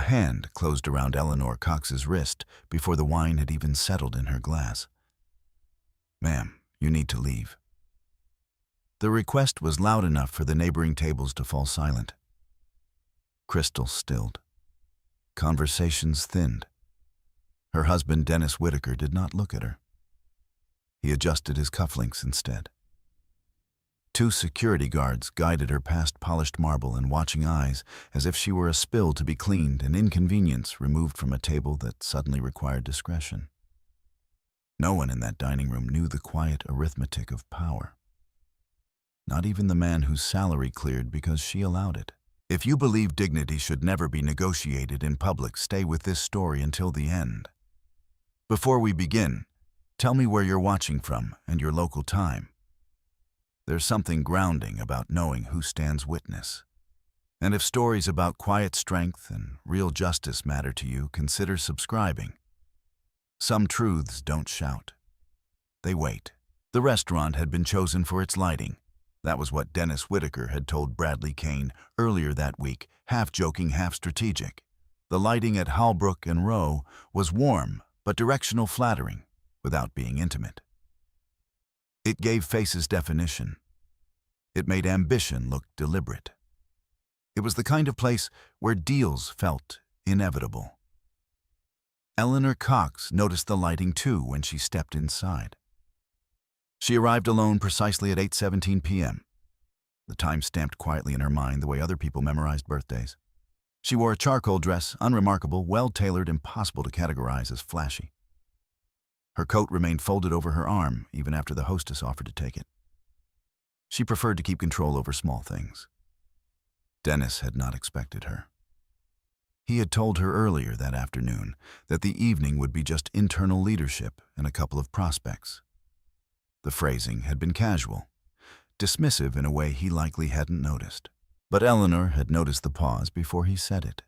hand closed around Eleanor Cox's wrist before the wine had even settled in her glass. "Ma'am, you need to leave." The request was loud enough for the neighboring tables to fall silent. Crystal stilled. Conversations thinned. Her husband, Dennis Whitaker, did not look at her. He adjusted his cufflinks instead. Two security guards guided her past polished marble and watching eyes as if she were a spill to be cleaned, an inconvenience removed from a table that suddenly required discretion. No one in that dining room knew the quiet arithmetic of power. Not even the man whose salary cleared because she allowed it. If you believe dignity should never be negotiated in public, stay with this story until the end. Before we begin, tell me where you're watching from and your local time. There's something grounding about knowing who stands witness. And if stories about quiet strength and real justice matter to you, consider subscribing. Some truths don't shout. They wait. The restaurant had been chosen for its lighting. That was what Dennis Whitaker had told Bradley Kane earlier that week, half joking, half strategic. The lighting at Holbrook and Rowe was warm but directional, flattering, without being intimate. It gave faces definition. It made ambition look deliberate. It was the kind of place where deals felt inevitable. Eleanor Cox noticed the lighting too when she stepped inside. She arrived alone precisely at 8:17 p.m. The time stamped quietly in her mind the way other people memorized birthdays. She wore a charcoal dress, unremarkable, well-tailored, impossible to categorize as flashy. Her coat remained folded over her arm even after the hostess offered to take it. She preferred to keep control over small things. Dennis had not expected her. He had told her earlier that afternoon that the evening would be just internal leadership and a couple of prospects. The phrasing had been casual, dismissive in a way he likely hadn't noticed. But Eleanor had noticed the pause before he said it.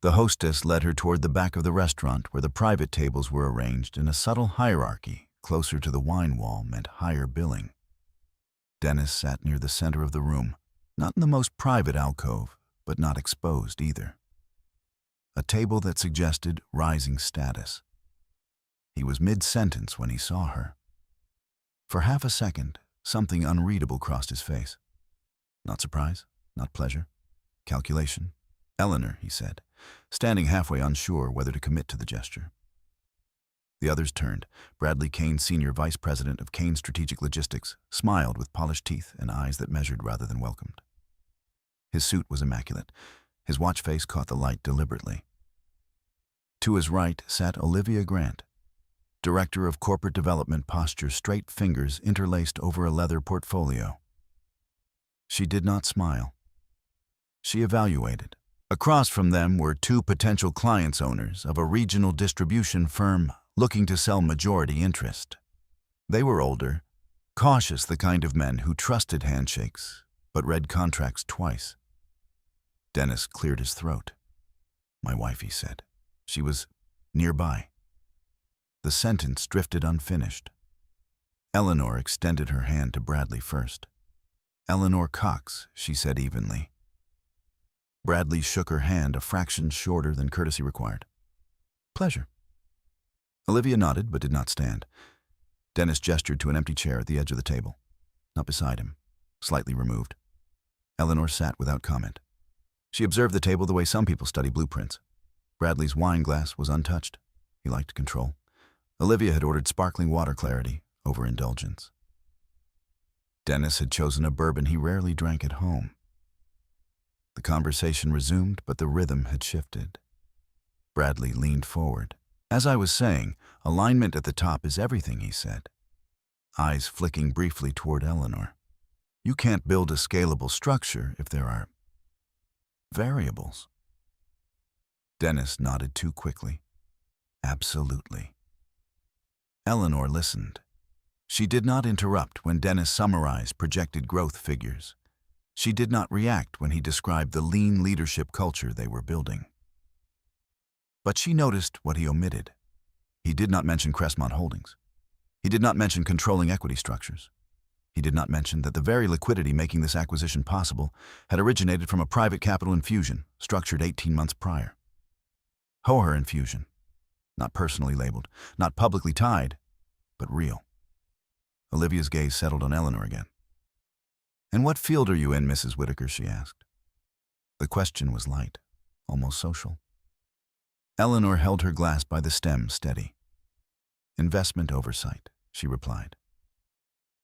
The hostess led her toward the back of the restaurant where the private tables were arranged in a subtle hierarchy. Closer to the wine wall meant higher billing. Dennis sat near the center of the room, not in the most private alcove, but not exposed either. A table that suggested rising status. He was mid-sentence when he saw her. For half a second, something unreadable crossed his face. Not surprise, not pleasure, calculation. "Eleanor," he said, standing halfway unsure whether to commit to the gesture. The others turned. Bradley Kane, Senior Vice President of Kane Strategic Logistics, smiled with polished teeth and eyes that measured rather than welcomed. His suit was immaculate. His watch face caught the light deliberately. To his right sat Olivia Grant, Director of Corporate Development, posture, straight fingers interlaced over a leather portfolio. She did not smile. She evaluated. Across from them were two potential clients, owners of a regional distribution firm looking to sell majority interest. They were older, cautious, the kind of men who trusted handshakes but read contracts twice. Dennis cleared his throat. "My wife," he said. She was nearby. The sentence drifted unfinished. Eleanor extended her hand to Bradley first. "Eleanor Cox," she said evenly. Bradley shook her hand a fraction shorter than courtesy required. "Pleasure." Olivia nodded but did not stand. Dennis gestured to an empty chair at the edge of the table, not beside him, slightly removed. Eleanor sat without comment. She observed the table the way some people study blueprints. Bradley's wine glass was untouched. He liked control. Olivia had ordered sparkling water, clarity over indulgence. Dennis had chosen a bourbon he rarely drank at home. The conversation resumed, but the rhythm had shifted. Bradley leaned forward. "As I was saying, alignment at the top is everything," he said, eyes flicking briefly toward Eleanor. "You can't build a scalable structure if there are variables." Dennis nodded too quickly. "Absolutely." Eleanor listened. She did not interrupt when Dennis summarized projected growth figures. She did not react when he described the lean leadership culture they were building. But she noticed what he omitted. He did not mention Crestmont Holdings. He did not mention controlling equity structures. He did not mention that the very liquidity making this acquisition possible had originated from a private capital infusion structured 18 months prior. Horror infusion. Not personally labeled, not publicly tied, but real. Olivia's gaze settled on Eleanor again. "And what field are you in, Mrs. Whitaker?" she asked. The question was light, almost social. Eleanor held her glass by the stem steady. "Investment oversight," she replied.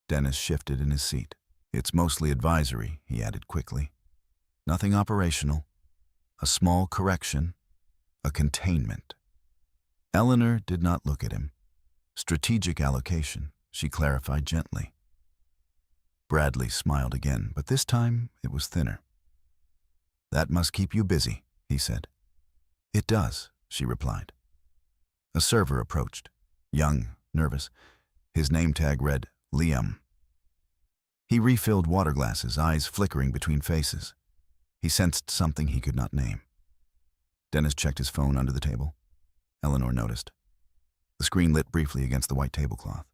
Dennis shifted in his seat. "It's mostly advisory," he added quickly. "Nothing operational. A small correction. A containment." Eleanor did not look at him. "Strategic allocation," she clarified gently. Bradley smiled again, but this time it was thinner. "That must keep you busy," he said. "It does," she replied. A server approached, young, nervous. His name tag read, Liam. He refilled water glasses, eyes flickering between faces. He sensed something he could not name. Dennis checked his phone under the table. Eleanor noticed. The screen lit briefly against the white tablecloth.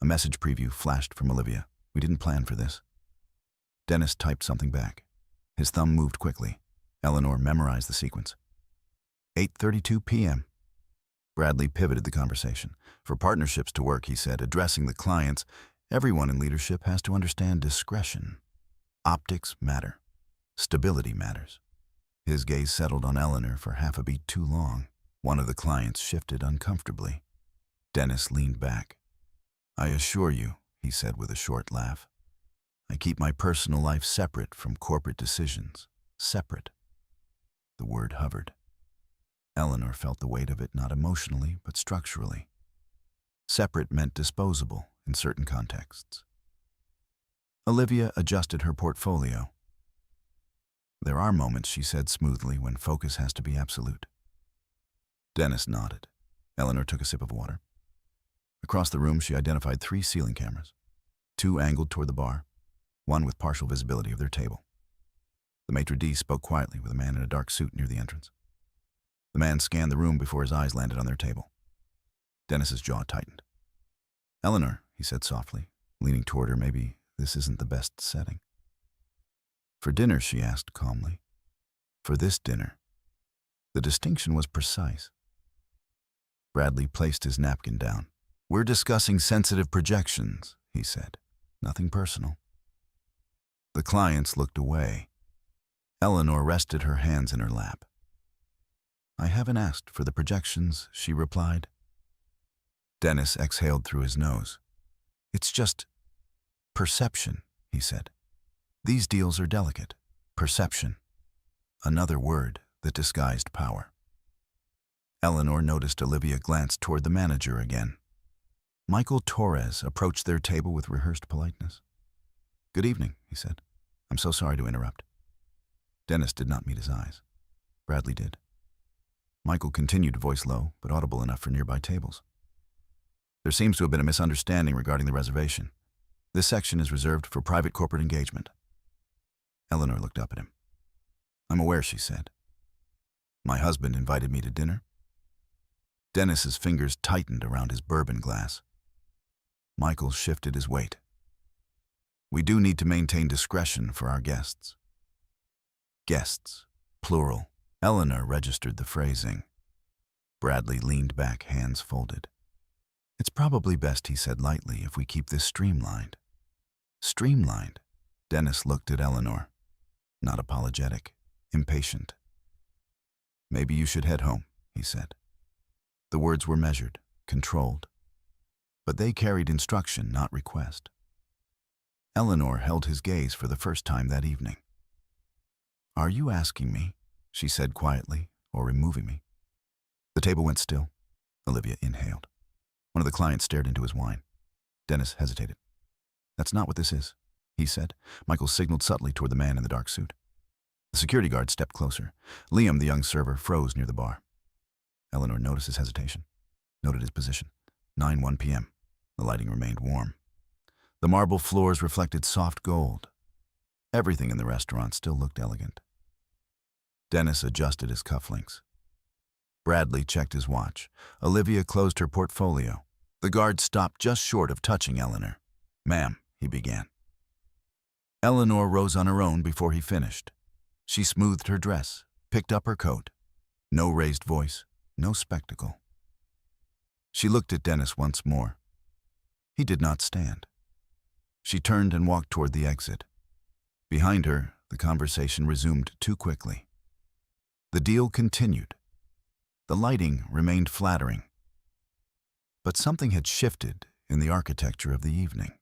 A message preview flashed from Olivia. "We didn't plan for this." Dennis typed something back. His thumb moved quickly. Eleanor memorized the sequence. 8:32 p.m. Bradley pivoted the conversation. "For partnerships to work," he said, addressing the clients, "everyone in leadership has to understand discretion. Optics matter. Stability matters." His gaze settled on Eleanor for half a beat too long. One of the clients shifted uncomfortably. Dennis leaned back. "I assure you," he said with a short laugh, "I keep my personal life separate from corporate decisions. Separate." The word hovered. Eleanor felt the weight of it not emotionally, but structurally. Separate meant disposable in certain contexts. Olivia adjusted her portfolio. "There are moments," she said smoothly, "when focus has to be absolute." Dennis nodded. Eleanor took a sip of water. Across the room, she identified 3 ceiling cameras, 2 angled toward the bar, 1 with partial visibility of their table. The maitre d' spoke quietly with a man in a dark suit near the entrance. The man scanned the room before his eyes landed on their table. Dennis's jaw tightened. "Eleanor," he said softly, leaning toward her, "maybe this isn't the best setting." "For dinner?" she asked calmly. "For this dinner." The distinction was precise. Bradley placed his napkin down. "We're discussing sensitive projections," he said. "Nothing personal." The clients looked away. Eleanor rested her hands in her lap. "I haven't asked for the projections," she replied. Dennis exhaled through his nose. "It's just perception," he said. "These deals are delicate. Perception." Another word that disguised power. Eleanor noticed Olivia glance toward the manager again. Michael Torres approached their table with rehearsed politeness. "Good evening," he said. "I'm so sorry to interrupt." Dennis did not meet his eyes. Bradley did. Michael continued, voice low, but audible enough for nearby tables. "There seems to have been a misunderstanding regarding the reservation. This section is reserved for private corporate engagement." Eleanor looked up at him. "I'm aware," she said. "My husband invited me to dinner." Dennis's fingers tightened around his bourbon glass. Michael shifted his weight. "We do need to maintain discretion for our guests." Guests, plural. Eleanor registered the phrasing. Bradley leaned back, hands folded. "It's probably best," he said lightly, "if we keep this streamlined." Streamlined? Dennis looked at Eleanor. Not apologetic, impatient. "Maybe you should head home," he said. The words were measured, controlled. But they carried instruction, not request. Eleanor held his gaze for the first time that evening. "Are you asking me," she said quietly, "or removing me?" The table went still. Olivia inhaled. One of the clients stared into his wine. Dennis hesitated. "That's not what this is," he said. Michael signaled subtly toward the man in the dark suit. The security guard stepped closer. Liam, the young server, froze near the bar. Eleanor noticed his hesitation, noted his position. 9:01 p.m. The lighting remained warm. The marble floors reflected soft gold. Everything in the restaurant still looked elegant. Dennis adjusted his cufflinks. Bradley checked his watch. Olivia closed her portfolio. The guard stopped just short of touching Eleanor. "Ma'am," he began. Eleanor rose on her own before he finished. She smoothed her dress, picked up her coat. No raised voice, no spectacle. She looked at Dennis once more. He did not stand. She turned and walked toward the exit. Behind her, the conversation resumed too quickly. The deal continued. The lighting remained flattering. But something had shifted in the architecture of the evening.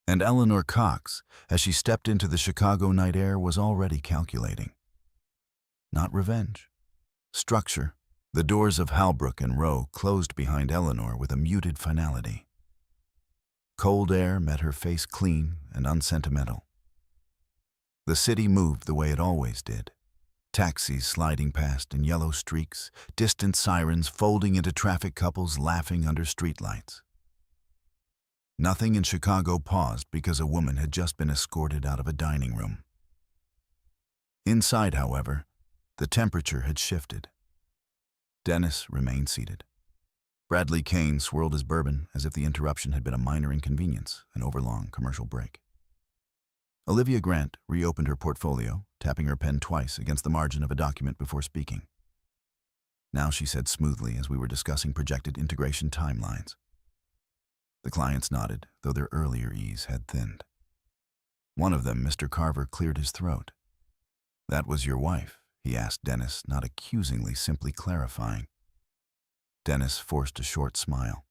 And Eleanor Cox, as she stepped into the Chicago night air, was already calculating. Not revenge. Structure. The doors of Halbrook and Row closed behind Eleanor with a muted finality. Cold air met her face clean and unsentimental. The city moved the way it always did. Taxis sliding past in yellow streaks, distant sirens folding into traffic couples laughing under streetlights. Nothing in Chicago paused because a woman had just been escorted out of a dining room. Inside, however, the temperature had shifted. Dennis remained seated. Bradley Kane swirled his bourbon as if the interruption had been a minor inconvenience, an overlong commercial break. Olivia Grant reopened her portfolio, tapping her pen twice against the margin of a document before speaking. Now she said smoothly as we were discussing projected integration timelines. The clients nodded, though their earlier ease had thinned. One of them, Mr. Carver, cleared his throat. "That was your wife?" he asked Dennis, not accusingly, simply clarifying. Dennis forced a short smile.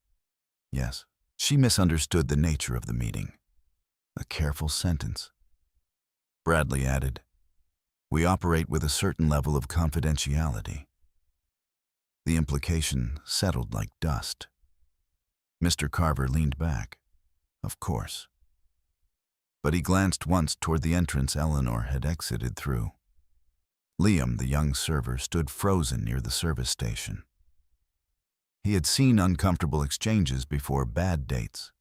Yes, she misunderstood the nature of the meeting. A careful sentence. Bradley added, "We operate with a certain level of confidentiality." The implication settled like dust. Mr. Carver leaned back. Of course. But he glanced once toward the entrance Eleanor had exited through. Liam, the young server, stood frozen near the service station. He had seen uncomfortable exchanges before, bad dates.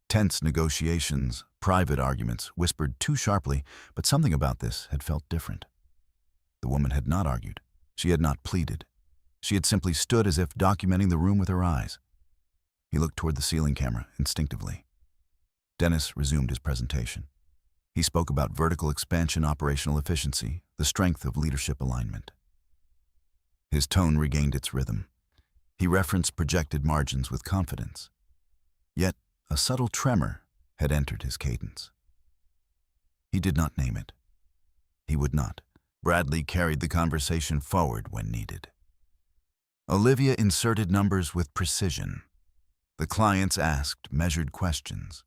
Tense negotiations, private arguments, whispered too sharply, but something about this had felt different. The woman had not argued. She had not pleaded. She had simply stood as if documenting the room with her eyes. He looked toward the ceiling camera instinctively. Dennis resumed his presentation. He spoke about vertical expansion, operational efficiency, the strength of leadership alignment. His tone regained its rhythm. He referenced projected margins with confidence. Yet, a subtle tremor had entered his cadence. He did not name it. He would not. Bradley carried the conversation forward when needed. Olivia inserted numbers with precision. The clients asked measured questions.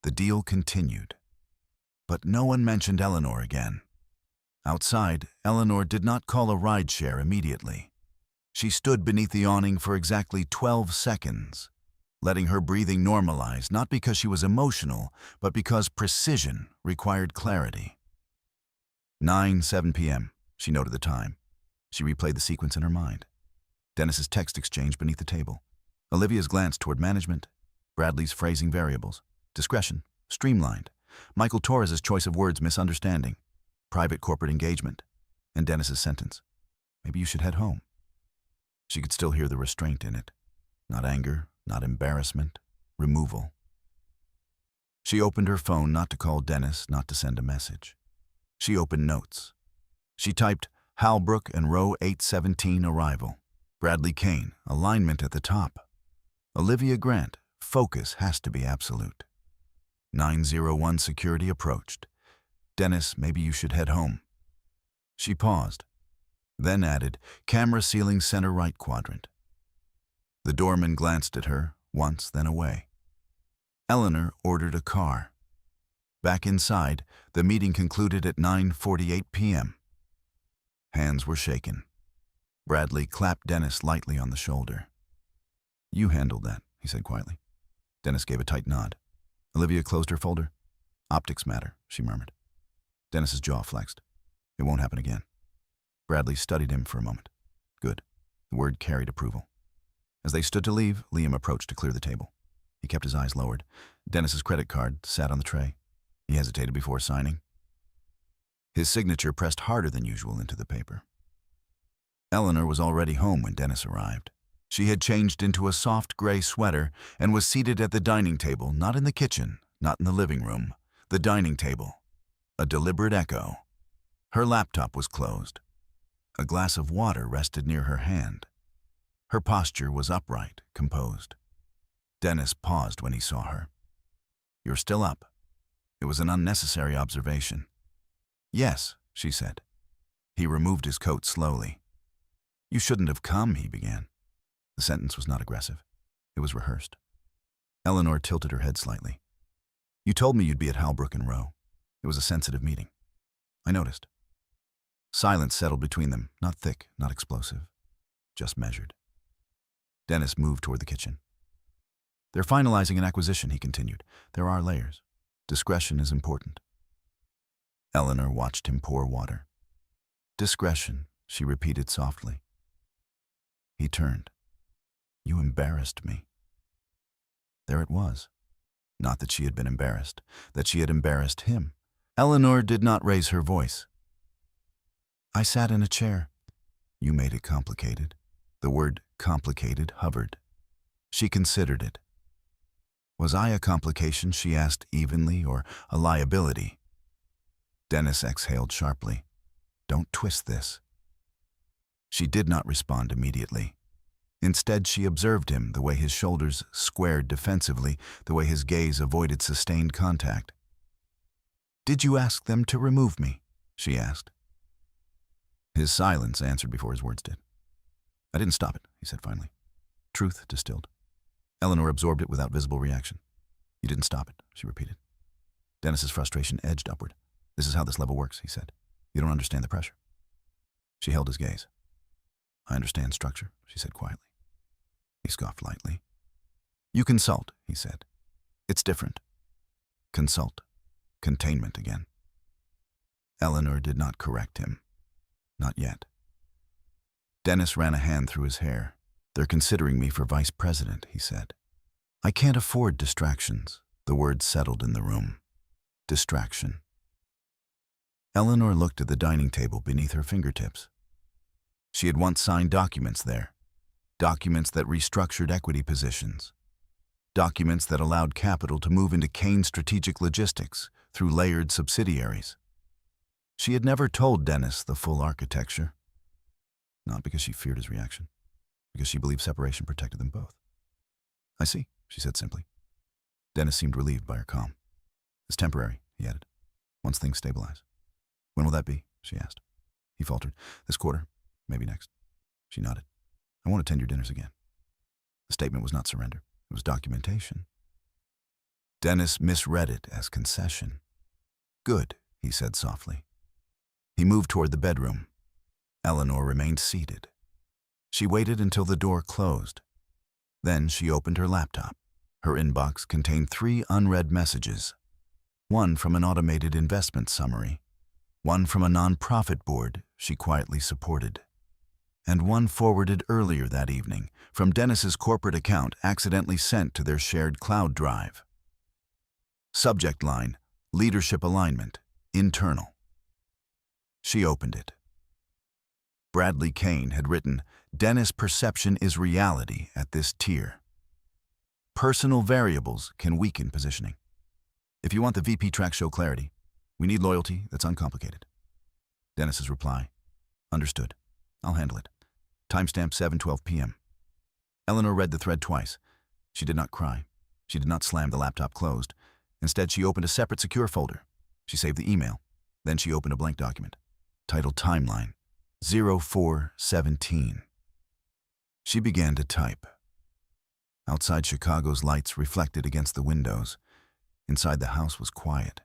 The deal continued. But no one mentioned Eleanor again. Outside, Eleanor did not call a rideshare immediately. She stood beneath the awning for exactly 12 seconds, letting her breathing normalize, not because she was emotional, but because precision required clarity. 9:07 p.m., she noted the time. She replayed the sequence in her mind. Dennis's text exchange beneath the table. Olivia's glance toward management. Bradley's phrasing variables. Discretion. Streamlined. Michael Torres's choice of words, misunderstanding. Private corporate engagement. And Dennis's sentence. Maybe you should head home. She could still hear the restraint in it. Not anger, not embarrassment, removal. She opened her phone not to call Dennis, not to send a message. She opened notes. She typed Halbrook and Row 817 arrival. Bradley Kane, alignment at the top. Olivia Grant, focus has to be absolute. 901 security approached. Dennis, maybe you should head home. She paused, then added, camera ceiling center right quadrant. The doorman glanced at her, once, then away. Eleanor ordered a car. Back inside, the meeting concluded at 9:48 p.m. Hands were shaken. Bradley clapped Dennis lightly on the shoulder. "You handled that," he said quietly. Dennis gave a tight nod. Olivia closed her folder. "Optics matter," she murmured. Dennis's jaw flexed. "It won't happen again." Bradley studied him for a moment. Good. The word carried approval. As they stood to leave, Liam approached to clear the table. He kept his eyes lowered. Dennis's credit card sat on the tray. He hesitated before signing. His signature pressed harder than usual into the paper. Eleanor was already home when Dennis arrived. She had changed into a soft gray sweater and was seated at the dining table, not in the kitchen, not in the living room. The dining table. A deliberate echo. Her laptop was closed. A glass of water rested near her hand. Her posture was upright, composed. Dennis paused when he saw her. "You're still up." It was an unnecessary observation. "Yes," she said. He removed his coat slowly. "You shouldn't have come," he began. The sentence was not aggressive. It was rehearsed. Eleanor tilted her head slightly. "You told me you'd be at Halbrook and Row. It was a sensitive meeting. I noticed." Silence settled between them, not thick, not explosive, just measured. Dennis moved toward the kitchen. "They're finalizing an acquisition," he continued. "There are layers. Discretion is important." Eleanor watched him pour water. "Discretion," she repeated softly. He turned. "You embarrassed me." There it was. Not that she had been embarrassed, that she had embarrassed him. Eleanor did not raise her voice. "I sat in a chair." "You made it complicated." The word complicated hovered. She considered it. "Was I a complication," she asked evenly, "or a liability?" Dennis exhaled sharply. "Don't twist this." She did not respond immediately. Instead, she observed him, the way his shoulders squared defensively, the way his gaze avoided sustained contact. "Did you ask them to remove me?" she asked. His silence answered before his words did. "I didn't stop it," he said finally. Truth distilled. Eleanor absorbed it without visible reaction. "You didn't stop it," she repeated. Dennis's frustration edged upward. "This is how this level works," he said. "You don't understand the pressure." She held his gaze. "I understand structure," she said quietly. He scoffed lightly. "You consult," he said. "It's different." Consult. Containment again. Eleanor did not correct him. Not yet. Dennis ran a hand through his hair. "They're considering me for vice president," he said. "I can't afford distractions." The word settled in the room. Distraction. Eleanor looked at the dining table beneath her fingertips. She had once signed documents there. Documents that restructured equity positions. Documents that allowed capital to move into Kane Strategic Logistics through layered subsidiaries. She had never told Dennis the full architecture. Not because she feared his reaction, because she believed separation protected them both. "I see," she said simply. Dennis seemed relieved by her calm. "It's temporary," he added, "once things stabilize." "When will that be?" she asked. He faltered. "This quarter, maybe next." She nodded. "I won't attend your dinners again." The statement was not surrender. It was documentation. Dennis misread it as concession. "Good," he said softly. He moved toward the bedroom. Eleanor remained seated. She waited until the door closed. Then she opened her laptop. Her inbox contained 3 unread messages. One from an automated investment summary. One from a nonprofit board she quietly supported. And one forwarded earlier that evening from Dennis's corporate account accidentally sent to their shared cloud drive. Subject line, leadership alignment, internal. She opened it. Bradley Kane had written, "Dennis' perception is reality at this tier. Personal variables can weaken positioning. If you want the VP track show clarity, we need loyalty that's uncomplicated." Dennis's reply, "Understood. I'll handle it. Timestamp 7:12 p.m. Eleanor read the thread twice. She did not cry. She did not slam the laptop closed. Instead, she opened a separate secure folder. She saved the email. Then she opened a blank document, titled Timeline, 0417. She began to type. Outside, Chicago's lights reflected against the windows. Inside, the house was quiet.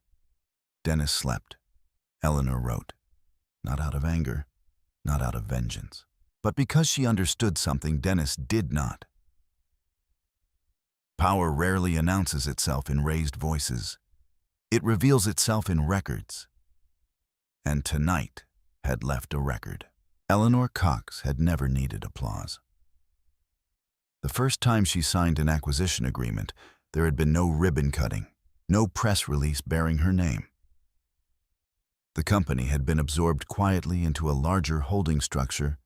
Dennis slept. Eleanor wrote, not out of anger, not out of vengeance, but because she understood something Dennis did not. Power rarely announces itself in raised voices. It reveals itself in records. And tonight had left a record. Eleanor Cox had never needed applause. The first time she signed an acquisition agreement, there had been no ribbon cutting, no press release bearing her name. The company had been absorbed quietly into a larger holding structure.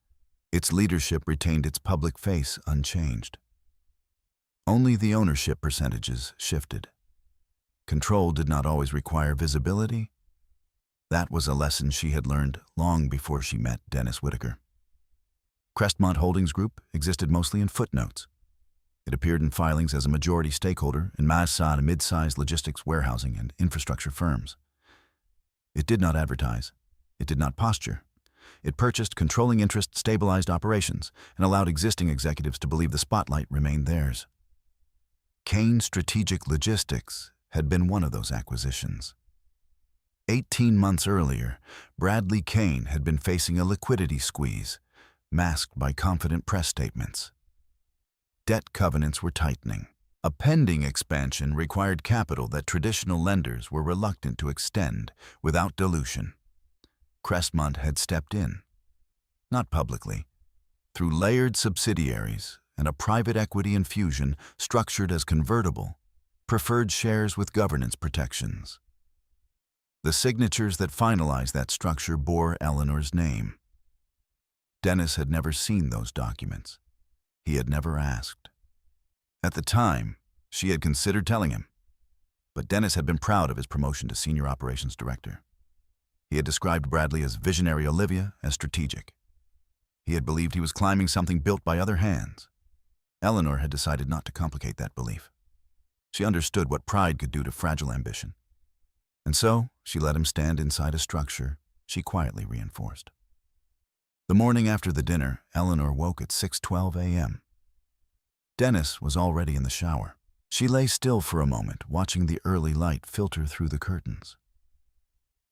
Its leadership retained its public face unchanged. Only the ownership percentages shifted. Control did not always require visibility. That was a lesson she had learned long before she met Dennis Whitaker. Crestmont Holdings Group existed mostly in footnotes. It appeared in filings as a majority stakeholder in mid-sized logistics, warehousing, and infrastructure firms. It did not advertise. It did not posture. It purchased controlling interest, stabilized operations, and allowed existing executives to believe the spotlight remained theirs. Kane Strategic Logistics had been one of those acquisitions. 18 months earlier, Bradley Kane had been facing a liquidity squeeze, masked by confident press statements. Debt covenants were tightening. A pending expansion required capital that traditional lenders were reluctant to extend without dilution. Crestmont had stepped in, not publicly, through layered subsidiaries and a private equity infusion structured as convertible, preferred shares with governance protections. The signatures that finalized that structure bore Eleanor's name. Dennis had never seen those documents. He had never asked. At the time, she had considered telling him, but Dennis had been proud of his promotion to Senior Operations Director. He had described Bradley as visionary, Olivia as strategic. He had believed he was climbing something built by other hands. Eleanor had decided not to complicate that belief. She understood what pride could do to fragile ambition. And so, she let him stand inside a structure she quietly reinforced. The morning after the dinner, Eleanor woke at 6:12 a.m. Dennis was already in the shower. She lay still for a moment, watching the early light filter through the curtains.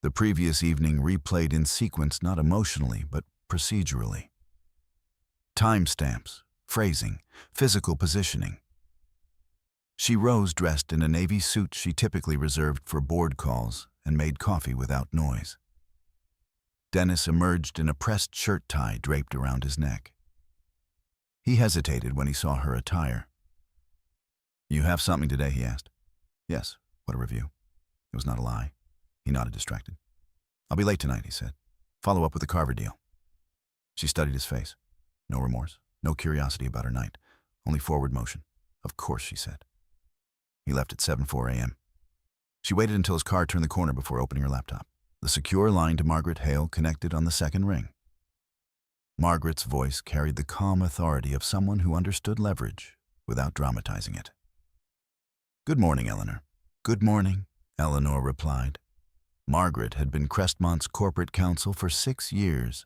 The previous evening replayed in sequence, not emotionally, but procedurally. Timestamps, phrasing, physical positioning. She rose dressed in a navy suit she typically reserved for board calls and made coffee without noise. Dennis emerged in a pressed shirt tie draped around his neck. He hesitated when he saw her attire. "You have something today?" he asked. "Yes. What a review." It was not a lie. He nodded, distracted. "I'll be late tonight," he said. "Follow up with the Carver deal." She studied his face. No remorse, no curiosity about her night, only forward motion. "Of course," she said. He left at 7:04 a.m. She waited until his car turned the corner before opening her laptop. The secure line to Margaret Hale connected on the second ring. Margaret's voice carried the calm authority of someone who understood leverage without dramatizing it. "Good morning, Eleanor." "Good morning," Eleanor replied. Margaret had been Crestmont's corporate counsel for 6 years.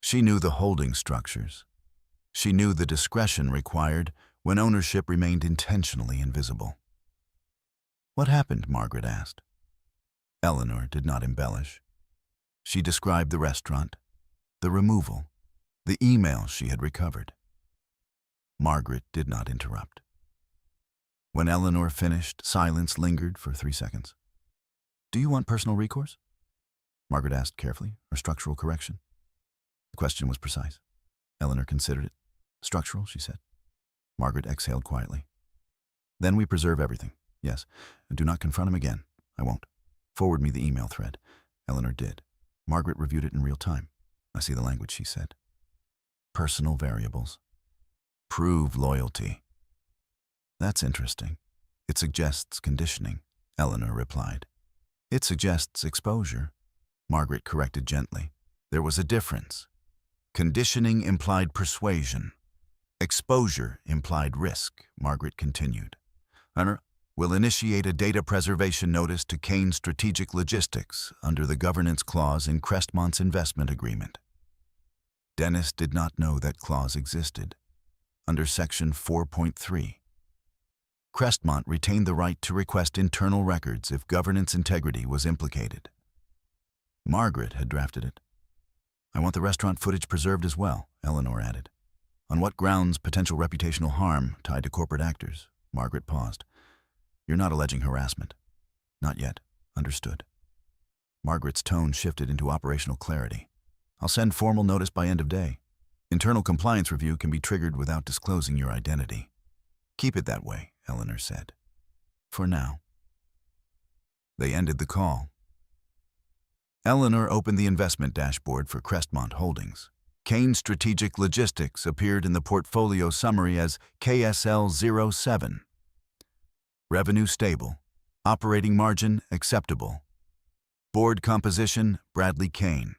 She knew the holding structures. She knew the discretion required when ownership remained intentionally invisible. "What happened?" Margaret asked. Eleanor did not embellish. She described the restaurant, the removal, the email she had recovered. Margaret did not interrupt. When Eleanor finished, silence lingered for 3 seconds. "Do you want personal recourse?" Margaret asked carefully, or structural correction? The question was precise. Eleanor considered it. "Structural," she said. Margaret exhaled quietly. "Then we preserve everything. Yes, and do not confront him again. I won't. Forward me the email thread." Eleanor did. Margaret reviewed it in real time. "I see the language," she said. "Personal variables. Prove loyalty." "That's interesting. It suggests conditioning," Eleanor replied. "It suggests exposure," Margaret corrected gently. There was a difference. Conditioning implied persuasion. Exposure implied risk, Margaret continued. "Eleanor will initiate a data preservation notice to Kane Strategic Logistics under the governance clause in Crestmont's investment agreement." Dennis did not know that clause existed. Under Section 4.3, Crestmont retained the right to request internal records if governance integrity was implicated. Margaret had drafted it. "I want the restaurant footage preserved as well," Eleanor added. "On what grounds potential reputational harm tied to corporate actors?" Margaret paused. "You're not alleging harassment." "Not yet. Understood." Margaret's tone shifted into operational clarity. "I'll send formal notice by end of day. Internal compliance review can be triggered without disclosing your identity." "Keep it that way," Eleanor said. "For now." They ended the call. Eleanor opened the investment dashboard for Crestmont Holdings. Kane Strategic Logistics appeared in the portfolio summary as KSL07. Revenue stable. Operating margin acceptable. Board composition Bradley Kane.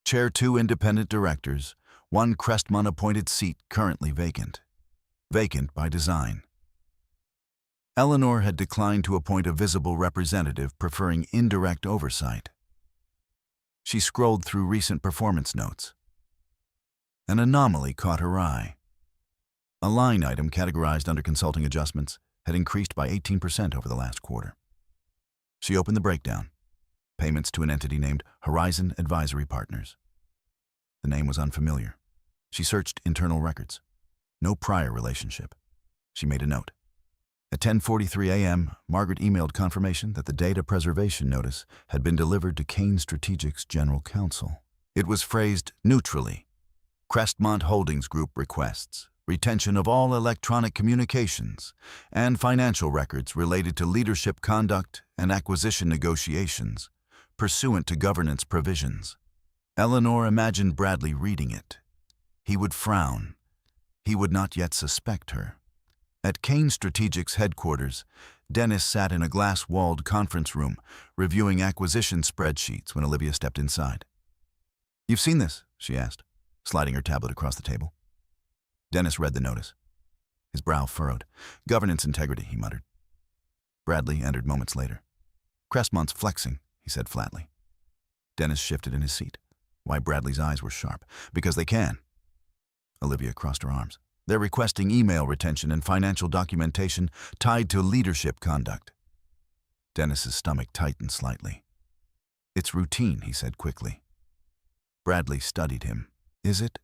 Chair 2 independent directors, one Crestmont-appointed seat currently vacant. Vacant by design. Eleanor had declined to appoint a visible representative, preferring indirect oversight. She scrolled through recent performance notes. An anomaly caught her eye. A line item categorized under consulting adjustments had increased by 18% over the last quarter. She opened the breakdown. Payments to an entity named Horizon Advisory Partners. The name was unfamiliar. She searched internal records. No prior relationship. She made a note. At 10:43 a.m., Margaret emailed confirmation that the data preservation notice had been delivered to Kane Strategic's general counsel. It was phrased neutrally. Crestmont Holdings Group requests retention of all electronic communications and financial records related to leadership conduct and acquisition negotiations, pursuant to governance provisions. Eleanor imagined Bradley reading it. He would frown. He would not yet suspect her. At Kane Strategic's headquarters, Dennis sat in a glass-walled conference room, reviewing acquisition spreadsheets when Olivia stepped inside. "You've seen this?" she asked, sliding her tablet across the table. Dennis read the notice. His brow furrowed. "Governance integrity," he muttered. Bradley entered moments later. "Crestmont's flexing," he said flatly. Dennis shifted in his seat. Why, Bradley's eyes were sharp. "Because they can." Olivia crossed her arms. "They're requesting email retention and financial documentation tied to leadership conduct." Dennis's stomach tightened slightly. "It's routine," he said quickly. Bradley studied him. "Is it?"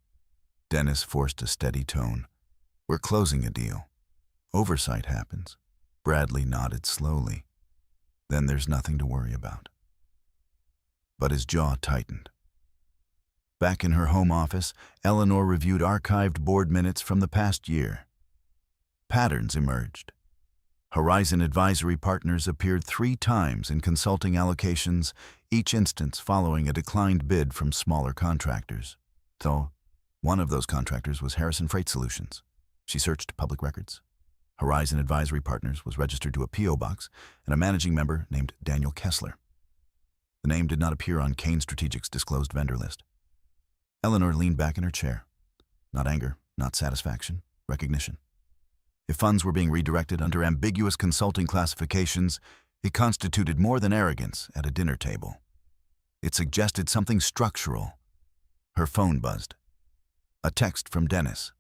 Dennis forced a steady tone. "We're closing a deal. Oversight happens." Bradley nodded slowly. "Then there's nothing to worry about." But his jaw tightened. Back in her home office, Eleanor reviewed archived board minutes from the past year. Patterns emerged. Horizon Advisory Partners appeared 3 times in consulting allocations, each instance following a declined bid from smaller contractors. Though one of those contractors was Harrison Freight Solutions. She searched public records. Horizon Advisory Partners was registered to a P.O. box and a managing member named Daniel Kessler. The name did not appear on Kane Strategic's disclosed vendor list. Eleanor leaned back in her chair. Not anger, not satisfaction, recognition. If funds were being redirected under ambiguous consulting classifications, it constituted more than arrogance at a dinner table. It suggested something structural. Her phone buzzed. A text from Dennis.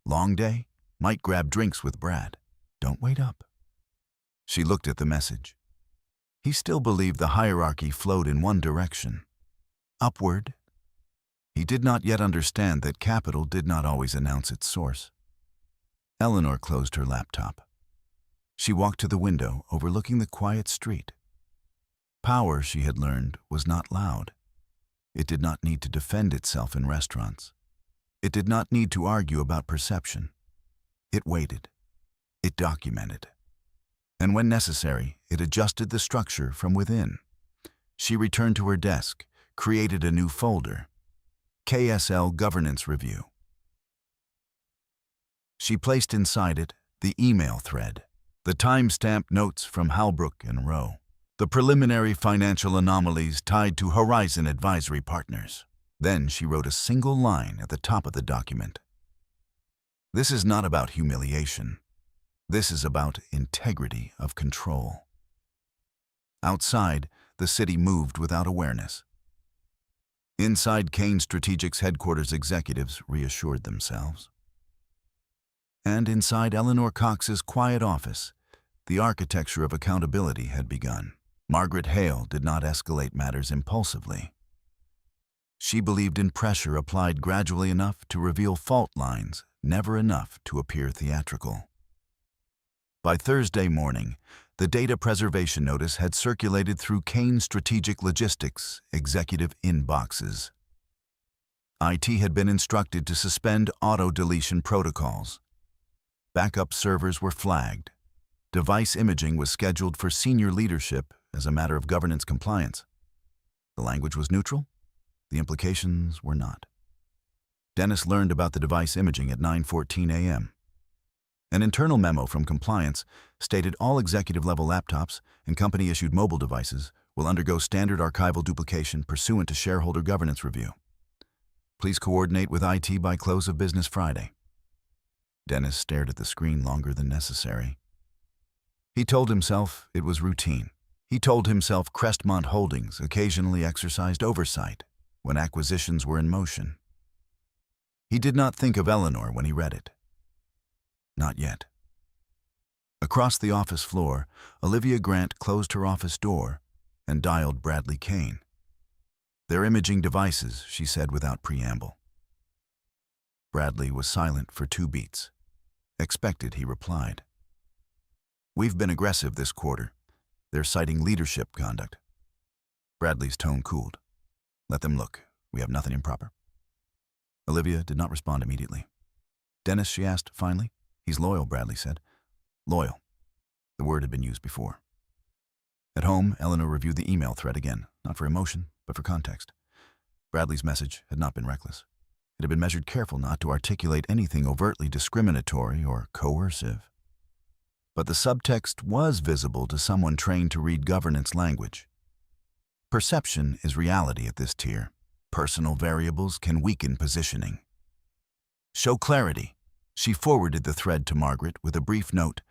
"Long day? Might grab drinks with Brad. Don't wait up." She looked at the message. He still believed the hierarchy flowed in one direction. Upward. He did not yet understand that capital did not always announce its source. Eleanor closed her laptop. She walked to the window overlooking the quiet street. Power, she had learned, was not loud. It did not need to defend itself in restaurants. It did not need to argue about perception. It waited. It documented. And when necessary, it adjusted the structure from within. She returned to her desk, created a new folder. KSL Governance Review. She placed inside it the email thread, the time-stamped notes from Halbrook and Rowe, the preliminary financial anomalies tied to Horizon Advisory Partners. Then she wrote a single line at the top of the document. "This is not about humiliation. This is about integrity of control." Outside, the city moved without awareness. Inside Kane Strategic's headquarters, executives reassured themselves. And inside Eleanor Cox's quiet office, the architecture of accountability had begun. Margaret Hale did not escalate matters impulsively. She believed in pressure applied gradually enough to reveal fault lines, never enough to appear theatrical. By Thursday morning, the data preservation notice had circulated through Kane Strategic Logistics' executive inboxes. IT had been instructed to suspend auto-deletion protocols. Backup servers were flagged. Device imaging was scheduled for senior leadership as a matter of governance compliance. The language was neutral. The implications were not. Dennis learned about the device imaging at 9:14 a.m. An internal memo from compliance stated all executive-level laptops and company-issued mobile devices will undergo standard archival duplication pursuant to shareholder governance review. Please coordinate with IT by close of business Friday. Dennis stared at the screen longer than necessary. He told himself it was routine. He told himself Crestmont Holdings occasionally exercised oversight when acquisitions were in motion. He did not think of Eleanor when he read it. Not yet. Across the office floor, Olivia Grant closed her office door and dialed Bradley Kane. "They're imaging devices," she said without preamble. Bradley was silent for 2 beats. Expected, he replied. "We've been aggressive this quarter. They're citing leadership conduct." Bradley's tone cooled. "Let them look. We have nothing improper." Olivia did not respond immediately. "Dennis," she asked finally. "He's loyal," Bradley said. Loyal. The word had been used before. At home, Eleanor reviewed the email thread again, not for emotion, but for context. Bradley's message had not been reckless. It had been measured careful not to articulate anything overtly discriminatory or coercive. But the subtext was visible to someone trained to read governance language. Perception is reality at this tier. Personal variables can weaken positioning. "Show clarity." She forwarded the thread to Margaret with a brief note,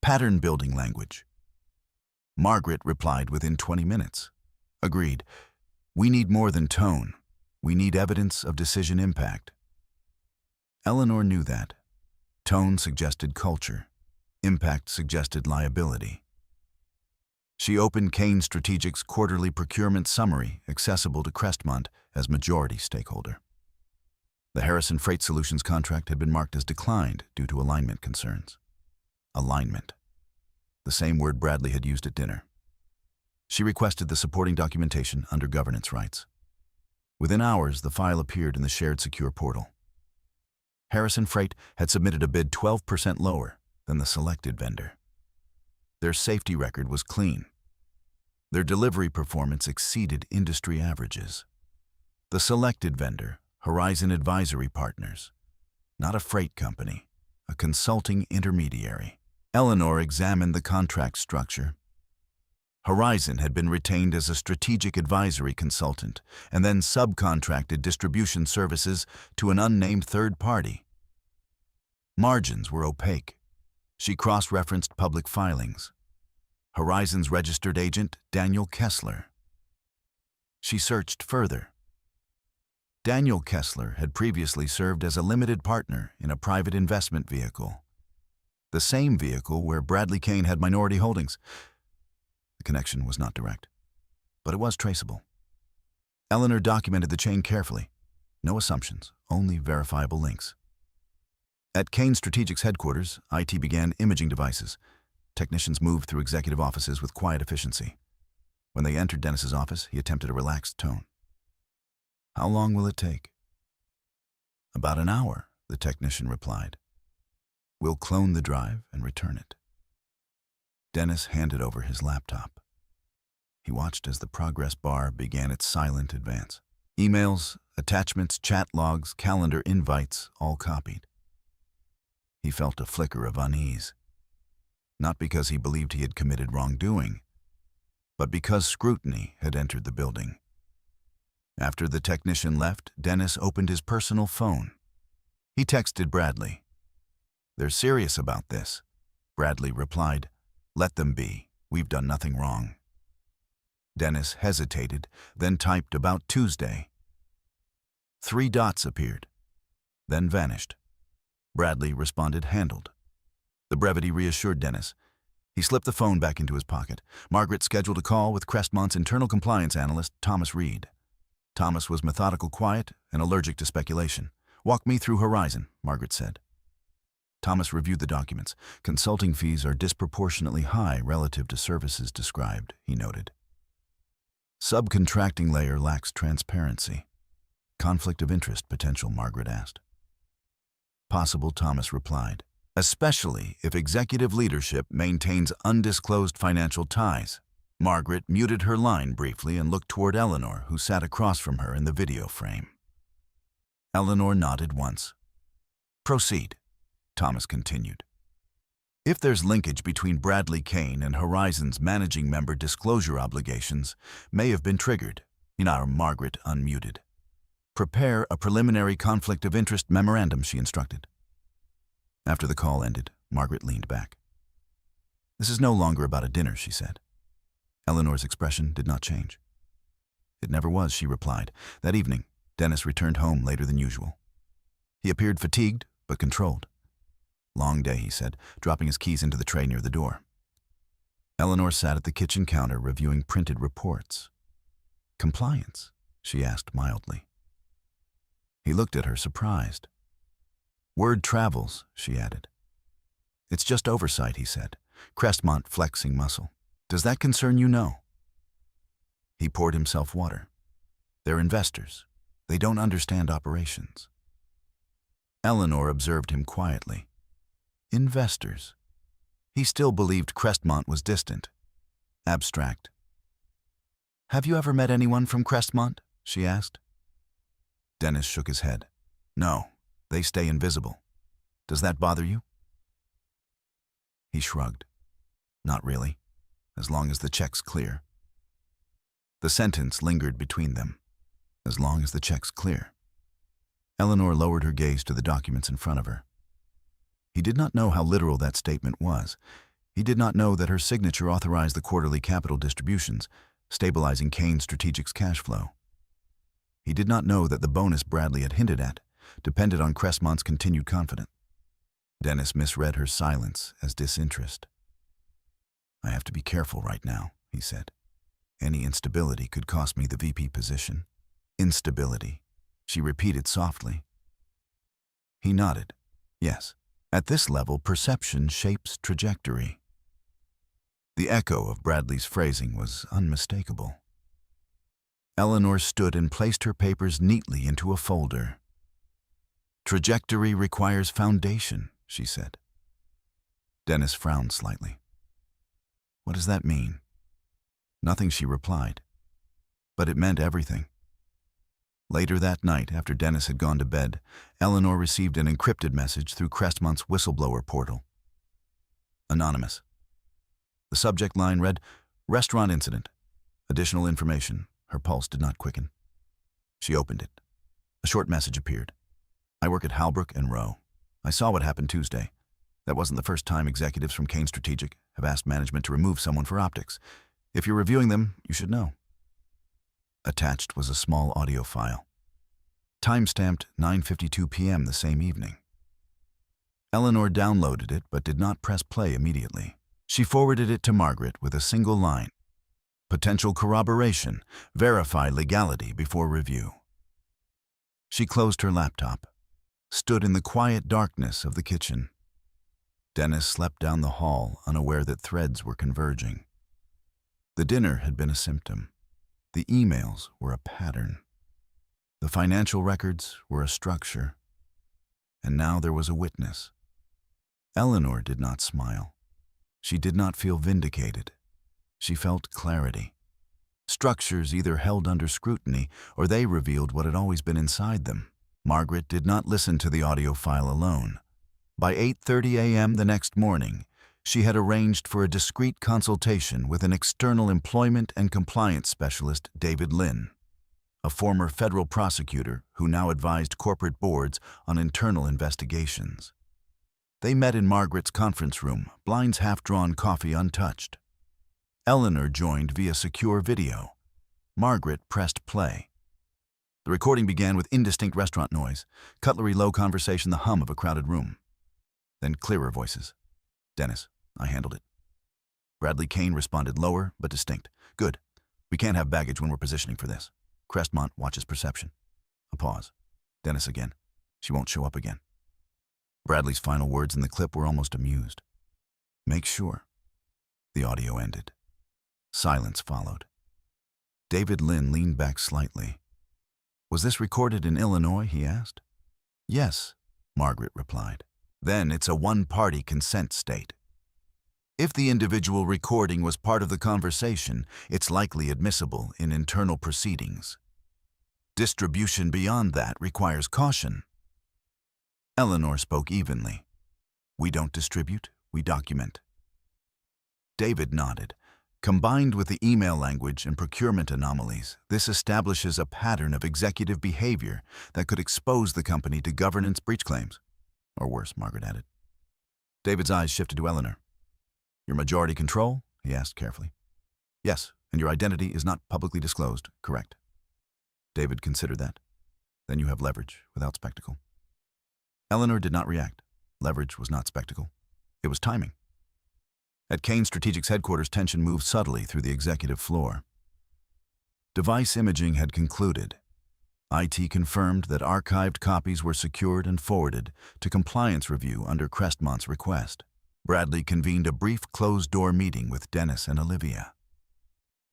"Pattern building language." Margaret replied within 20 minutes. Agreed. "We need more than tone. We need evidence of decision impact." Eleanor knew that. Tone suggested culture. Impact suggested liability. She opened Kane Strategic's quarterly procurement summary, accessible to Crestmont as majority stakeholder. The Harrison Freight Solutions contract had been marked as declined due to alignment concerns. Alignment. The same word Bradley had used at dinner. She requested the supporting documentation under governance rights. Within hours, the file appeared in the shared secure portal. Harrison Freight had submitted a bid 12% lower than the selected vendor. Their safety record was clean. Their delivery performance exceeded industry averages. The selected vendor, Horizon Advisory Partners, not a freight company, a consulting intermediary. Eleanor examined the contract structure. Horizon had been retained as a strategic advisory consultant and then subcontracted distribution services to an unnamed third party. Margins were opaque. She cross-referenced public filings. Horizon's registered agent, Daniel Kessler. She searched further. Daniel Kessler had previously served as a limited partner in a private investment vehicle, the same vehicle where Bradley Kane had minority holdings. The connection was not direct, but it was traceable. Eleanor documented the chain carefully. No assumptions, only verifiable links. At Kane Strategic's headquarters, IT began imaging devices. Technicians moved through executive offices with quiet efficiency. When they entered Dennis's office, he attempted a relaxed tone. "How long will it take?" "About an hour," the technician replied. "We'll clone the drive and return it." Dennis handed over his laptop. He watched as the progress bar began its silent advance. Emails, attachments, chat logs, calendar invites, all copied. He felt a flicker of unease. Not because he believed he had committed wrongdoing, but because scrutiny had entered the building. After the technician left, Dennis opened his personal phone. He texted Bradley. "They're serious about this." Bradley replied, "Let them be. We've done nothing wrong." Dennis hesitated, then typed about Tuesday. 3 dots appeared, then vanished. Bradley responded, "Handled." The brevity reassured Dennis. He slipped the phone back into his pocket. Margaret scheduled a call with Crestmont's internal compliance analyst, Thomas Reed. Thomas was methodical, quiet, and allergic to speculation. "Walk me through Horizon," Margaret said. Thomas reviewed the documents. "Consulting fees are disproportionately high relative to services described," he noted. "Subcontracting layer lacks transparency." "Conflict of interest potential," Margaret asked. "Possible," Thomas replied, "especially if executive leadership maintains undisclosed financial ties." Margaret muted her line briefly and looked toward Eleanor, who sat across from her in the video frame. Eleanor nodded once. "Proceed," Thomas continued. "If there's linkage between Bradley Kane and Horizon's managing member disclosure obligations may have been triggered." Margaret unmuted. Prepare a preliminary conflict of interest memorandum, she instructed. After the call ended, Margaret leaned back. This is no longer about a dinner, she said. Eleanor's expression did not change. It never was, she replied. That evening, Dennis returned home later than usual. He appeared fatigued, but controlled. Long day, he said, dropping his keys into the tray near the door. Eleanor sat at the kitchen counter reviewing printed reports. Compliance? She asked mildly. He looked at her, surprised. Word travels, she added. It's just oversight, he said, Crestmont flexing muscle. Does that concern you? No. He poured himself water. They're investors. They don't understand operations. Eleanor observed him quietly. Investors. He still believed Crestmont was distant, abstract. Have you ever met anyone from Crestmont? She asked. Dennis shook his head. No, they stay invisible. Does that bother you? He shrugged. Not really, as long as the check's clear. The sentence lingered between them. As long as the check's clear. Eleanor lowered her gaze to the documents in front of her. He did not know how literal that statement was. He did not know that her signature authorized the quarterly capital distributions, stabilizing Kane Strategic's cash flow. He did not know that the bonus Bradley had hinted at depended on Crestmont's continued confidence. Dennis misread her silence as disinterest. I have to be careful right now, he said. Any instability could cost me the VP position. Instability, she repeated softly. He nodded. Yes. At this level, perception shapes trajectory. The echo of Bradley's phrasing was unmistakable. Eleanor stood and placed her papers neatly into a folder. Trajectory requires foundation, she said. Dennis frowned slightly. What does that mean? Nothing, she replied. But it meant everything. Later that night, after Dennis had gone to bed, Eleanor received an encrypted message through Crestmont's whistleblower portal. Anonymous. The subject line read, Restaurant incident. Additional information. Her pulse did not quicken. She opened it. A short message appeared. I work at Halbrook and Rowe. I saw what happened Tuesday. That wasn't the first time executives from Kane Strategic have asked management to remove someone for optics. If you're reviewing them, you should know. Attached was a small audio file. Time-stamped 9:52 p.m. the same evening. Eleanor downloaded it but did not press play immediately. She forwarded it to Margaret with a single line. Potential corroboration. Verify legality before review. She closed her laptop, stood in the quiet darkness of the kitchen. Dennis slept down the hall, unaware that threads were converging. The dinner had been a symptom. The emails were a pattern. The financial records were a structure. And now there was a witness. Eleanor did not smile. She did not feel vindicated. She felt clarity. Structures either held under scrutiny or they revealed what had always been inside them. Margaret did not listen to the audio file alone. By 8:30 a.m. the next morning, she had arranged for a discreet consultation with an external employment and compliance specialist, David Lynn, a former federal prosecutor who now advised corporate boards on internal investigations. They met in Margaret's conference room, blinds half-drawn, coffee untouched. Eleanor joined via secure video. Margaret pressed play. The recording began with indistinct restaurant noise, cutlery low conversation, the hum of a crowded room. Then clearer voices. Dennis, I handled it. Bradley Kane responded lower but distinct. Good. We can't have baggage when we're positioning for this. Crestmont watches perception. A pause. Dennis again. She won't show up again. Bradley's final words in the clip were almost amused. Make sure. The audio ended. Silence followed. David Lynn leaned back slightly. Was this recorded in Illinois, he asked. Yes, Margaret replied. Then it's a one-party consent state. If the individual recording was part of the conversation, it's likely admissible in internal proceedings. Distribution beyond that requires caution. Eleanor spoke evenly. We don't distribute, we document. David nodded. Combined with the email language and procurement anomalies, this establishes a pattern of executive behavior that could expose the company to governance breach claims. Or worse, Margaret added. David's eyes shifted to Eleanor. Your majority control? He asked carefully. Yes, and your identity is not publicly disclosed, correct. David considered that. Then you have leverage without spectacle. Eleanor did not react. Leverage was not spectacle. It was timing. At Kane Strategic's headquarters, tension moved subtly through the executive floor. Device imaging had concluded. IT confirmed that archived copies were secured and forwarded to compliance review under Crestmont's request. Bradley convened a brief closed-door meeting with Dennis and Olivia.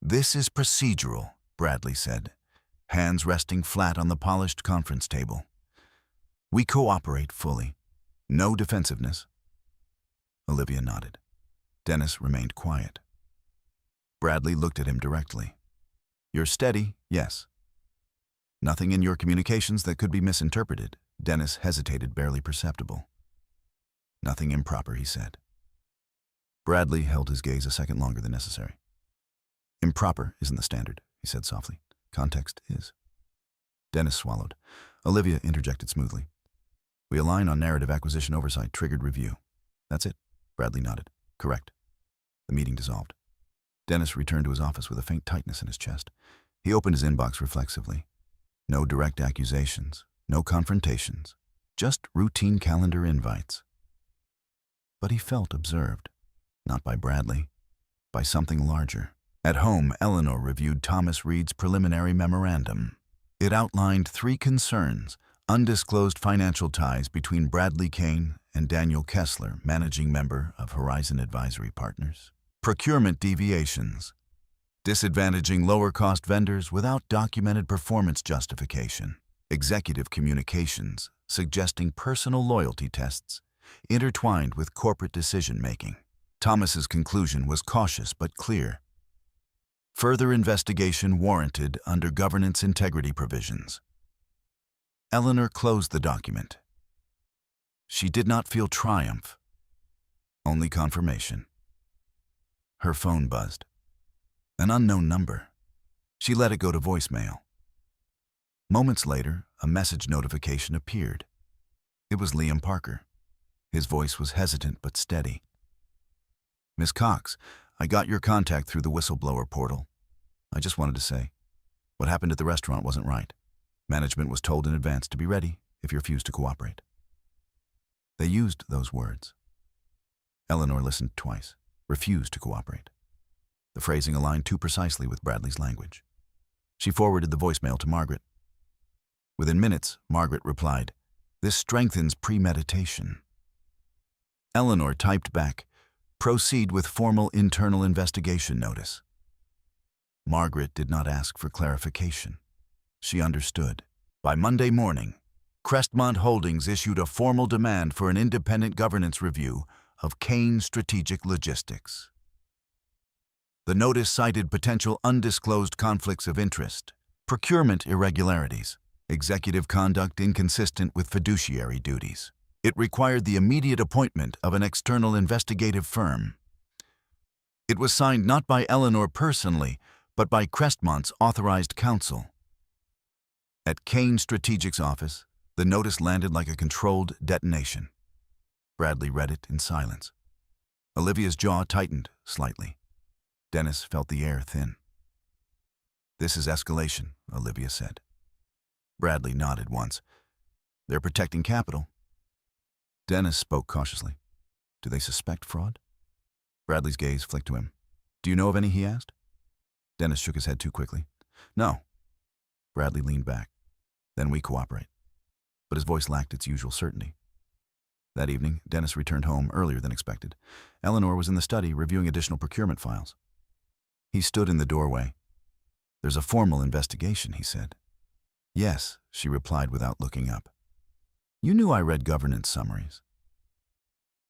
This is procedural, Bradley said, hands resting flat on the polished conference table. We cooperate fully. No defensiveness. Olivia nodded. Dennis remained quiet. Bradley looked at him directly. You're steady, yes. Nothing in your communications that could be misinterpreted. Dennis hesitated, barely perceptible. Nothing improper, he said. Bradley held his gaze a second longer than necessary. Improper isn't the standard, he said softly. Context is. Dennis swallowed. Olivia interjected smoothly. We align on narrative acquisition oversight triggered review. That's it. Bradley nodded. Correct. The meeting dissolved. Dennis returned to his office with a faint tightness in his chest. He opened his inbox reflexively. No direct accusations, no confrontations, just routine calendar invites. But he felt observed, not by Bradley, by something larger. At home, Eleanor reviewed Thomas Reed's preliminary memorandum. It outlined 3 concerns: undisclosed financial ties between Bradley Kane and Daniel Kessler, managing member of Horizon Advisory Partners; procurement deviations, disadvantaging lower-cost vendors without documented performance justification; executive communications, suggesting personal loyalty tests, intertwined with corporate decision-making. Thomas's conclusion was cautious but clear. Further investigation warranted under governance integrity provisions. Eleanor closed the document. She did not feel triumph, only confirmation. Her phone buzzed. An unknown number. She let it go to voicemail. Moments later, a message notification appeared. It was Liam Parker. His voice was hesitant but steady. Miss Cox, I got your contact through the whistleblower portal. I just wanted to say, what happened at the restaurant wasn't right. Management was told in advance to be ready if you refused to cooperate. They used those words. Eleanor listened twice. Refused to cooperate. The phrasing aligned too precisely with Bradley's language. She forwarded the voicemail to Margaret. Within minutes, Margaret replied, This strengthens premeditation. Eleanor typed back, Proceed with formal internal investigation notice. Margaret did not ask for clarification. She understood. By Monday morning, Crestmont Holdings issued a formal demand for an independent governance review of Kane Strategic Logistics. The notice cited potential undisclosed conflicts of interest, procurement irregularities, executive conduct inconsistent with fiduciary duties. It required the immediate appointment of an external investigative firm. It was signed not by Eleanor personally, but by Crestmont's authorized counsel. At Kane Strategic's office, the notice landed like a controlled detonation. Bradley read it in silence. Olivia's jaw tightened slightly. Dennis felt the air thin. This is escalation, Olivia said. Bradley nodded once. They're protecting capital. Dennis spoke cautiously. Do they suspect fraud? Bradley's gaze flicked to him. Do you know of any, he asked. Dennis shook his head too quickly. No. Bradley leaned back. Then we cooperate. But his voice lacked its usual certainty. That evening, Dennis returned home earlier than expected. Eleanor was in the study reviewing additional procurement files. He stood in the doorway. There's a formal investigation, he said. Yes, she replied without looking up. You knew I read governance summaries.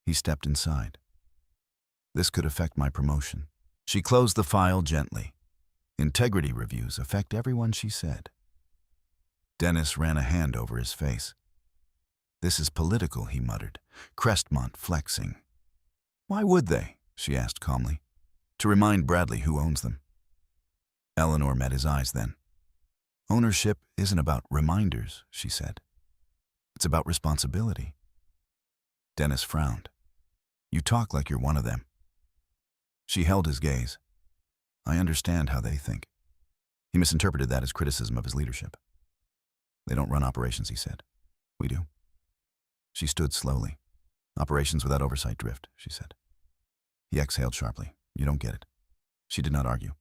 He stepped inside. This could affect my promotion. She closed the file gently. Integrity reviews affect everyone, she said. Dennis ran a hand over his face. This is political, he muttered. Crestmont flexing. Why would they? She asked calmly. To remind Bradley who owns them. Eleanor met his eyes then. Ownership isn't about reminders, she said. It's about responsibility. Dennis frowned. You talk like you're one of them. She held his gaze. I understand how they think. He misinterpreted that as criticism of his leadership. They don't run operations, he said. We do. She stood slowly. Operations without oversight drift, she said. He exhaled sharply. You don't get it. She did not argue.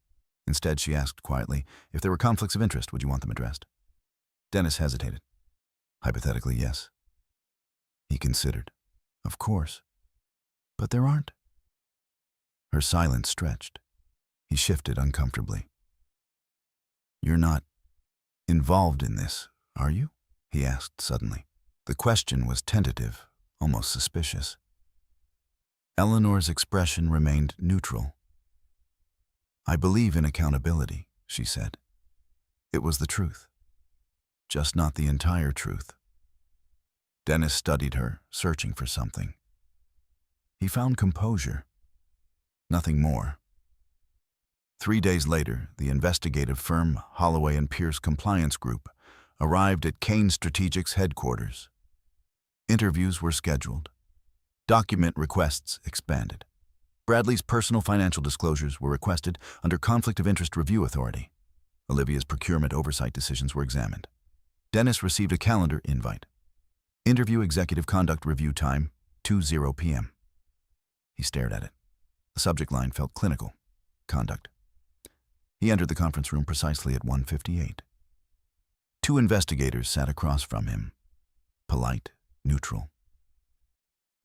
Instead, she asked quietly, if there were conflicts of interest, would you want them addressed? Dennis hesitated. Hypothetically, yes. He considered. Of course. But there aren't. Her silence stretched. He shifted uncomfortably. You're not involved in this, are you? He asked suddenly. The question was tentative, almost suspicious. Eleanor's expression remained neutral. I believe in accountability, she said. It was the truth. Just not the entire truth. Dennis studied her, searching for something. He found composure. Nothing more. 3 days later, the investigative firm Holloway and Pierce Compliance Group arrived at Kane Strategic's headquarters. Interviews were scheduled. Document requests expanded. Bradley's personal financial disclosures were requested under Conflict of Interest Review Authority. Olivia's procurement oversight decisions were examined. Dennis received a calendar invite. Interview executive conduct review time, 2:00 p.m. He stared at it. The subject line felt clinical. Conduct. He entered the conference room precisely at 1:58. 2 investigators sat across from him. Polite, neutral.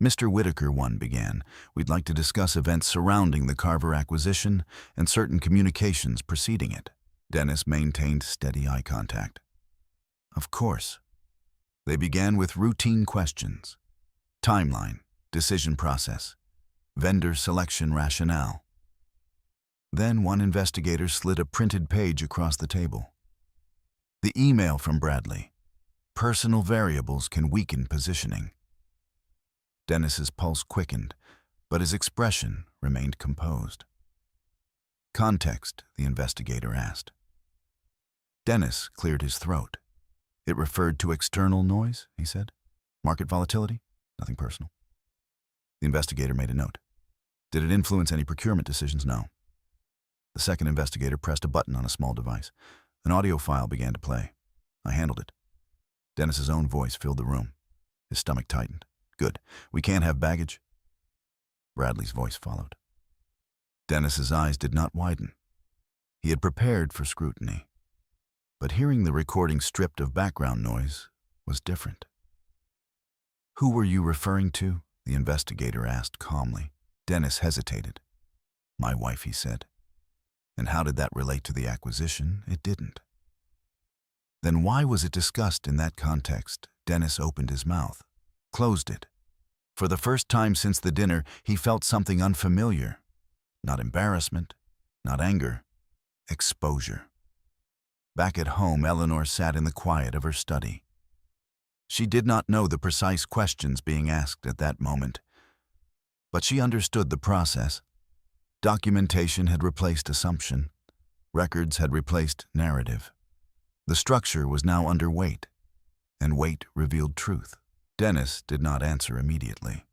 Mr. Whitaker, one began, we'd like to discuss events surrounding the Carver acquisition and certain communications preceding it. Dennis maintained steady eye contact. Of course. They began with routine questions. Timeline, decision process, vendor selection rationale. Then one investigator slid a printed page across the table. The email from Bradley. Personal variables can weaken positioning. Dennis's pulse quickened, but his expression remained composed. Context, the investigator asked. Dennis cleared his throat. It referred to external noise, he said. Market volatility? Nothing personal. The investigator made a note. Did it influence any procurement decisions? No. The second investigator pressed a button on a small device. An audio file began to play. I handled it. Dennis's own voice filled the room. His stomach tightened. Good. We can't have baggage. Bradley's voice followed. Dennis's eyes did not widen. He had prepared for scrutiny. But hearing the recording stripped of background noise was different. Who were you referring to? The investigator asked calmly. Dennis hesitated. My wife, he said. And how did that relate to the acquisition? It didn't. Then why was it discussed in that context? Dennis opened his mouth, closed it. For the first time since the dinner, he felt something unfamiliar. Not embarrassment, not anger, exposure. Back at home, Eleanor sat in the quiet of her study. She did not know the precise questions being asked at that moment, but she understood the process. Documentation had replaced assumption. Records had replaced narrative. The structure was now under weight, and weight revealed truth. Dennis did not answer immediately.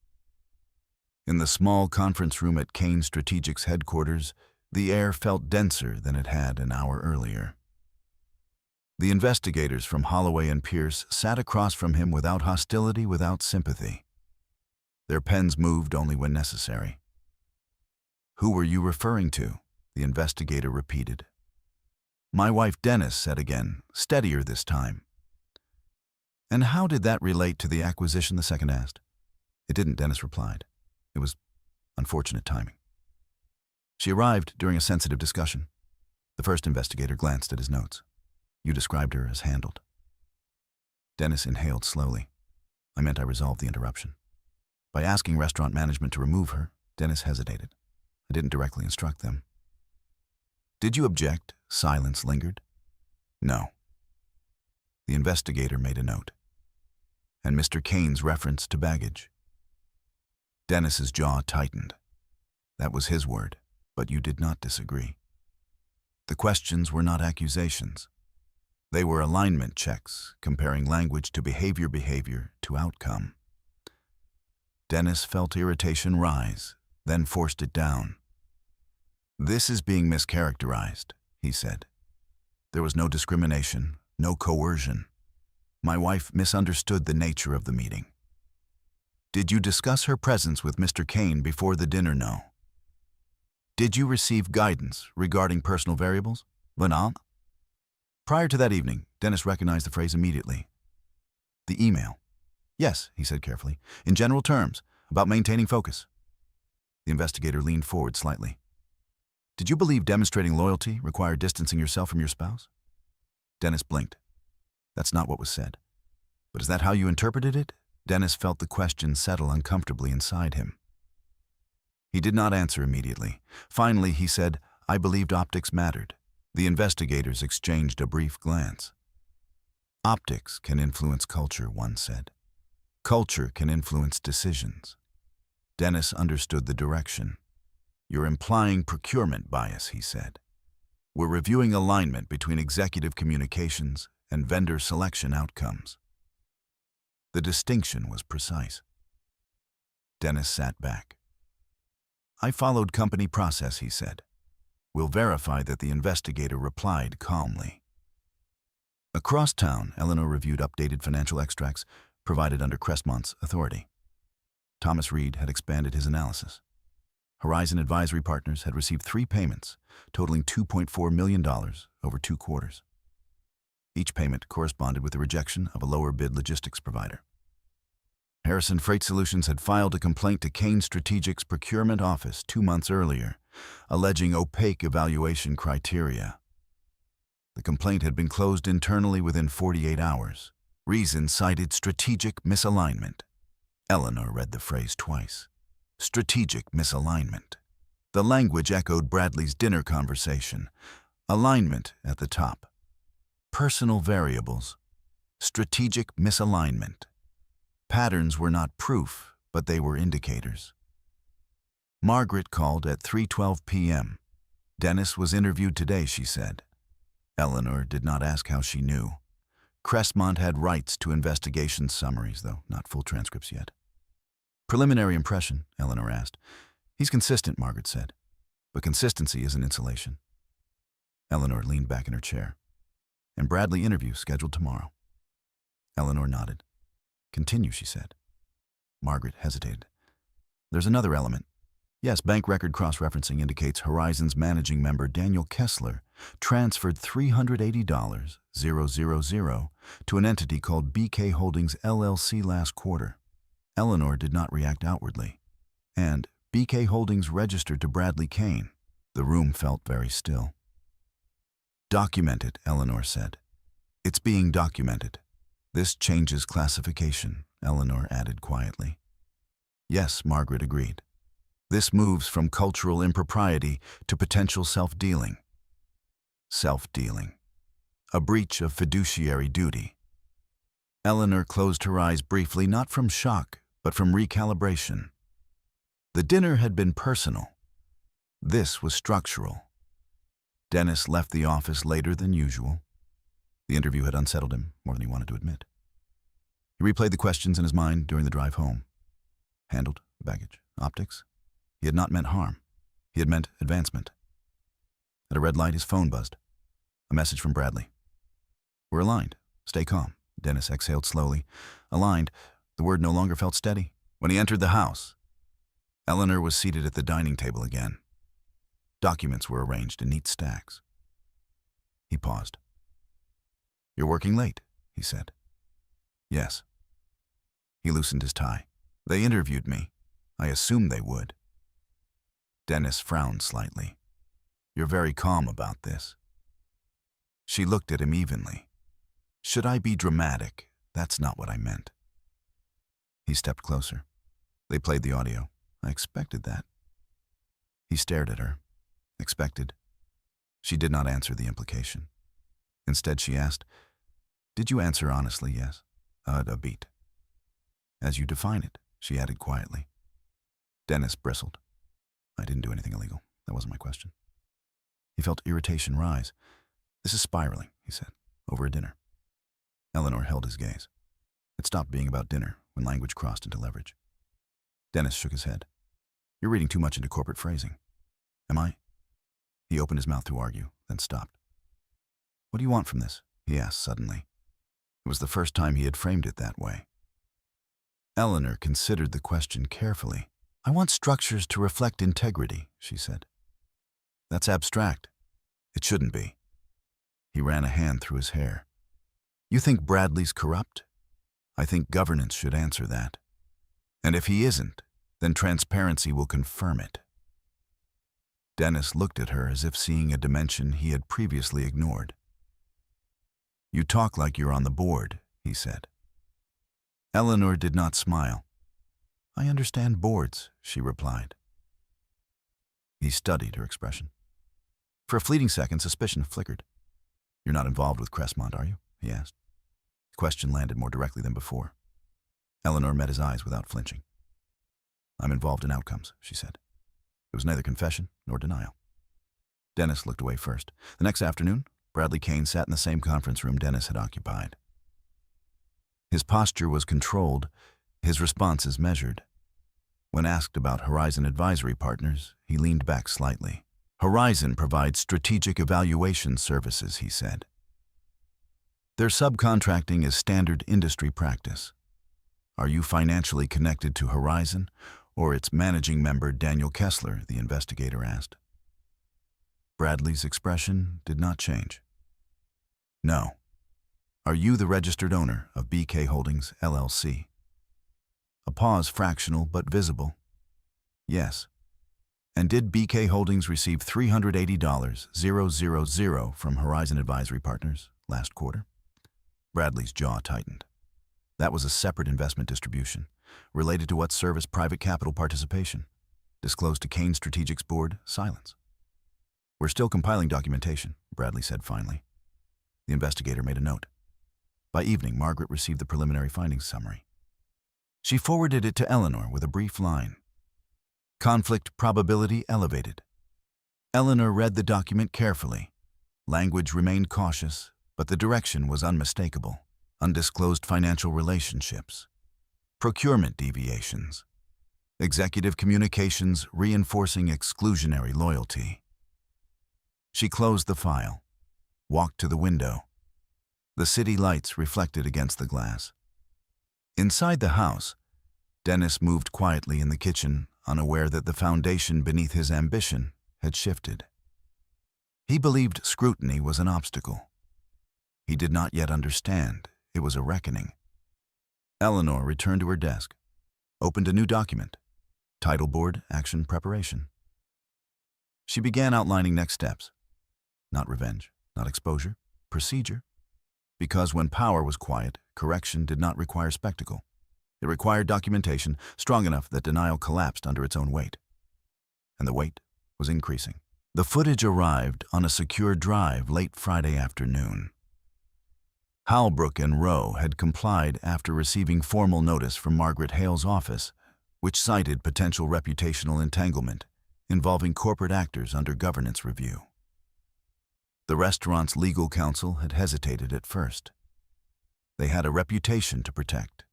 In the small conference room at Kane Strategic's headquarters, the air felt denser than it had an hour earlier. The investigators from Holloway and Pierce sat across from him without hostility, without sympathy. Their pens moved only when necessary. Who were you referring to? The investigator repeated. My wife Dennis said again, steadier this time. And how did that relate to the acquisition? The second asked. It didn't, Dennis replied. It was unfortunate timing. She arrived during a sensitive discussion. The first investigator glanced at his notes. You described her as handled. Dennis inhaled slowly. I meant I resolved the interruption. By asking restaurant management to remove her, Dennis hesitated. I didn't directly instruct them. Did you object? Silence lingered. No. The investigator made a note. And Mr. Kane's reference to baggage. Dennis's jaw tightened. That was his word. But you did not disagree. The questions were not accusations. They were alignment checks, comparing language to behavior to outcome. Dennis felt irritation rise, then forced it down. "This is being mischaracterized," he said. "There was no discrimination, no coercion. My wife misunderstood the nature of the meeting." "Did you discuss her presence with Mr. Kane before the dinner? No." "Did you receive guidance regarding personal variables? Not." Prior to that evening, Dennis recognized the phrase immediately. "The email." "Yes," he said carefully, "in general terms, about maintaining focus." The investigator leaned forward slightly. "Did you believe demonstrating loyalty required distancing yourself from your spouse?" Dennis blinked. "That's not what was said." "But is that how you interpreted it?" Dennis felt the question settle uncomfortably inside him. He did not answer immediately. Finally, he said, "I believed optics mattered." The investigators exchanged a brief glance. "Optics can influence culture," one said. "Culture can influence decisions." Dennis understood the direction. "You're implying procurement bias," he said. "We're reviewing alignment between executive communications and vendor selection outcomes." The distinction was precise. Dennis sat back. "I followed company process," he said. "We'll verify that." The investigator replied calmly. Across town, Eleanor reviewed updated financial extracts provided under Crestmont's authority. Thomas Reed had expanded his analysis. Horizon Advisory Partners had received 3 payments, totaling $2.4 million over 2 quarters. Each payment corresponded with the rejection of a lower bid logistics provider. Harrison Freight Solutions had filed a complaint to Kane Strategic's procurement office 2 months earlier, alleging opaque evaluation criteria. The complaint had been closed internally within 48 hours. Reason cited strategic misalignment. Eleanor read the phrase twice. Strategic misalignment. The language echoed Bradley's dinner conversation. Alignment at the top. Personal variables. Strategic misalignment. Patterns were not proof, but they were indicators. Margaret called at 3:12 p.m. "Dennis was interviewed today," she said. Eleanor did not ask how she knew. Crestmont had rights to investigation summaries, though not full transcripts yet. "Preliminary impression?" Eleanor asked. "He's consistent," Margaret said. "But consistency isn't insulation." Eleanor leaned back in her chair. "And Bradley interview scheduled tomorrow." Eleanor nodded. "Continue," she said. Margaret hesitated. "There's another element. Yes, bank record cross-referencing indicates Horizon's managing member Daniel Kessler transferred $380,000 to an entity called BK Holdings LLC last quarter." Eleanor did not react outwardly. "And BK Holdings registered to Bradley Kane." The room felt very still. "Document it," Eleanor said. "It's being documented." "This changes classification," Eleanor added quietly. "Yes," Margaret agreed. "This moves from cultural impropriety to potential self-dealing." Self-dealing. A breach of fiduciary duty. Eleanor closed her eyes briefly, not from shock, but from recalibration. The dinner had been personal. This was structural. Dennis left the office later than usual. The interview had unsettled him more than he wanted to admit. He replayed the questions in his mind during the drive home. Handled, baggage, optics. He had not meant harm. He had meant advancement. At a red light, his phone buzzed. A message from Bradley. "We're aligned. Stay calm." Dennis exhaled slowly. Aligned, the word no longer felt steady. When he entered the house, Eleanor was seated at the dining table again. Documents were arranged in neat stacks. He paused. "You're working late," he said. "Yes." He loosened his tie. "They interviewed me. I assumed they would." Dennis frowned slightly. "You're very calm about this." She looked at him evenly. "Should I be dramatic? That's not what I meant." He stepped closer. They played the audio. "I expected that." He stared at her. Expected. She did not answer the implication. Instead, she asked, "Did you answer honestly, yes?" A beat. "As you define it," she added quietly. Dennis bristled. "I didn't do anything illegal. That wasn't my question. He felt irritation rise. This is spiraling, he said, over a dinner. Eleanor held his gaze. It stopped being about dinner when language crossed into leverage. Dennis shook his head. You're reading too much into corporate phrasing. Am I? He opened his mouth to argue, then stopped. What do you want from this? He asked suddenly. It was the first time he had framed it that way. Eleanor considered the question carefully. I want structures to reflect integrity, she said. That's abstract. It shouldn't be. He ran a hand through his hair. You think Bradley's corrupt? I think governance should answer that. And if he isn't, then transparency will confirm it. Dennis looked at her as if seeing a dimension he had previously ignored. You talk like you're on the board, he said. Eleanor did not smile. I understand boards, she replied. He studied her expression. For a fleeting second, suspicion flickered. You're not involved with Cressmont, are you? He asked. The question landed more directly than before. Eleanor met his eyes without flinching. I'm involved in outcomes, she said. It was neither confession nor denial. Dennis looked away first. The next afternoon, Bradley Kane sat in the same conference room Dennis had occupied. His posture was controlled, his responses measured. When asked about Horizon Advisory Partners, he leaned back slightly. Horizon provides strategic evaluation services, he said. Their subcontracting is standard industry practice. Are you financially connected to Horizon or its managing member Daniel Kessler, the investigator asked. Bradley's expression did not change. No. Are you the registered owner of BK Holdings, LLC? A pause fractional but visible. Yes. And did BK Holdings receive $380,000 from Horizon Advisory Partners last quarter? Bradley's jaw tightened. That was a separate investment distribution, related to what serve as private capital participation. Disclosed to Kane Strategic's board, silence. We're still compiling documentation, Bradley said finally. The investigator made a note. By evening, Margaret received the preliminary findings summary. She forwarded it to Eleanor with a brief line. Conflict probability elevated. Eleanor read the document carefully. Language remained cautious, but the direction was unmistakable. Undisclosed financial relationships. Procurement deviations. Executive communications reinforcing exclusionary loyalty. She closed the file, walked to the window. The city lights reflected against the glass. Inside the house, Dennis moved quietly in the kitchen, unaware that the foundation beneath his ambition had shifted. He believed scrutiny was an obstacle. He did not yet understand it was a reckoning. Eleanor returned to her desk, opened a new document, Title Board Action Preparation. She began outlining next steps. Not revenge, not exposure, procedure. Because when power was quiet, correction did not require spectacle. It required documentation strong enough that denial collapsed under its own weight. And the weight was increasing. The footage arrived on a secure drive late Friday afternoon. Halbrook and Rowe had complied after receiving formal notice from Margaret Hale's office, which cited potential reputational entanglement involving corporate actors under governance review. The restaurant's legal counsel had hesitated at first. They had a reputation to protect.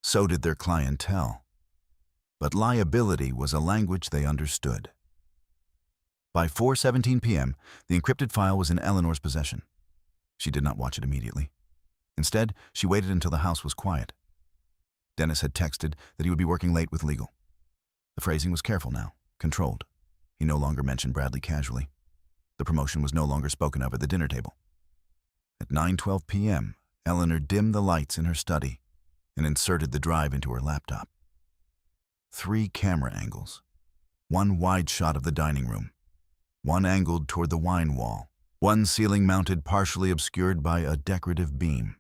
So did their clientele. But liability was a language they understood. By 4:17 p.m., the encrypted file was in Eleanor's possession. She did not watch it immediately. Instead, she waited until the house was quiet. Dennis had texted that he would be working late with legal. The phrasing was careful now, controlled. He no longer mentioned Bradley casually. The promotion was no longer spoken of at the dinner table. At 9:12 p.m., Eleanor dimmed the lights in her study and inserted the drive into her laptop. 3 camera angles. 1 wide shot of the dining room. 1 angled toward the wine wall. 1 ceiling mounted partially obscured by a decorative beam.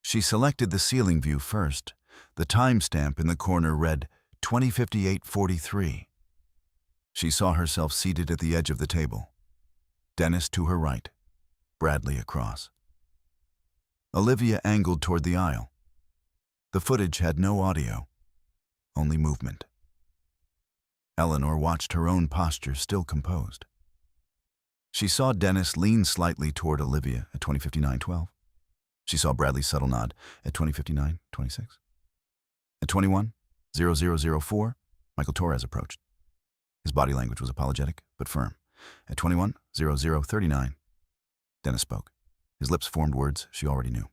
She selected the ceiling view first. The timestamp in the corner read 20:58:43. She saw herself seated at the edge of the table. Dennis to her right, Bradley across. Olivia angled toward the aisle. The footage had no audio, only movement. Eleanor watched her own posture, still composed. She saw Dennis lean slightly toward Olivia at 20:59:12. She saw Bradley's subtle nod at 20:59:26. At 21:00:04, Michael Torres approached. His body language was apologetic, but firm. At 21:00:39, Dennis spoke. His lips formed words she already knew.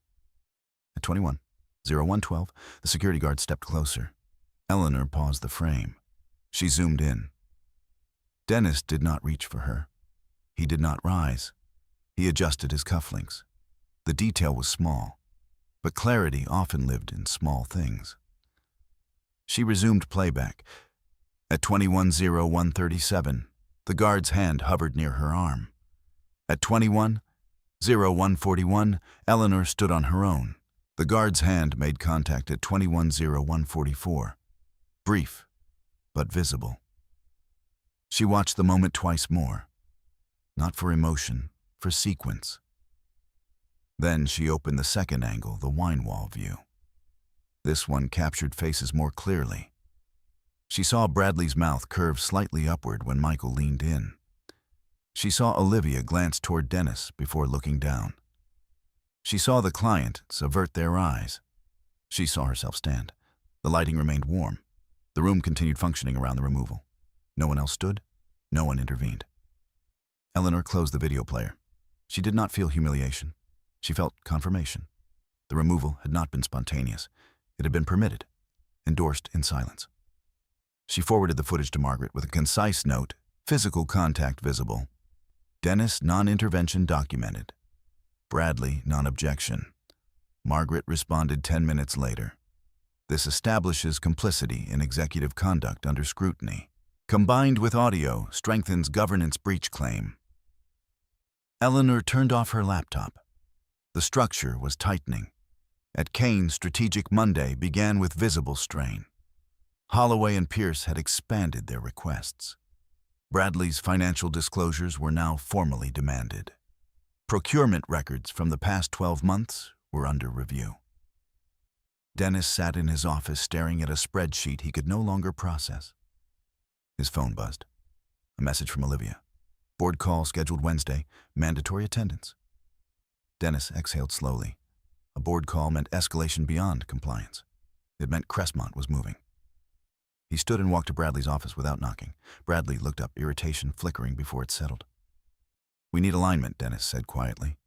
At 21:01:12, the security guard stepped closer. Eleanor paused the frame. She zoomed in. Dennis did not reach for her. He did not rise. He adjusted his cufflinks. The detail was small, but clarity often lived in small things. She resumed playback. At 21:01:37, the guard's hand hovered near her arm. At 21:01:41, Eleanor stood on her own. The guard's hand made contact at 21:01:44. Brief, but visible. She watched the moment twice more. Not for emotion, for sequence. Then she opened the second angle, the wine wall view. This one captured faces more clearly. She saw Bradley's mouth curve slightly upward when Michael leaned in. She saw Olivia glance toward Dennis before looking down. She saw the clients avert their eyes. She saw herself stand. The lighting remained warm. The room continued functioning around the removal. No one else stood. No one intervened. Eleanor closed the video player. She did not feel humiliation. She felt confirmation. The removal had not been spontaneous. It had been permitted, endorsed in silence. She forwarded the footage to Margaret with a concise note, physical contact visible. Dennis, non-intervention documented. Bradley, non-objection. Margaret responded 10 minutes later. This establishes complicity in executive conduct under scrutiny. Combined with audio, strengthens governance breach claim. Eleanor turned off her laptop. The structure was tightening. At Kane, Strategic Monday began with visible strain. Holloway and Pierce had expanded their requests. Bradley's financial disclosures were now formally demanded. Procurement records from the past 12 months were under review. Dennis sat in his office staring at a spreadsheet he could no longer process. His phone buzzed. A message from Olivia. Board call scheduled Wednesday, mandatory attendance. Dennis exhaled slowly. A board call meant escalation beyond compliance. It meant Crestmont was moving. He stood and walked to Bradley's office without knocking. Bradley looked up, irritation flickering before it settled. "We need alignment," Dennis said quietly.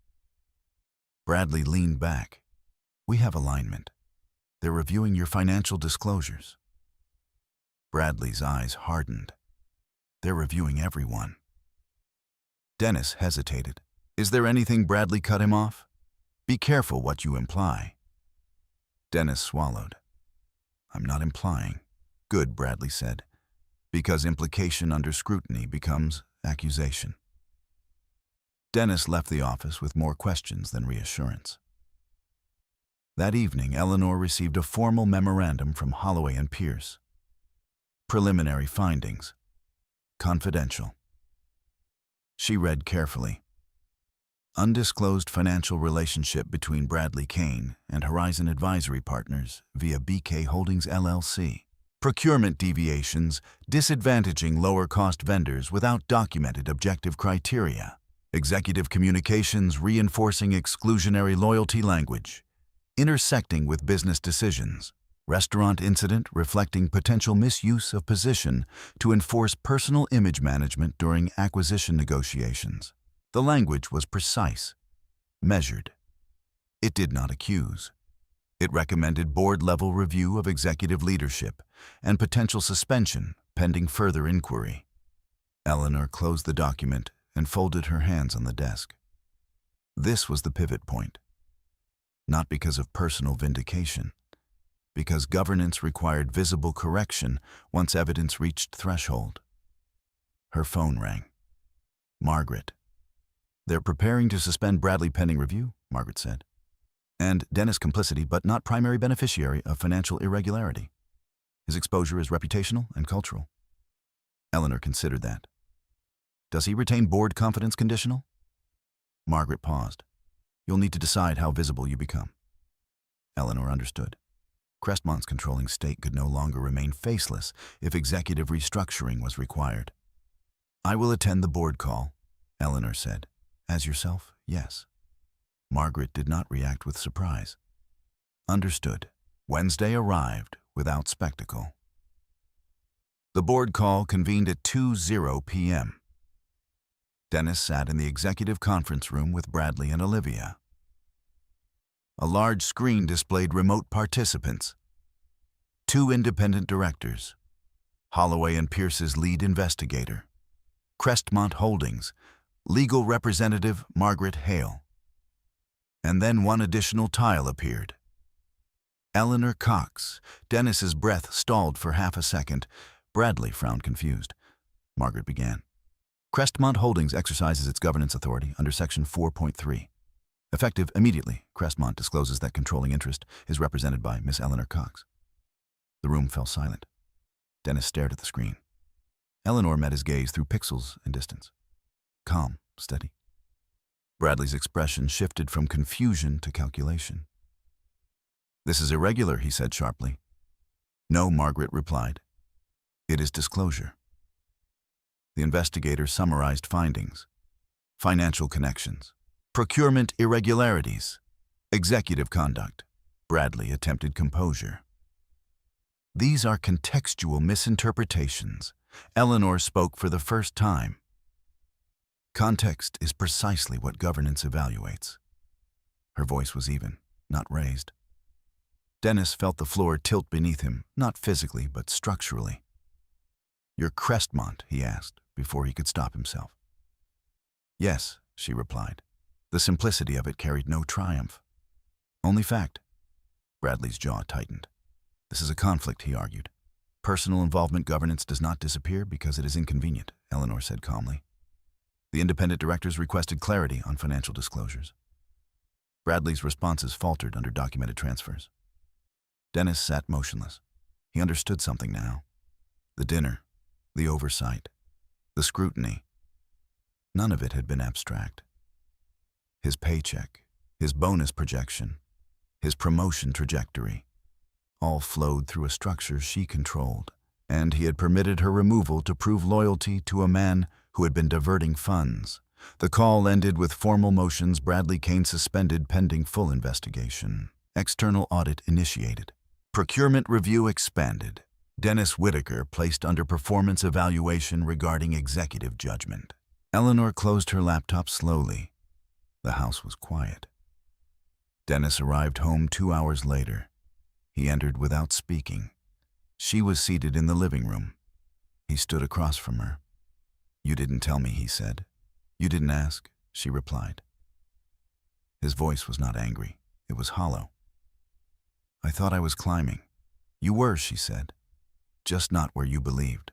Bradley leaned back. "We have alignment. They're reviewing your financial disclosures." Bradley's eyes hardened. "They're reviewing everyone." Dennis hesitated. "Is there anything?" Bradley cut him off. "Be careful what you imply." Dennis swallowed. "I'm not implying." "Good," Bradley said, "because implication under scrutiny becomes accusation." Dennis left the office with more questions than reassurance. That evening, Eleanor received a formal memorandum from Holloway and Pierce. Preliminary findings. Confidential. She read carefully. Undisclosed financial relationship between Bradley Kane and Horizon Advisory Partners via BK Holdings LLC. Procurement deviations disadvantaging lower-cost vendors without documented objective criteria. Executive communications reinforcing exclusionary loyalty language. Intersecting with business decisions. Restaurant incident reflecting potential misuse of position to enforce personal image management during acquisition negotiations. The language was precise, measured. It did not accuse. It recommended board-level review of executive leadership and potential suspension pending further inquiry. Eleanor closed the document and folded her hands on the desk. This was the pivot point. Not because of personal vindication, because governance required visible correction once evidence reached threshold. Her phone rang. Margaret. "They're preparing to suspend Bradley pending review," Margaret said. "And Dennis complicity but not primary beneficiary of financial irregularity. His exposure is reputational and cultural." Eleanor considered that. "Does he retain board confidence conditional?" Margaret paused. "You'll need to decide how visible you become." Eleanor understood. Crestmont's controlling state could no longer remain faceless if executive restructuring was required. "I will attend the board call," Eleanor said. "As yourself, yes." Margaret did not react with surprise. Understood. Wednesday arrived without spectacle. The board call convened at 2:00 p.m. Dennis sat in the executive conference room with Bradley and Olivia. A large screen displayed remote participants. 2 independent directors, Holloway and Pierce's lead investigator, Crestmont Holdings, legal representative Margaret Hale. And then one additional tile appeared. Eleanor Cox. Dennis's breath stalled for half a second. Bradley frowned confused. Margaret began. "Crestmont Holdings exercises its governance authority under Section 4.3. Effective immediately, Crestmont discloses that controlling interest is represented by Miss Eleanor Cox." The room fell silent. Dennis stared at the screen. Eleanor met his gaze through pixels and distance. Calm, steady. Bradley's expression shifted from confusion to calculation. "This is irregular," he said sharply. "No," Margaret replied. "It is disclosure." The investigator summarized findings: financial connections, procurement irregularities, executive conduct. Bradley attempted composure. "These are contextual misinterpretations." Eleanor spoke for the first time. "Context is precisely what governance evaluates." Her voice was even, not raised. Dennis felt the floor tilt beneath him, not physically, but structurally. "You're Crestmont?" he asked, before he could stop himself. "Yes," she replied. The simplicity of it carried no triumph. "Only fact." Bradley's jaw tightened. "This is a conflict," he argued. "Personal involvement governance does not disappear because it is inconvenient," Eleanor said calmly. The independent directors requested clarity on financial disclosures. Bradley's responses faltered under documented transfers. Dennis sat motionless. He understood something now. The dinner, the oversight, the scrutiny. None of it had been abstract. His paycheck, his bonus projection, his promotion trajectory, all flowed through a structure she controlled, and he had permitted her removal to prove loyalty to a man who had been diverting funds. The call ended with formal motions: Bradley Kane suspended pending full investigation. External audit initiated. Procurement review expanded. Dennis Whitaker placed under performance evaluation regarding executive judgment. Eleanor closed her laptop slowly. The house was quiet. Dennis arrived home 2 hours later. He entered without speaking. She was seated in the living room. He stood across from her. "You didn't tell me," he said. "You didn't ask," she replied. His voice was not angry. It was hollow. "I thought I was climbing." "You were," she said. "Just not where you believed."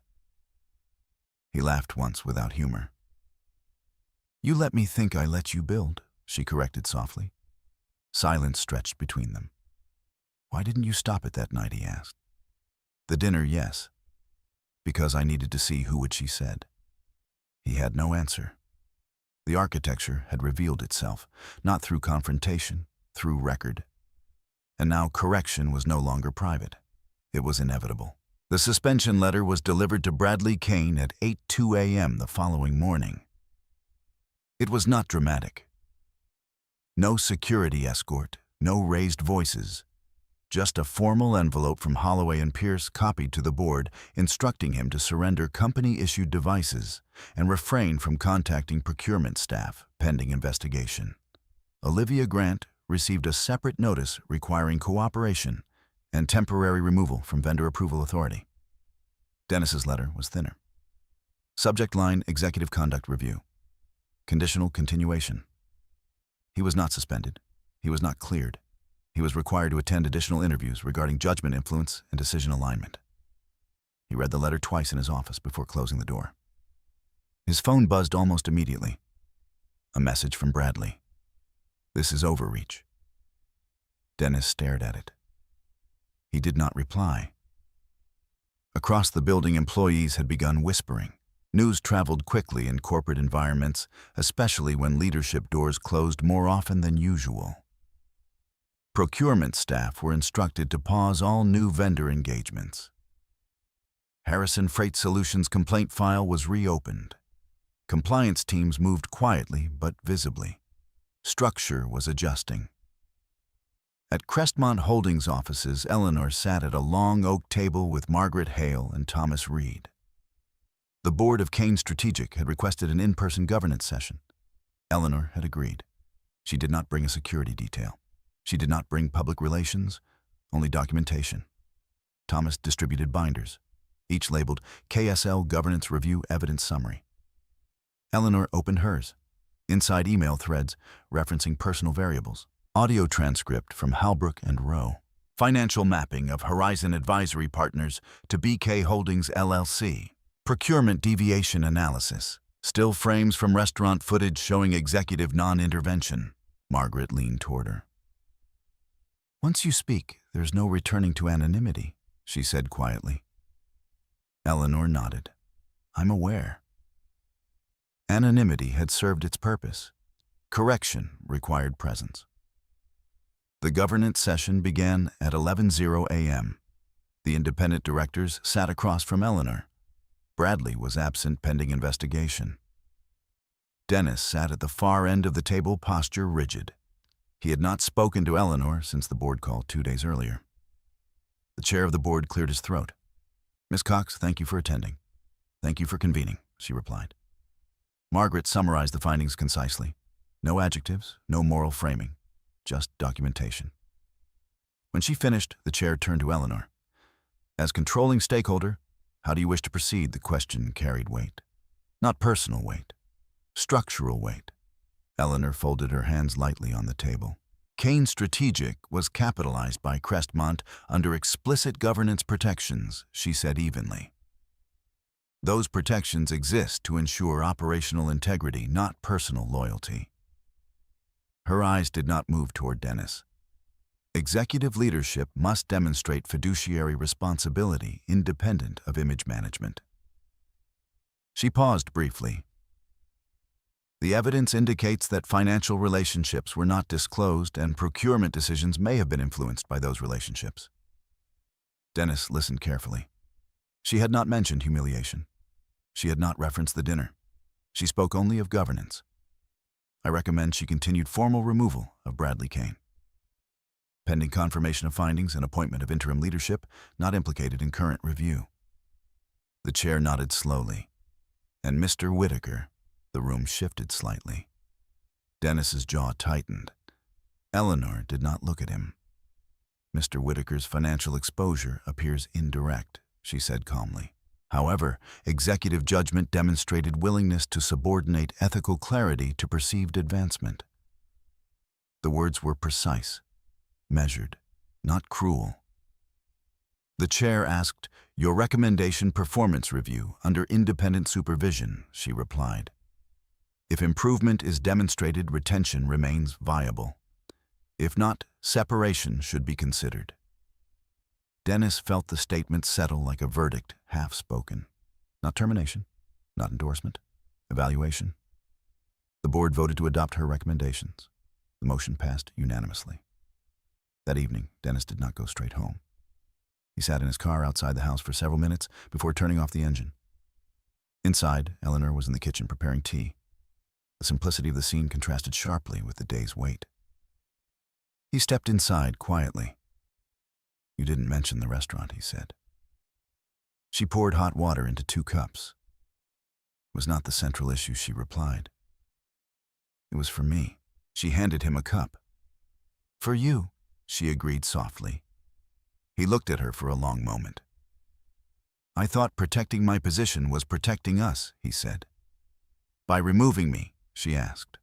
He laughed once without humor. "You let me think I let you build," she corrected softly. Silence stretched between them. "Why didn't you stop it that night?" he asked. "The dinner, yes. Because I needed to see who what she said." He had no answer. The architecture had revealed itself, not through confrontation, through record. And now correction was no longer private. It was inevitable. The suspension letter was delivered to Bradley Kane at 8:02 a.m. the following morning. It was not dramatic. No security escort, no raised voices. Just a formal envelope from Holloway and Pierce copied to the board, instructing him to surrender company-issued devices and refrain from contacting procurement staff pending investigation. Olivia Grant received a separate notice requiring cooperation and temporary removal from vendor approval authority. Dennis's letter was thinner. Subject line: Executive Conduct Review. Conditional continuation. He was not suspended. He was not cleared. He was required to attend additional interviews regarding judgment influence and decision alignment. He read the letter twice in his office before closing the door. His phone buzzed almost immediately. A message from Bradley. "This is overreach." Dennis stared at it. He did not reply. Across the building, employees had begun whispering. News traveled quickly in corporate environments, especially when leadership doors closed more often than usual. Procurement staff were instructed to pause all new vendor engagements. Harrison Freight Solutions' complaint file was reopened. Compliance teams moved quietly but visibly. Structure was adjusting. At Crestmont Holdings offices, Eleanor sat at a long oak table with Margaret Hale and Thomas Reed. The board of Kane Strategic had requested an in-person governance session. Eleanor had agreed. She did not bring a security detail. She did not bring public relations, only documentation. Thomas distributed binders, each labeled KSL Governance Review Evidence Summary. Eleanor opened hers. Inside email threads referencing personal variables. Audio transcript from Halbrook and Rowe. Financial mapping of Horizon Advisory Partners to BK Holdings LLC. Procurement deviation analysis. Still frames from restaurant footage showing executive non-intervention. Margaret leaned toward her. "Once you speak, there's no returning to anonymity," she said quietly. Eleanor nodded. "I'm aware." Anonymity had served its purpose. Correction required presence. The governance session began at 11:00 a.m. The independent directors sat across from Eleanor. Bradley was absent pending investigation. Dennis sat at the far end of the table, posture rigid. He had not spoken to Eleanor since the board call 2 days earlier. The chair of the board cleared his throat. "Miss Cox, thank you for attending." "Thank you for convening," she replied. Margaret summarized the findings concisely. No adjectives, no moral framing, just documentation. When she finished, the chair turned to Eleanor. "As controlling stakeholder, how do you wish to proceed?" The question carried weight. Not personal weight, structural weight. Eleanor folded her hands lightly on the table. Kane Strategic was capitalized by Crestmont under explicit governance protections, she said evenly. Those protections exist to ensure operational integrity, not personal loyalty. Her eyes did not move toward Dennis. Executive leadership must demonstrate fiduciary responsibility independent of image management. She paused briefly. "The evidence indicates that financial relationships were not disclosed and procurement decisions may have been influenced by those relationships." Dennis listened carefully. She had not mentioned humiliation. She had not referenced the dinner. She spoke only of governance. "I recommend she continued formal removal of Bradley Kane. Pending confirmation of findings and appointment of interim leadership not implicated in current review." The chair nodded slowly. "And Mr. Whitaker?" The room shifted slightly. Dennis's jaw tightened. Eleanor did not look at him. "Mr. Whitaker's financial exposure appears indirect," she said calmly. However, executive judgment demonstrated willingness to subordinate ethical clarity to perceived advancement. The words were precise, measured, not cruel. The chair asked, "Your recommendation performance review under independent supervision," she replied. "If improvement is demonstrated, retention remains viable. If not, separation should be considered." Dennis felt the statement settle like a verdict, half-spoken. Not termination, not endorsement, evaluation. The board voted to adopt her recommendations. The motion passed unanimously. That evening, Dennis did not go straight home. He sat in his car outside the house for several minutes before turning off the engine. Inside, Eleanor was in the kitchen preparing tea. The simplicity of the scene contrasted sharply with the day's weight. He stepped inside quietly. "You didn't mention the restaurant," he said. She poured hot water into 2 cups. "It was not the central issue," she replied. "It was for me." She handed him a cup. "For you," she agreed softly. He looked at her for a long moment. "I thought protecting my position was protecting us," he said. "By removing me?" she asked.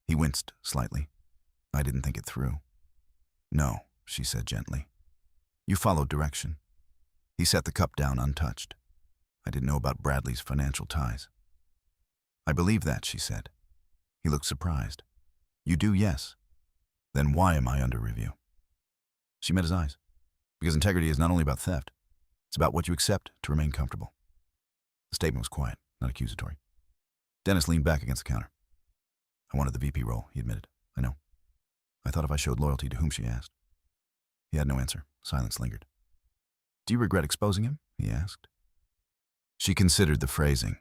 He winced slightly. "I didn't think it through." "No," she said gently. "You followed direction." He set the cup down untouched. "I didn't know about Bradley's financial ties." "I believe that," she said. He looked surprised. "You do, yes. Then why am I under review?" She met his eyes. "Because integrity is not only about theft, it's about what you accept to remain comfortable." The statement was quiet, not accusatory. Dennis leaned back against the counter. "I wanted the VP role," he admitted. "I know." I thought if I showed loyalty to whom, she asked. He had no answer. Silence lingered. Do you regret exposing him? He asked. She considered the phrasing.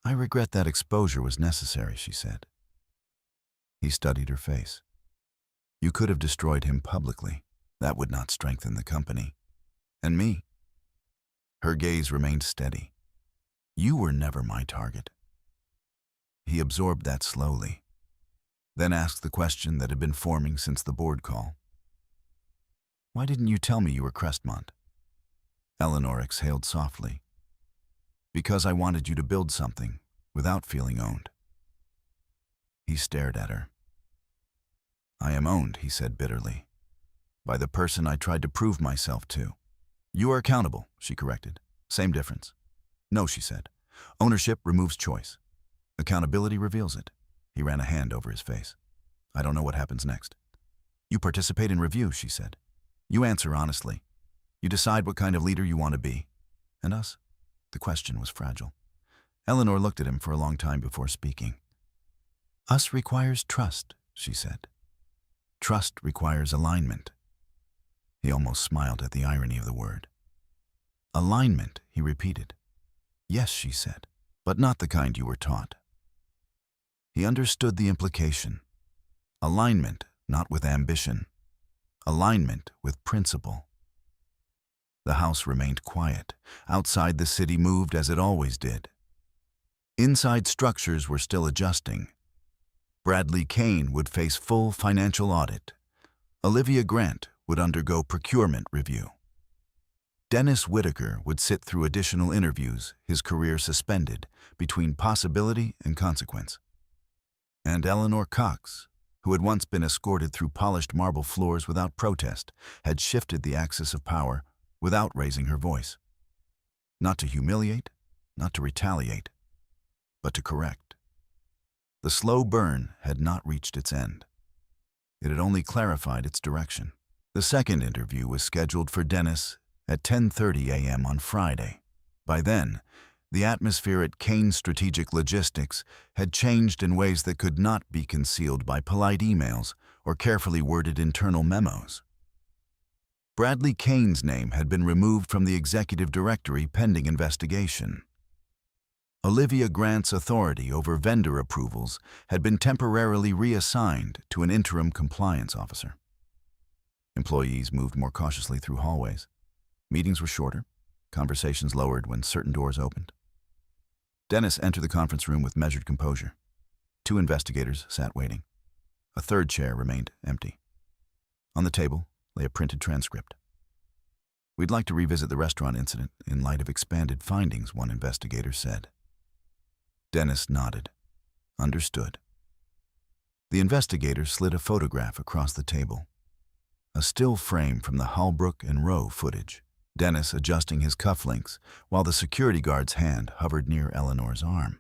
I regret that exposure was necessary, she said. He studied her face. You could have destroyed him publicly. That would not strengthen the company. And me. Her gaze remained steady. You were never my target. He absorbed that slowly, then asked the question that had been forming since the board call. Why didn't you tell me you were Crestmont? Eleanor exhaled softly. Because I wanted you to build something without feeling owned. He stared at her. I am owned, he said bitterly, by the person I tried to prove myself to. You are accountable, she corrected. Same difference. No, she said. Ownership removes choice. Accountability reveals it. He ran a hand over his face. I don't know what happens next. You participate in review, she said. You answer honestly. You decide what kind of leader you want to be. And us? The question was fragile. Eleanor looked at him for a long time before speaking. Us requires trust, she said. Trust requires alignment. He almost smiled at the irony of the word. Alignment, he repeated. Yes, she said, but not the kind you were taught. He understood the implication. Alignment, not with ambition. Alignment with principle. The house remained quiet. Outside, the city moved as it always did. Inside, structures were still adjusting. Bradley Kane would face full financial audit. Olivia Grant would undergo procurement review. Dennis Whitaker would sit through additional interviews, his career suspended, between possibility and consequence. And Eleanor Cox, who had once been escorted through polished marble floors without protest, had shifted the axis of power without raising her voice. Not to humiliate, not to retaliate, but to correct. The slow burn had not reached its end. It had only clarified its direction. The second interview was scheduled for Dennis at 10:30 a.m. on Friday. By then, the atmosphere at Kane Strategic Logistics had changed in ways that could not be concealed by polite emails or carefully worded internal memos. Bradley Kane's name had been removed from the executive directory pending investigation. Olivia Grant's authority over vendor approvals had been temporarily reassigned to an interim compliance officer. Employees moved more cautiously through hallways. Meetings were shorter, conversations lowered when certain doors opened. Dennis entered the conference room with measured composure. 2 investigators sat waiting. A third chair remained empty. On the table lay a printed transcript. We'd like to revisit the restaurant incident in light of expanded findings, one investigator said. Dennis nodded. Understood. The investigator slid a photograph across the table. A still frame from the Halbrook and Rowe footage. Dennis adjusting his cufflinks while the security guard's hand hovered near Eleanor's arm.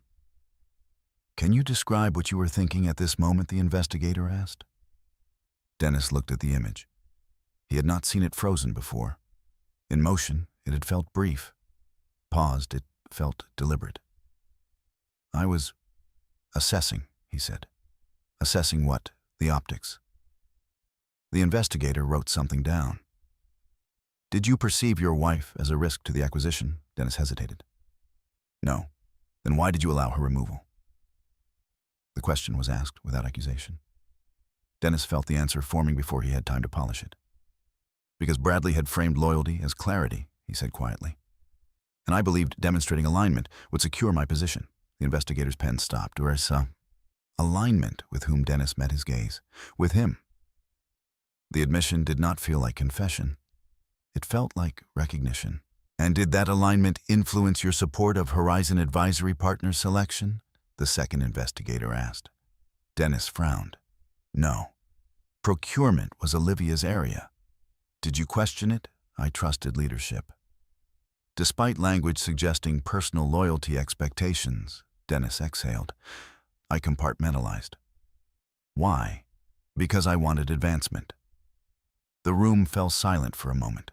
Can you describe what you were thinking at this moment, the investigator asked. Dennis looked at the image. He had not seen it frozen before. In motion, it had felt brief. Paused, it felt deliberate. I was assessing, he said. Assessing what? The optics. The investigator wrote something down. Did you perceive your wife as a risk to the acquisition? Dennis hesitated. No. Then why did you allow her removal? The question was asked without accusation. Dennis felt the answer forming before he had time to polish it. Because Bradley had framed loyalty as clarity, he said quietly. And I believed demonstrating alignment would secure my position. The investigator's pen stopped, or as alignment with whom Dennis met his gaze. With him. The admission did not feel like confession. It felt like recognition. And did that alignment influence your support of Horizon Advisory Partner selection? The second investigator asked. Dennis frowned. No. Procurement was Olivia's area. Did you question it? I trusted leadership. Despite language suggesting personal loyalty expectations, Dennis exhaled. I compartmentalized. Why? Because I wanted advancement. The room fell silent for a moment.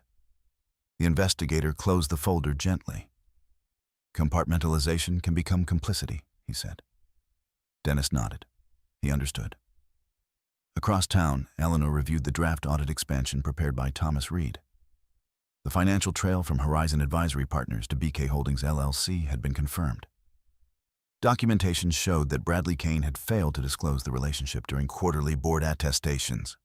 The investigator closed the folder gently. Compartmentalization can become complicity, he said. Dennis nodded. He understood. Across town, Eleanor reviewed the draft audit expansion prepared by Thomas Reed. The financial trail from Horizon Advisory Partners to BK Holdings LLC had been confirmed. Documentation showed that Bradley Kane had failed to disclose the relationship during quarterly board attestations.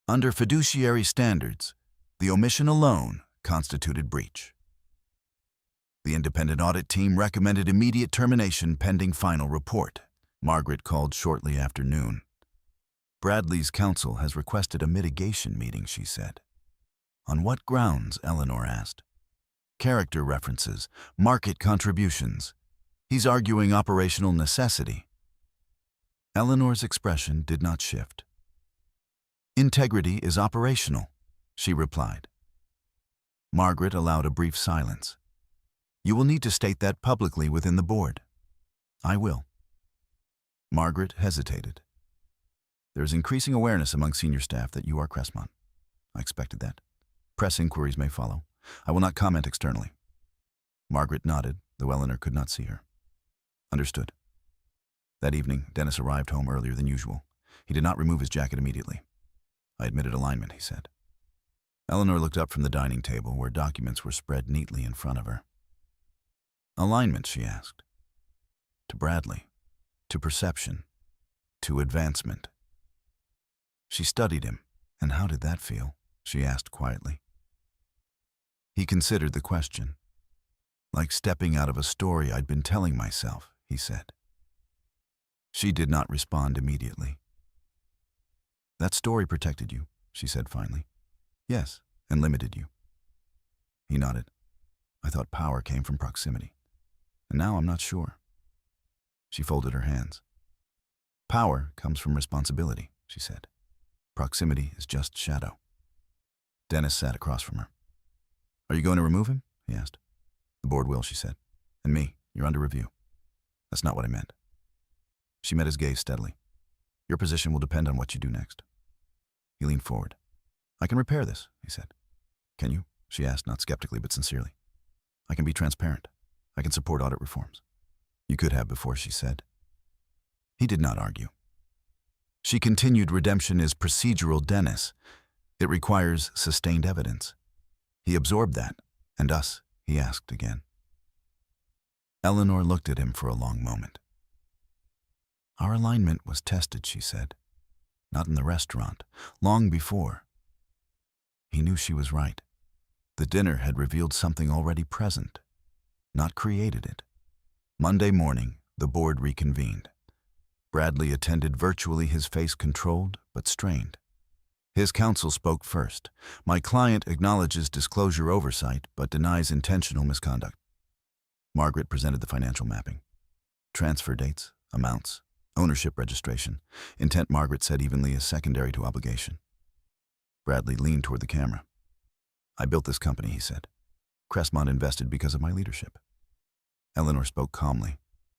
Under fiduciary standards, the omission alone constituted breach. The independent audit team recommended immediate termination pending final report. Margaret called shortly after noon. Bradley's counsel has requested a mitigation meeting, she said. On what grounds? Eleanor asked. Character references, market contributions. He's arguing operational necessity. Eleanor's expression did not shift. Integrity is operational, she replied. Margaret allowed a brief silence. You will need to state that publicly within the board. I will. Margaret hesitated. There is increasing awareness among senior staff that you are Cressmont. I expected that. Press inquiries may follow. I will not comment externally. Margaret nodded, though Eleanor could not see her. Understood. That evening, Dennis arrived home earlier than usual. He did not remove his jacket immediately. I admitted alignment, he said. Eleanor looked up from the dining table where documents were spread neatly in front of her. Alignment, she asked. To Bradley, to perception, to advancement. She studied him, and how did that feel? She asked quietly. He considered the question. Like stepping out of a story I'd been telling myself, he said. She did not respond immediately. That story protected you, she said finally. Yes, and limited you. He nodded. I thought power came from proximity. And now I'm not sure. She folded her hands. Power comes from responsibility, she said. Proximity is just shadow. Dennis sat across from her. Are you going to remove him? He asked. The board will, she said. And me, you're under review. That's not what I meant. She met his gaze steadily. Your position will depend on what you do next. He leaned forward. I can repair this, he said. Can you? She asked, not skeptically but sincerely. I can be transparent. I can support audit reforms. You could have before, she said. He did not argue. She continued, redemption is procedural, Dennis. It requires sustained evidence. He absorbed that. And us? He asked again. Eleanor looked at him for a long moment. Our alignment was tested, she said. Not in the restaurant, long before. He knew she was right. The dinner had revealed something already present, not created it. Monday morning, the board reconvened. Bradley attended virtually, his face controlled but strained. His counsel spoke first. My client acknowledges disclosure oversight but denies intentional misconduct. Margaret presented the financial mapping. Transfer dates, amounts, ownership registration. Intent, Margaret said evenly, is secondary to obligation. Bradley leaned toward the camera. I built this company, he said. Cressmont invested because of my leadership. Eleanor spoke calmly.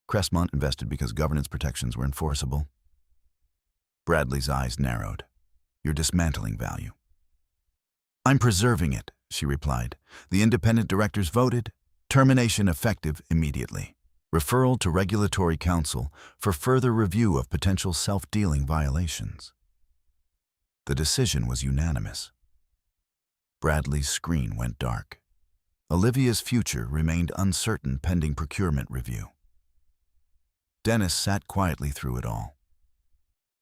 Cressmont invested because governance protections were enforceable. Bradley's eyes narrowed. You're dismantling value. I'm preserving it, she replied. The independent directors voted. Termination effective immediately. Referral to regulatory counsel for further review of potential self-dealing violations. The decision was unanimous. Bradley's screen went dark. Olivia's future remained uncertain pending procurement review. Dennis sat quietly through it all.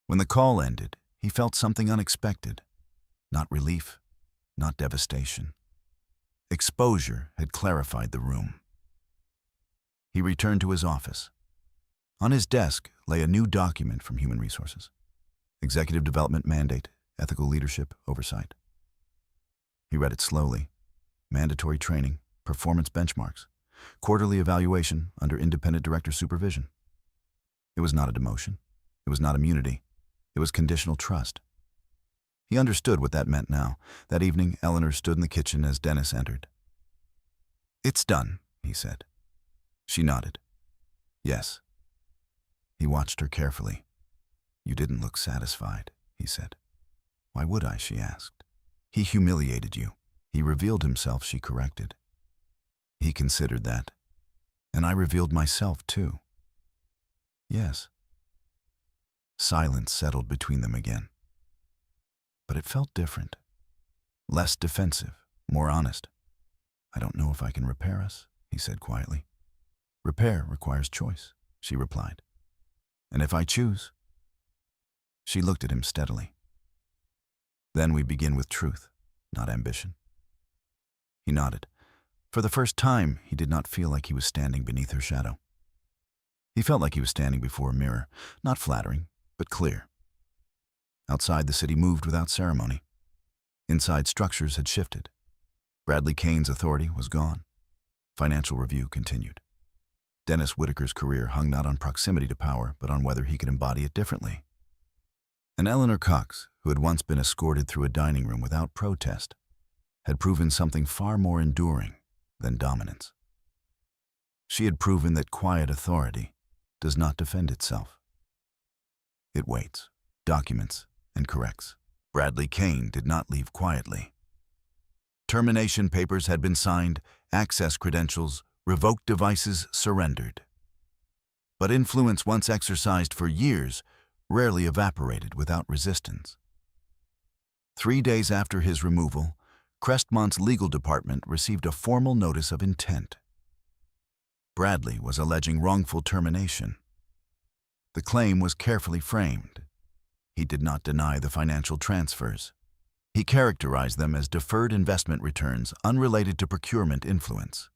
When the call ended, he felt something unexpected. Not relief, not devastation. Exposure had clarified the room. He returned to his office. On his desk lay a new document from Human Resources. Executive Development Mandate, Ethical Leadership Oversight. He read it slowly. Mandatory training, performance benchmarks, quarterly evaluation under independent director supervision. It was not a demotion. It was not immunity. It was conditional trust. He understood what that meant now. That evening, Eleanor stood in the kitchen as Dennis entered. It's done, he said. She nodded. Yes. He watched her carefully. You didn't look satisfied, he said. Why would I, she asked. He humiliated you. He revealed himself, she corrected. He considered that. And I revealed myself, too. Yes. Silence settled between them again. But it felt different. Less defensive, more honest. "I don't know if I can repair us," he said quietly. "Repair requires choice," she replied. "And if I choose?" She looked at him steadily. "Then we begin with truth, not ambition." He nodded. For the first time, he did not feel like he was standing beneath her shadow. He felt like he was standing before a mirror, not flattering, but clear. Outside, the city moved without ceremony. Inside, structures had shifted. Bradley Kane's authority was gone. Financial review continued. Dennis Whitaker's career hung not on proximity to power, but on whether he could embody it differently. And Eleanor Cox, who had once been escorted through a dining room without protest, had proven something far more enduring than dominance. She had proven that quiet authority does not defend itself. It waits, documents, and corrects. Bradley Kane did not leave quietly. Termination papers had been signed, access credentials, revoked devices surrendered. But influence once exercised for years rarely evaporated without resistance. 3 days after his removal, Crestmont's legal department received a formal notice of intent. Bradley was alleging wrongful termination. The claim was carefully framed. He did not deny the financial transfers. He characterized them as deferred investment returns unrelated to procurement influence.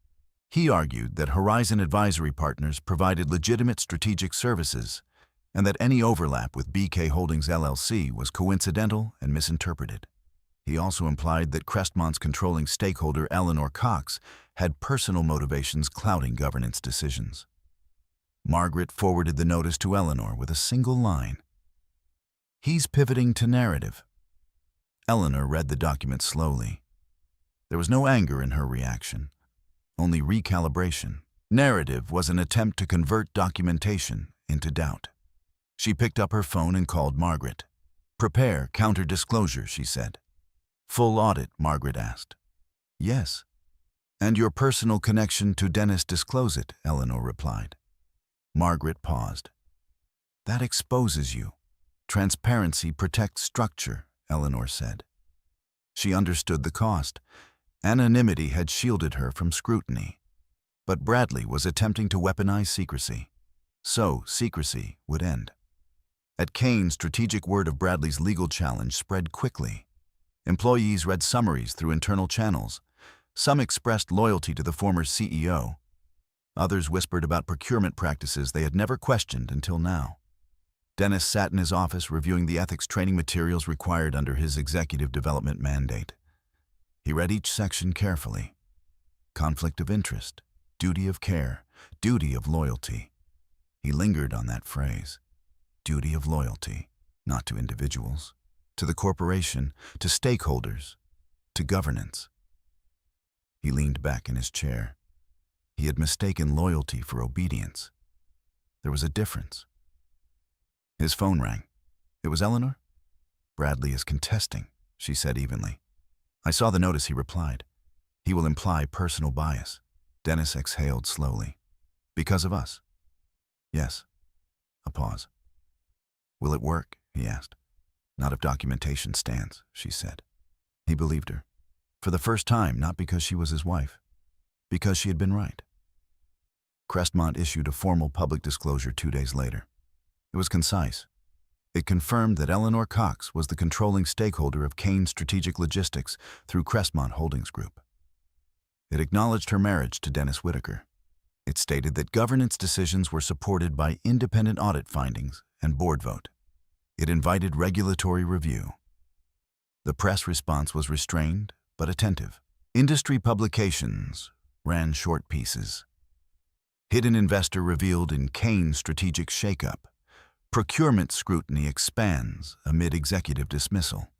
He argued that Horizon Advisory Partners provided legitimate strategic services and that any overlap with BK Holdings LLC was coincidental and misinterpreted. He also implied that Crestmont's controlling stakeholder Eleanor Cox had personal motivations clouding governance decisions. Margaret forwarded the notice to Eleanor with a single line. "He's pivoting to narrative." Eleanor read the document slowly. There was no anger in her reaction, only recalibration. Narrative was an attempt to convert documentation into doubt. She picked up her phone and called Margaret. "Prepare counter-disclosure," she said. "Full audit?" Margaret asked. "Yes." "And your personal connection to Dennis disclose it," Eleanor replied. Margaret paused. "That exposes you. Transparency protects structure," Eleanor said. She understood the cost. Anonymity had shielded her from scrutiny. But Bradley was attempting to weaponize secrecy. So secrecy would end. At Kane, strategic word of Bradley's legal challenge spread quickly. Employees read summaries through internal channels. Some expressed loyalty to the former CEO. Others whispered about procurement practices they had never questioned until now. Dennis sat in his office reviewing the ethics training materials required under his executive development mandate. He read each section carefully. Conflict of interest, duty of care, duty of loyalty. He lingered on that phrase. Duty of loyalty, not to individuals, to the corporation, to stakeholders, to governance. He leaned back in his chair. He had mistaken loyalty for obedience. There was a difference. His phone rang. It was Eleanor? "Bradley is contesting," she said evenly. "I saw the notice," he replied. "He will imply personal bias." Dennis exhaled slowly. "Because of us?" "Yes." A pause. "Will it work?" he asked. "Not if documentation stands," she said. He believed her. For the first time, not because she was his wife, because she had been right. Crestmont issued a formal public disclosure 2 days later. It was concise. It confirmed that Eleanor Cox was the controlling stakeholder of Kane Strategic Logistics through Crestmont Holdings Group. It acknowledged her marriage to Dennis Whitaker. It stated that governance decisions were supported by independent audit findings and board vote. It invited regulatory review. The press response was restrained but attentive. Industry publications ran short pieces. Hidden investor revealed in Kane strategic shakeup. Procurement scrutiny expands amid executive dismissal.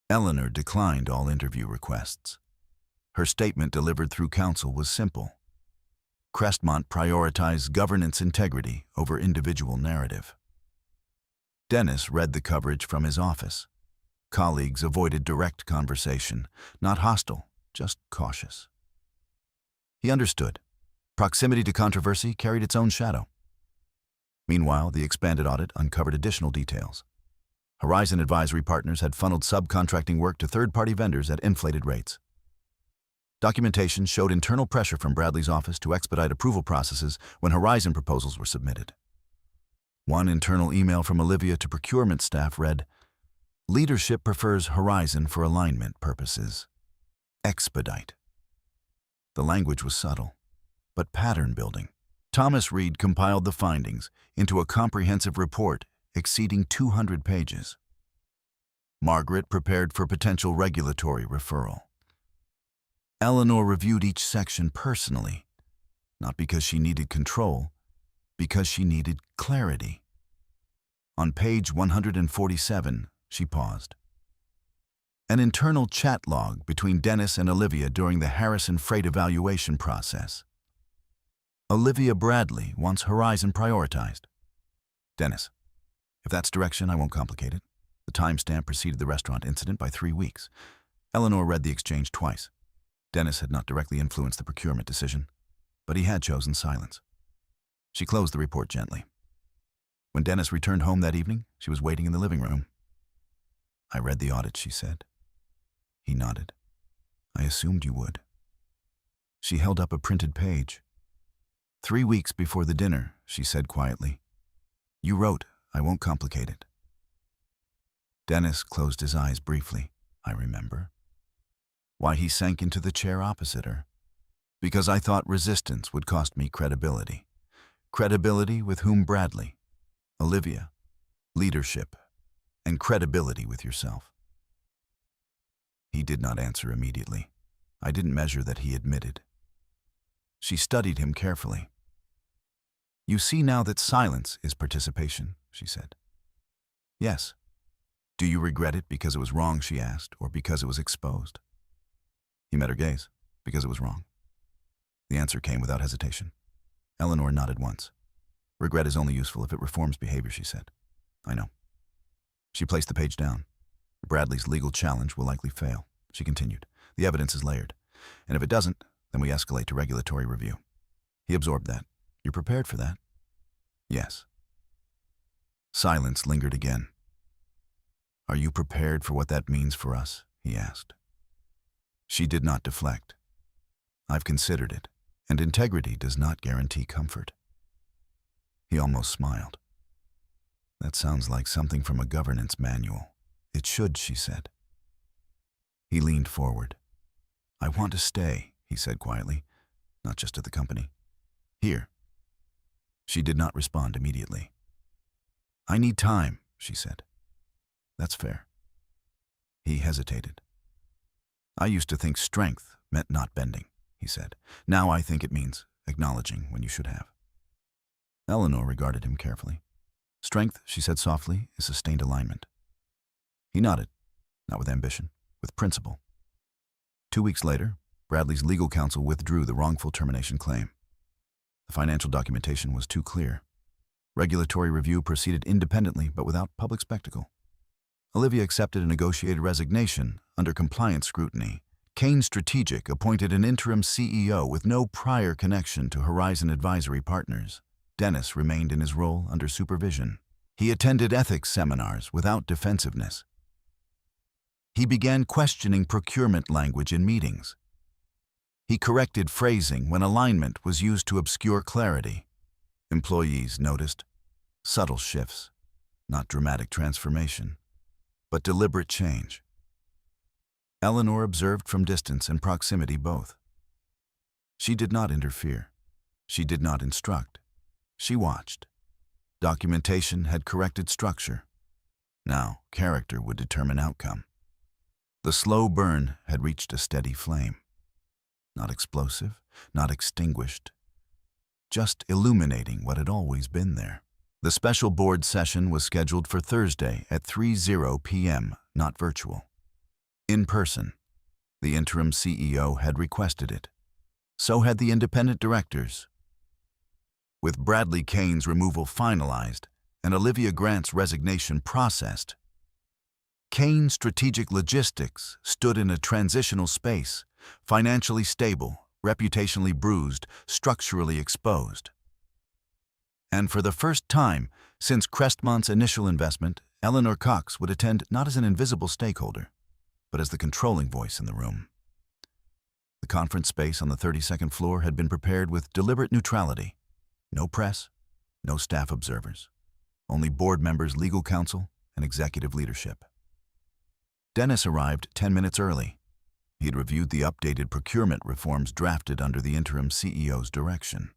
Eleanor declined all interview requests. Her statement delivered through counsel was simple. Crestmont prioritized governance integrity over individual narrative. Dennis read the coverage from his office. Colleagues avoided direct conversation, not hostile, just cautious. He understood. Proximity to controversy carried its own shadow. Meanwhile, the expanded audit uncovered additional details. Horizon Advisory Partners had funneled subcontracting work to third-party vendors at inflated rates. Documentation showed internal pressure from Bradley's office to expedite approval processes when Horizon proposals were submitted. One internal email from Olivia to procurement staff read, "Leadership prefers Horizon for alignment purposes. Expedite." The language was subtle, but pattern-building. Thomas Reed compiled the findings into a comprehensive report exceeding 200 pages. Margaret prepared for potential regulatory referral. Eleanor reviewed each section personally, not because she needed control, because she needed clarity. On page 147, she paused. An internal chat log between Dennis and Olivia during the Harrison freight evaluation process. Olivia Bradley wants Horizon prioritized. Dennis, if that's direction, I won't complicate it. The timestamp preceded the restaurant incident by 3 weeks. Eleanor read the exchange twice. Dennis had not directly influenced the procurement decision, but he had chosen silence. She closed the report gently. When Dennis returned home that evening, she was waiting in the living room. "I read the audit," she said. He nodded. "I assumed you would." She held up a printed page. 3 weeks before the dinner, she said quietly, "You wrote, I won't complicate it." Dennis closed his eyes briefly. "I remember." Why he sank into the chair opposite her. "Because I thought resistance would cost me credibility. Credibility with whom, Bradley? Olivia. Leadership. And credibility with yourself." He did not answer immediately. I didn't measure that he admitted. She studied him carefully. "You see now that silence is participation," she said. "Yes." "Do you regret it because it was wrong," she asked, "or because it was exposed?" He met her gaze. "Because it was wrong." The answer came without hesitation. Eleanor nodded once. "Regret is only useful if it reforms behavior," she said. "I know." She placed the page down. "Bradley's legal challenge will likely fail," she continued. "The evidence is layered. And if it doesn't, then we escalate to regulatory review." He absorbed that. "You're prepared for that?" "Yes." Silence lingered again. "Are you prepared for what that means for us?" he asked. She did not deflect. "I've considered it, and integrity does not guarantee comfort." He almost smiled. "That sounds like something from a governance manual." "It should," she said. He leaned forward. "I want to stay," he said quietly, "not just at the company. Here." She did not respond immediately. "I need time," she said. "That's fair." He hesitated. "I used to think strength meant not bending," he said. "Now I think it means acknowledging when you should have." Eleanor regarded him carefully. "Strength," she said softly, "is sustained alignment." He nodded, not with ambition, with principle. 2 weeks later, Bradley's legal counsel withdrew the wrongful termination claim. The financial documentation was too clear. Regulatory review proceeded independently but without public spectacle. Olivia accepted a negotiated resignation under compliance scrutiny. Kane Strategic appointed an interim CEO with no prior connection to Horizon Advisory Partners. Dennis remained in his role under supervision. He attended ethics seminars without defensiveness. He began questioning procurement language in meetings. He corrected phrasing when alignment was used to obscure clarity. Employees noticed subtle shifts, not dramatic transformation, but deliberate change. Eleanor observed from distance and proximity both. She did not interfere. She did not instruct. She watched. Documentation had corrected structure. Now, character would determine outcome. The slow burn had reached a steady flame. Not explosive, not extinguished, just illuminating what had always been there. The special board session was scheduled for Thursday at 3:00 p.m., not virtual. In person. The interim CEO had requested it. So had the independent directors. With Bradley Kane's removal finalized and Olivia Grant's resignation processed, Kane Strategic Logistics stood in a transitional space, financially stable, reputationally bruised, structurally exposed. And for the first time since Crestmont's initial investment, Eleanor Cox would attend not as an invisible stakeholder, but as the controlling voice in the room. The conference space on the 32nd floor had been prepared with deliberate neutrality. No press, no staff observers, only board members, legal counsel, and executive leadership. Dennis arrived 10 minutes early. He had reviewed the updated procurement reforms drafted under the interim CEO's direction.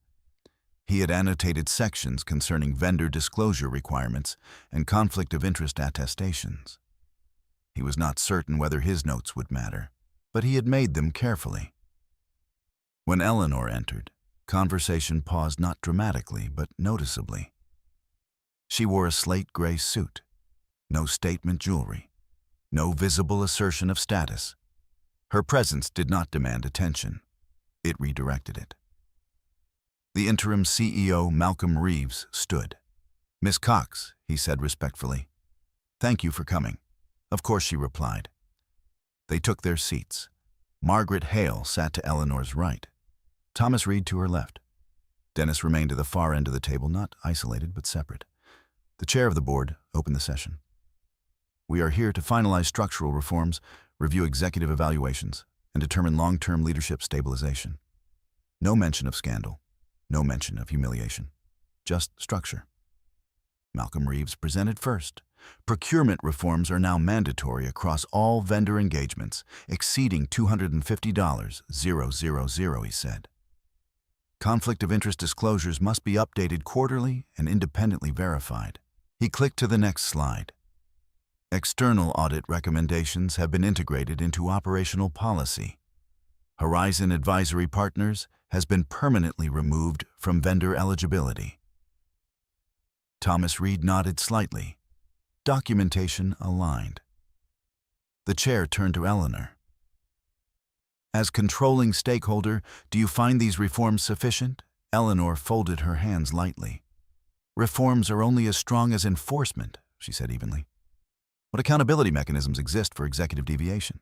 He had annotated sections concerning vendor disclosure requirements and conflict of interest attestations. He was not certain whether his notes would matter, but he had made them carefully. When Eleanor entered, conversation paused not dramatically, but noticeably. She wore a slate gray suit, no statement jewelry, no visible assertion of status. Her presence did not demand attention. It redirected it. The interim CEO, Malcolm Reeves, stood. "Miss Cox," he said respectfully. "Thank you for coming." "Of course," she replied. They took their seats. Margaret Hale sat to Eleanor's right. Thomas Reed to her left. Dennis remained to the far end of the table, not isolated but separate. The chair of the board opened the session. "We are here to finalize structural reforms, review executive evaluations, and determine long-term leadership stabilization. No mention of scandal. No mention of humiliation. Just structure." Malcolm Reeves presented first. "Procurement reforms are now mandatory across all vendor engagements, exceeding $250,000, he said. Conflict of interest disclosures must be updated quarterly and independently verified." He clicked to the next slide. "External audit recommendations have been integrated into operational policy. Horizon Advisory Partners has been permanently removed from vendor eligibility." Thomas Reed nodded slightly. Documentation aligned. The chair turned to Eleanor. "As controlling stakeholder, do you find these reforms sufficient?" Eleanor folded her hands lightly. "Reforms are only as strong as enforcement," she said evenly. "What accountability mechanisms exist for executive deviation?"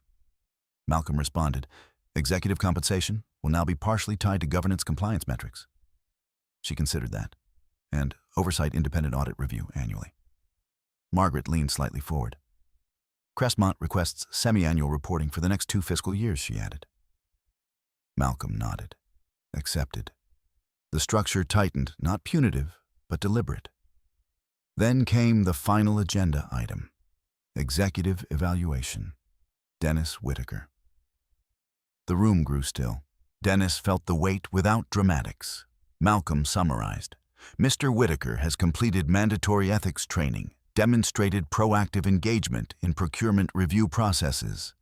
Malcolm responded, "Executive compensation will now be partially tied to governance compliance metrics." She considered that. "And oversight independent audit review annually." Margaret leaned slightly forward. "Crestmont requests semi-annual reporting for the next 2 fiscal years," she added. Malcolm nodded. Accepted. The structure tightened, not punitive, but deliberate. Then came the final agenda item. Executive evaluation. Dennis Whitaker. The room grew still. Dennis felt the weight without dramatics. Malcolm summarized. "Mr. Whitaker has completed mandatory ethics training, demonstrated proactive engagement in procurement review processes,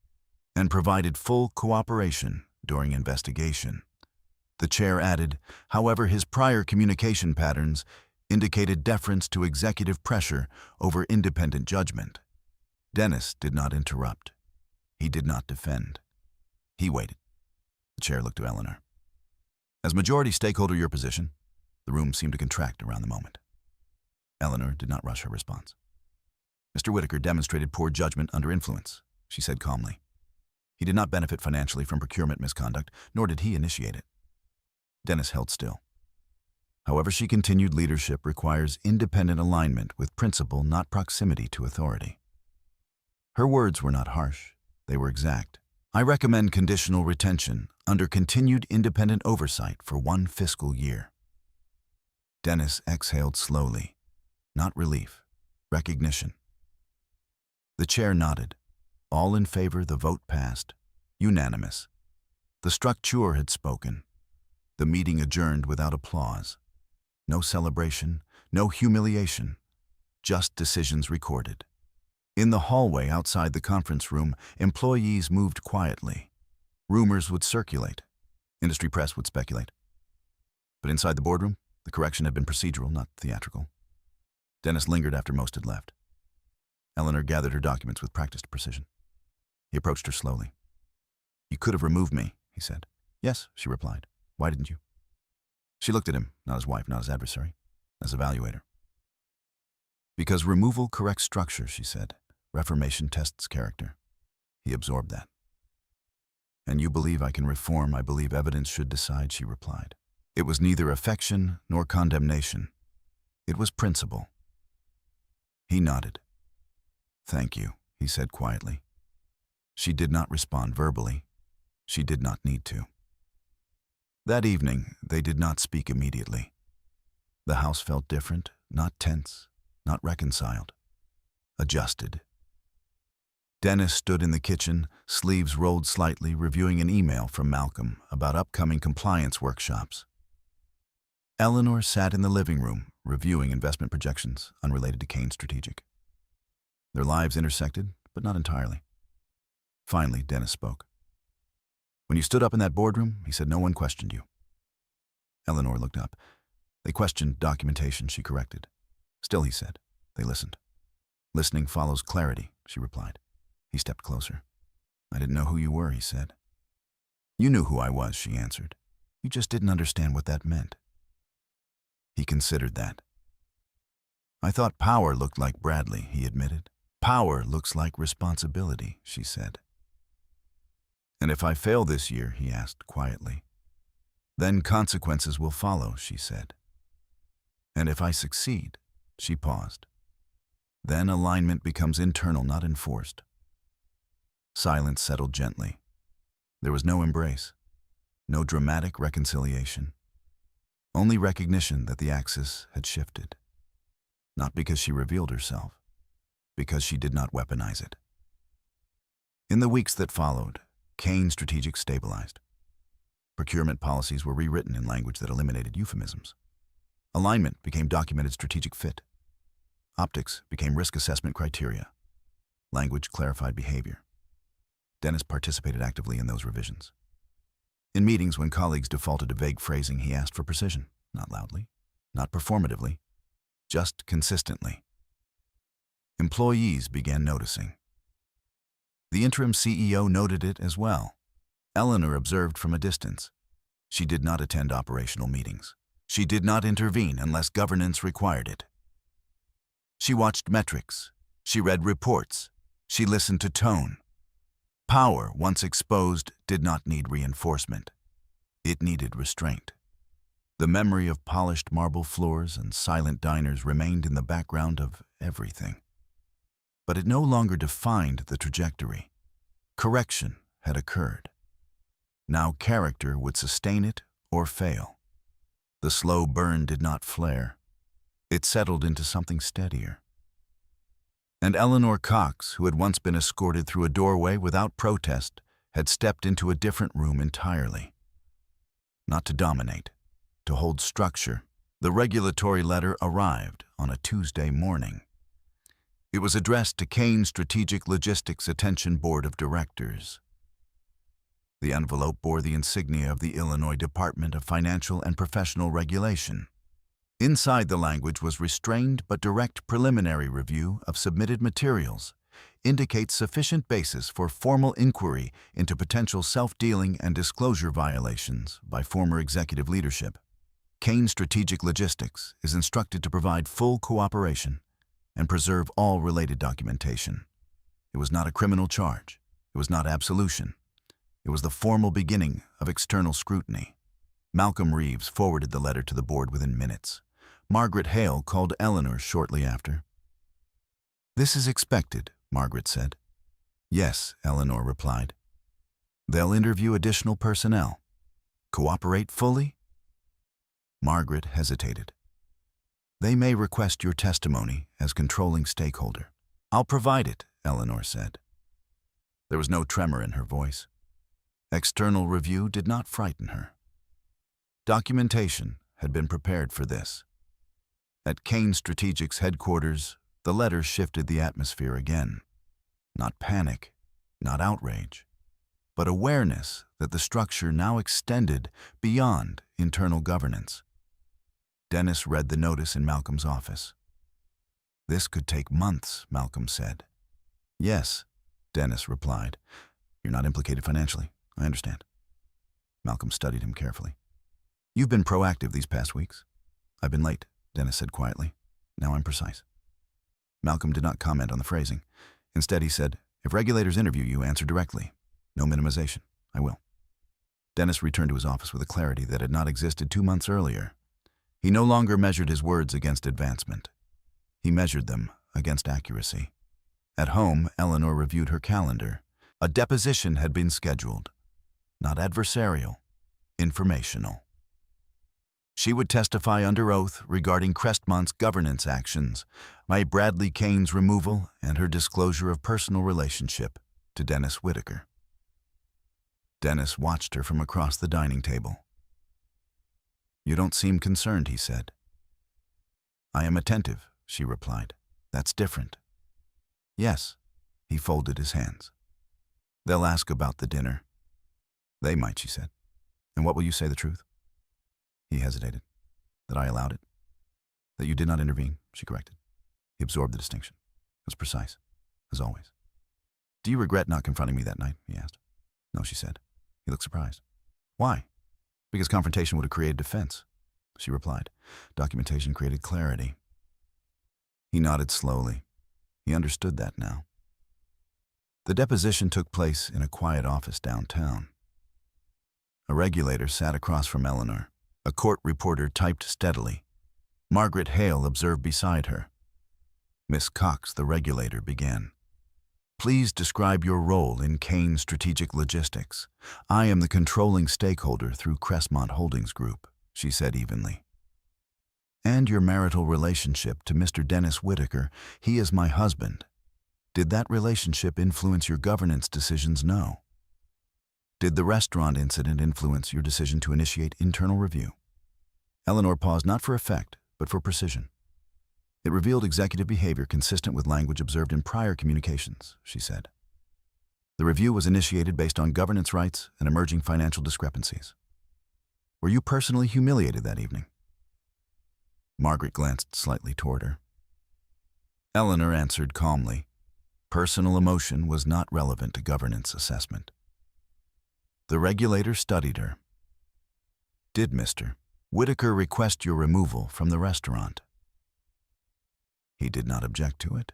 and provided full cooperation during investigation." The chair added, "However, his prior communication patterns indicated deference to executive pressure over independent judgment." Dennis did not interrupt. He did not defend. He waited. The chair looked to Eleanor. "As majority stakeholder, your position?" The room seemed to contract around the moment. Eleanor did not rush her response. "Mr. Whitaker demonstrated poor judgment under influence," she said calmly. "He did not benefit financially from procurement misconduct, nor did he initiate it." Dennis held still. However, she continued, "Leadership requires independent alignment with principle, not proximity to authority." Her words were not harsh. They were exact. "I recommend conditional retention under continued independent oversight for 1 fiscal year." Dennis exhaled slowly. Not relief, recognition. The chair nodded. All in favor, the vote passed. Unanimous. The structure had spoken. The meeting adjourned without applause. No celebration, no humiliation, just decisions recorded. In the hallway outside the conference room, employees moved quietly. Rumors would circulate. Industry press would speculate. But inside the boardroom, the correction had been procedural, not theatrical. Dennis lingered after most had left. Eleanor gathered her documents with practiced precision. He approached her slowly. "You could have removed me," he said. "Yes," she replied. "Why didn't you?" She looked at him, not as wife, not as adversary, as evaluator. "Because removal corrects structure," she said. "Reformation tests character." He absorbed that. "And you believe I can reform, I believe evidence should decide," she replied. It was neither affection nor condemnation. It was principle. He nodded. "Thank you," he said quietly. She did not respond verbally. She did not need to. That evening, they did not speak immediately. The house felt different, not tense, not reconciled. Adjusted. Dennis stood in the kitchen, sleeves rolled slightly, reviewing an email from Malcolm about upcoming compliance workshops. Eleanor sat in the living room, reviewing investment projections unrelated to Kane's strategic. Their lives intersected, but not entirely. Finally, Dennis spoke. "When you stood up in that boardroom," he said, "no one questioned you." Eleanor looked up. "They questioned documentation," she corrected. "Still," he said, "they listened." "Listening follows clarity," she replied. He stepped closer. "I didn't know who you were," he said. "You knew who I was," she answered. "You just didn't understand what that meant." He considered that. "I thought power looked like Bradley," he admitted. "Power looks like responsibility," she said. "And if I fail this year," he asked quietly, "then consequences will follow," she said. "And if I succeed," she paused, "then alignment becomes internal, not enforced." Silence settled gently. There was no embrace, no dramatic reconciliation, only recognition that the axis had shifted. Not because she revealed herself, because she did not weaponize it. In the weeks that followed, Kane's strategic stabilized. Procurement policies were rewritten in language that eliminated euphemisms. Alignment became documented strategic fit. Optics became risk assessment criteria. Language clarified behavior. Dennis participated actively in those revisions. In meetings, when colleagues defaulted to vague phrasing, he asked for precision, not loudly, not performatively, just consistently. Employees began noticing. The interim CEO noted it as well. Eleanor observed from a distance. She did not attend operational meetings. She did not intervene unless governance required it. She watched metrics. She read reports. She listened to tone. Power, once exposed, did not need reinforcement. It needed restraint. The memory of polished marble floors and silent diners remained in the background of everything. But it no longer defined the trajectory. Correction had occurred. Now character would sustain it or fail. The slow burn did not flare. It settled into something steadier. And Eleanor Cox, who had once been escorted through a doorway without protest, had stepped into a different room entirely. Not to dominate, to hold structure. The regulatory letter arrived on a Tuesday morning. It was addressed to Kane's Strategic Logistics Attention Board of Directors. The envelope bore the insignia of the Illinois Department of Financial and Professional Regulation. Inside the language was restrained but direct preliminary review of submitted materials, indicates sufficient basis for formal inquiry into potential self-dealing and disclosure violations by former executive leadership. Kane Strategic Logistics is instructed to provide full cooperation and preserve all related documentation. It was not a criminal charge. It was not absolution. It was the formal beginning of external scrutiny. Malcolm Reeves forwarded the letter to the board within minutes. Margaret Hale called Eleanor shortly after. "This is expected," Margaret said. "Yes," Eleanor replied. "They'll interview additional personnel. Cooperate fully?" Margaret hesitated. "They may request your testimony as controlling stakeholder." "I'll provide it," Eleanor said. There was no tremor in her voice. External review did not frighten her. Documentation had been prepared for this. At Kane Strategic's headquarters, the letter shifted the atmosphere again. Not panic, not outrage, but awareness that the structure now extended beyond internal governance. Dennis read the notice in Malcolm's office. "This could take months," Malcolm said. "Yes," Dennis replied. "You're not implicated financially. I understand." Malcolm studied him carefully. "You've been proactive these past weeks." "I've been late," Dennis said quietly. "Now I'm precise." Malcolm did not comment on the phrasing. Instead, he said, "If regulators interview you, answer directly. No minimization. I will." Dennis returned to his office with a clarity that had not existed 2 months earlier. He no longer measured his words against advancement. He measured them against accuracy. At home, Eleanor reviewed her calendar. A deposition had been scheduled. Not adversarial, informational. She would testify under oath regarding Crestmont's governance actions, by Bradley Kane's removal, and her disclosure of personal relationship to Dennis Whitaker. Dennis watched her from across the dining table. "You don't seem concerned," he said. "I am attentive," she replied. "That's different." "Yes," he folded his hands. "They'll ask about the dinner." "They might," she said. "And what will you say the truth?" He hesitated. "That I allowed it." "That you did not intervene," she corrected. He absorbed the distinction. It was precise, as always. "Do you regret not confronting me that night?" he asked. "No," she said. He looked surprised. "Why?" "Because confrontation would have created defense," she replied. "Documentation created clarity." He nodded slowly. He understood that now. The deposition took place in a quiet office downtown. A regulator sat across from Eleanor. A court reporter typed steadily. Margaret Hale observed beside her. Miss Cox, the regulator, began. "Please describe your role in Kane Strategic Logistics. I am the controlling stakeholder through Crestmont Holdings Group," she said evenly. "And your marital relationship to Mr. Dennis Whitaker. He is my husband. Did that relationship influence your governance decisions? No. Did the restaurant incident influence your decision to initiate internal review?" Eleanor paused not for effect, but for precision. "It revealed executive behavior consistent with language observed in prior communications," she said. "The review was initiated based on governance rights and emerging financial discrepancies. Were you personally humiliated that evening?" Margaret glanced slightly toward her. Eleanor answered calmly. Personal emotion was not relevant to governance assessment. The regulator studied her. "Did Mr. Whitaker request your removal from the restaurant?" "He did not object to it."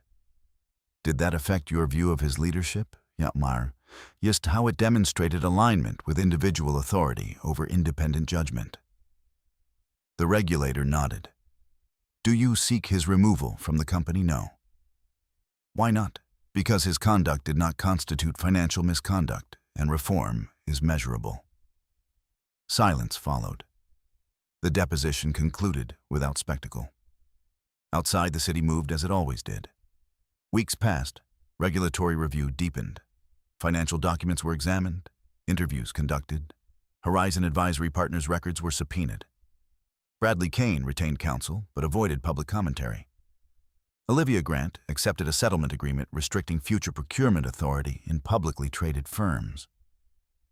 "Did that affect your view of his leadership?" "Ja, maar, just how it demonstrated alignment with individual authority over independent judgment." The regulator nodded. "Do you seek his removal from the company?" "No." "Why not?" "Because his conduct did not constitute financial misconduct, and reform is measurable." Silence followed. The deposition concluded without spectacle. Outside, the city moved as it always did. Weeks passed. Regulatory review deepened. Financial documents were examined. Interviews conducted. Horizon Advisory Partners' records were subpoenaed. Bradley Kane retained counsel, but avoided public commentary. Olivia Grant accepted a settlement agreement restricting future procurement authority in publicly traded firms.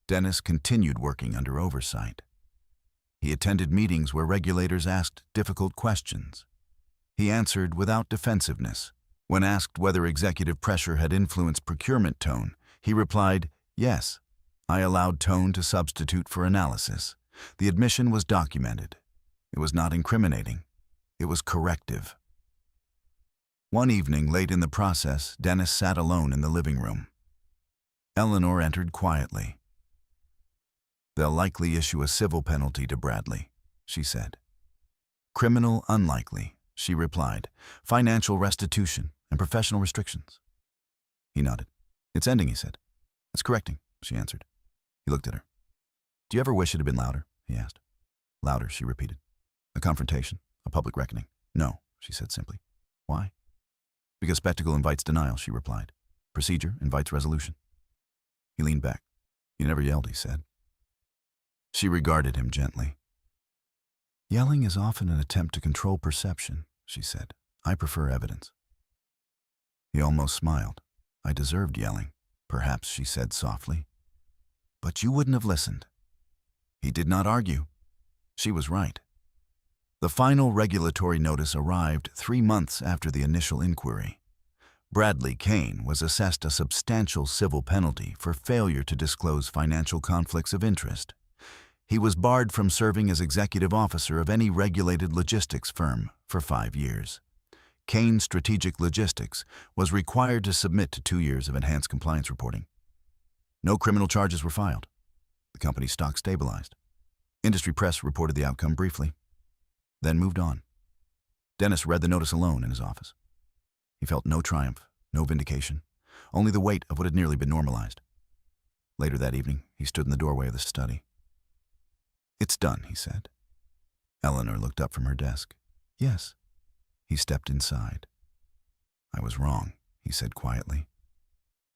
Dennis continued working under oversight. He attended meetings where regulators asked difficult questions. He answered without defensiveness. When asked whether executive pressure had influenced procurement tone, he replied, "Yes, I allowed tone to substitute for analysis. The admission was documented. It was not incriminating. It was corrective." One evening, late in the process, Dennis sat alone in the living room. Eleanor entered quietly. "They'll likely issue a civil penalty to Bradley," she said. "Criminal, unlikely," she replied. "Financial restitution and professional restrictions." He nodded. "It's ending," he said. "It's correcting," she answered. He looked at her. "Do you ever wish it had been louder?" he asked. "Louder," she repeated. "A confrontation, a public reckoning." "No," she said simply. "Why?" "Because spectacle invites denial," she replied. "Procedure invites resolution." He leaned back. "You never yelled," he said. She regarded him gently. "Yelling is often an attempt to control perception," she said. "I prefer evidence." He almost smiled. "I deserved yelling, perhaps," she said softly. "But you wouldn't have listened." He did not argue. She was right. The final regulatory notice arrived 3 months after the initial inquiry. Bradley Kane was assessed a substantial civil penalty for failure to disclose financial conflicts of interest. He was barred from serving as executive officer of any regulated logistics firm for 5 years. Kane Strategic Logistics was required to submit to 2 years of enhanced compliance reporting. No criminal charges were filed. The company's stock stabilized. Industry press reported the outcome briefly. then moved on. Dennis read the notice alone in his office. He felt no triumph, no vindication, only the weight of what had nearly been normalized. Later that evening, he stood in the doorway of the study. "It's done," he said. Eleanor looked up from her desk. "Yes." He stepped inside. "I was wrong," he said quietly.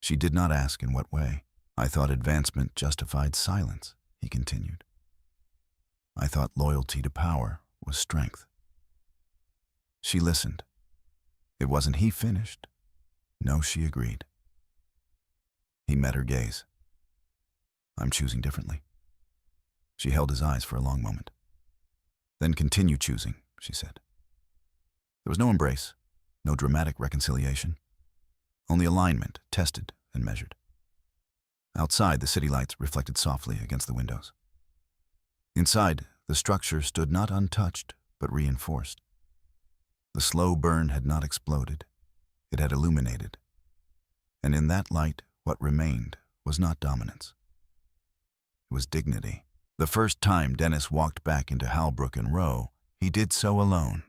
She did not ask in what way. "I thought advancement justified silence," he continued. "I thought loyalty to power was strength." She listened. It wasn't he finished. No, she agreed. He met her gaze. "I'm choosing differently." She held his eyes for a long moment. "Then continue choosing," she said. There was no embrace, no dramatic reconciliation, only alignment tested and measured. Outside, the city lights reflected softly against the windows. Inside, the structure stood not untouched, but reinforced. The slow burn had not exploded. It had illuminated. And in that light, what remained was not dominance. It was dignity. The first time Dennis walked back into Halbrook and Row, he did so alone.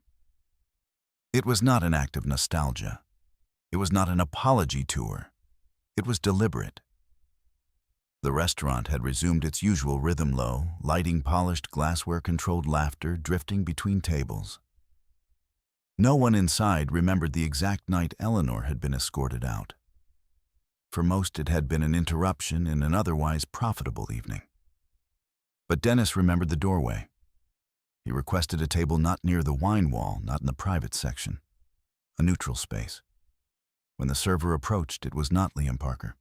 It was not an act of nostalgia. It was not an apology tour. It was deliberate. The restaurant had resumed its usual rhythm low, lighting polished glassware-controlled laughter drifting between tables. No one inside remembered the exact night Eleanor had been escorted out. For most, it had been an interruption in an otherwise profitable evening. But Dennis remembered the doorway. He requested a table not near the wine wall, not in the private section. A neutral space. When the server approached, it was not Liam Parker.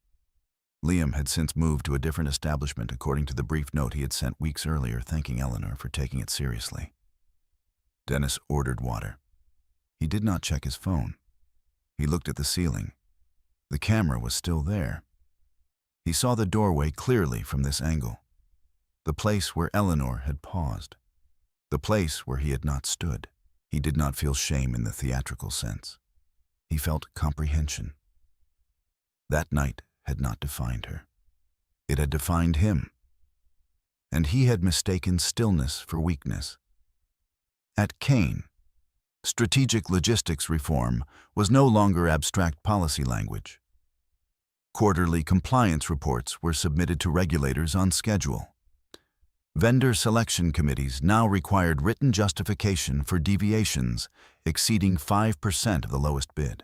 Liam had since moved to a different establishment according to the brief note he had sent weeks earlier thanking Eleanor for taking it seriously. Dennis ordered water. He did not check his phone. He looked at the ceiling. The camera was still there. He saw the doorway clearly from this angle. The place where Eleanor had paused. The place where he had not stood. He did not feel shame in the theatrical sense. He felt comprehension. That night had not defined her. It had defined him. And he had mistaken stillness for weakness. At Kane, strategic logistics reform was no longer abstract policy language. Quarterly compliance reports were submitted to regulators on schedule. Vendor selection committees now required written justification for deviations exceeding 5% of the lowest bid.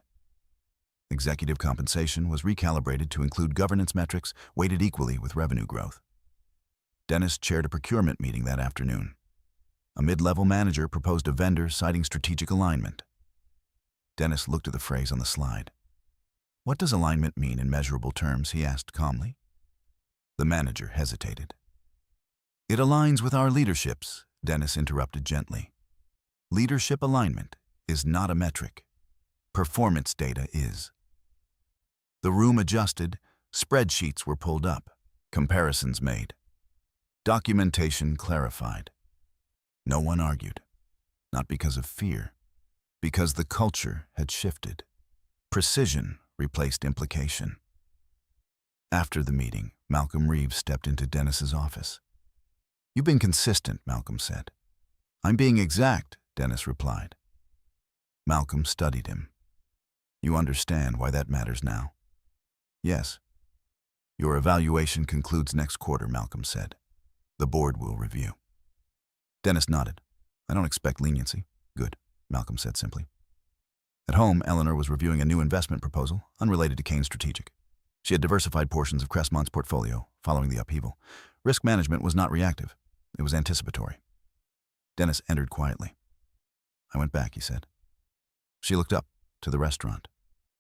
Executive compensation was recalibrated to include governance metrics weighted equally with revenue growth. Dennis chaired a procurement meeting that afternoon. A mid-level manager proposed a vendor citing strategic alignment. Dennis looked at the phrase on the slide. "What does alignment mean in measurable terms?" he asked calmly. The manager hesitated. "It aligns with our leaderships," Dennis interrupted gently. "Leadership alignment is not a metric. Performance data is." The room adjusted, spreadsheets were pulled up, comparisons made. Documentation clarified. No one argued, not because of fear, because the culture had shifted. Precision replaced implication. After the meeting, Malcolm Reeves stepped into Dennis's office. "You've been consistent," Malcolm said. "I'm being exact," Dennis replied. Malcolm studied him. "You understand why that matters now?" "Yes." "Your evaluation concludes next quarter," Malcolm said. "The board will review." Dennis nodded. "I don't expect leniency." "Good," Malcolm said simply. At home, Eleanor was reviewing a new investment proposal, unrelated to Kane's strategic. She had diversified portions of Crestmont's portfolio, following the upheaval. Risk management was not reactive. It was anticipatory. Dennis entered quietly. "I went back," he said. She looked up to the restaurant.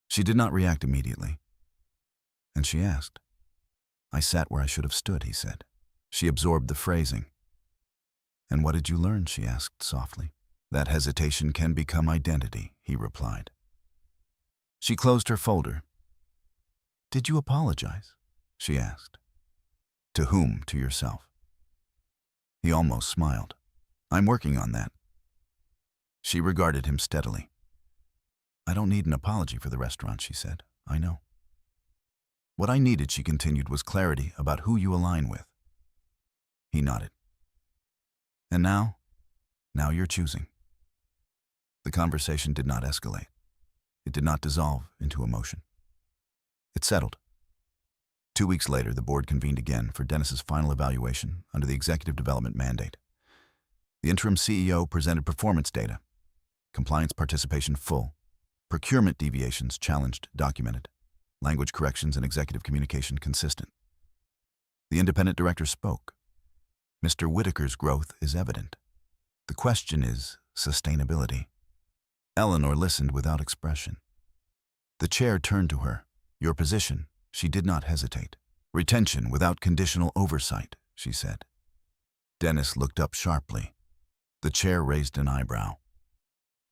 She did not react immediately. And she asked. "I sat where I should have stood," he said. She absorbed the phrasing. "And what did you learn?" she asked softly. "That hesitation can become identity," he replied. She closed her folder. "Did you apologize?" she asked. "To whom? To yourself?" He almost smiled. "I'm working on that." She regarded him steadily. "I don't need an apology for the restaurant," she said. "I know." "What I needed," she continued, "was clarity about who you align with." He nodded. "And now? Now you're choosing." The conversation did not escalate. It did not dissolve into emotion. It settled. 2 weeks later, the board convened again for Dennis's final evaluation under the executive development mandate. The interim CEO presented performance data. Compliance participation full. Procurement deviations challenged, documented. Language corrections and executive communication consistent. The independent director spoke. Mr. Whitaker's growth is evident. The question is sustainability. Eleanor listened without expression. The chair turned to her. Your position. She did not hesitate. Retention without conditional oversight, she said. Dennis looked up sharply. The chair raised an eyebrow.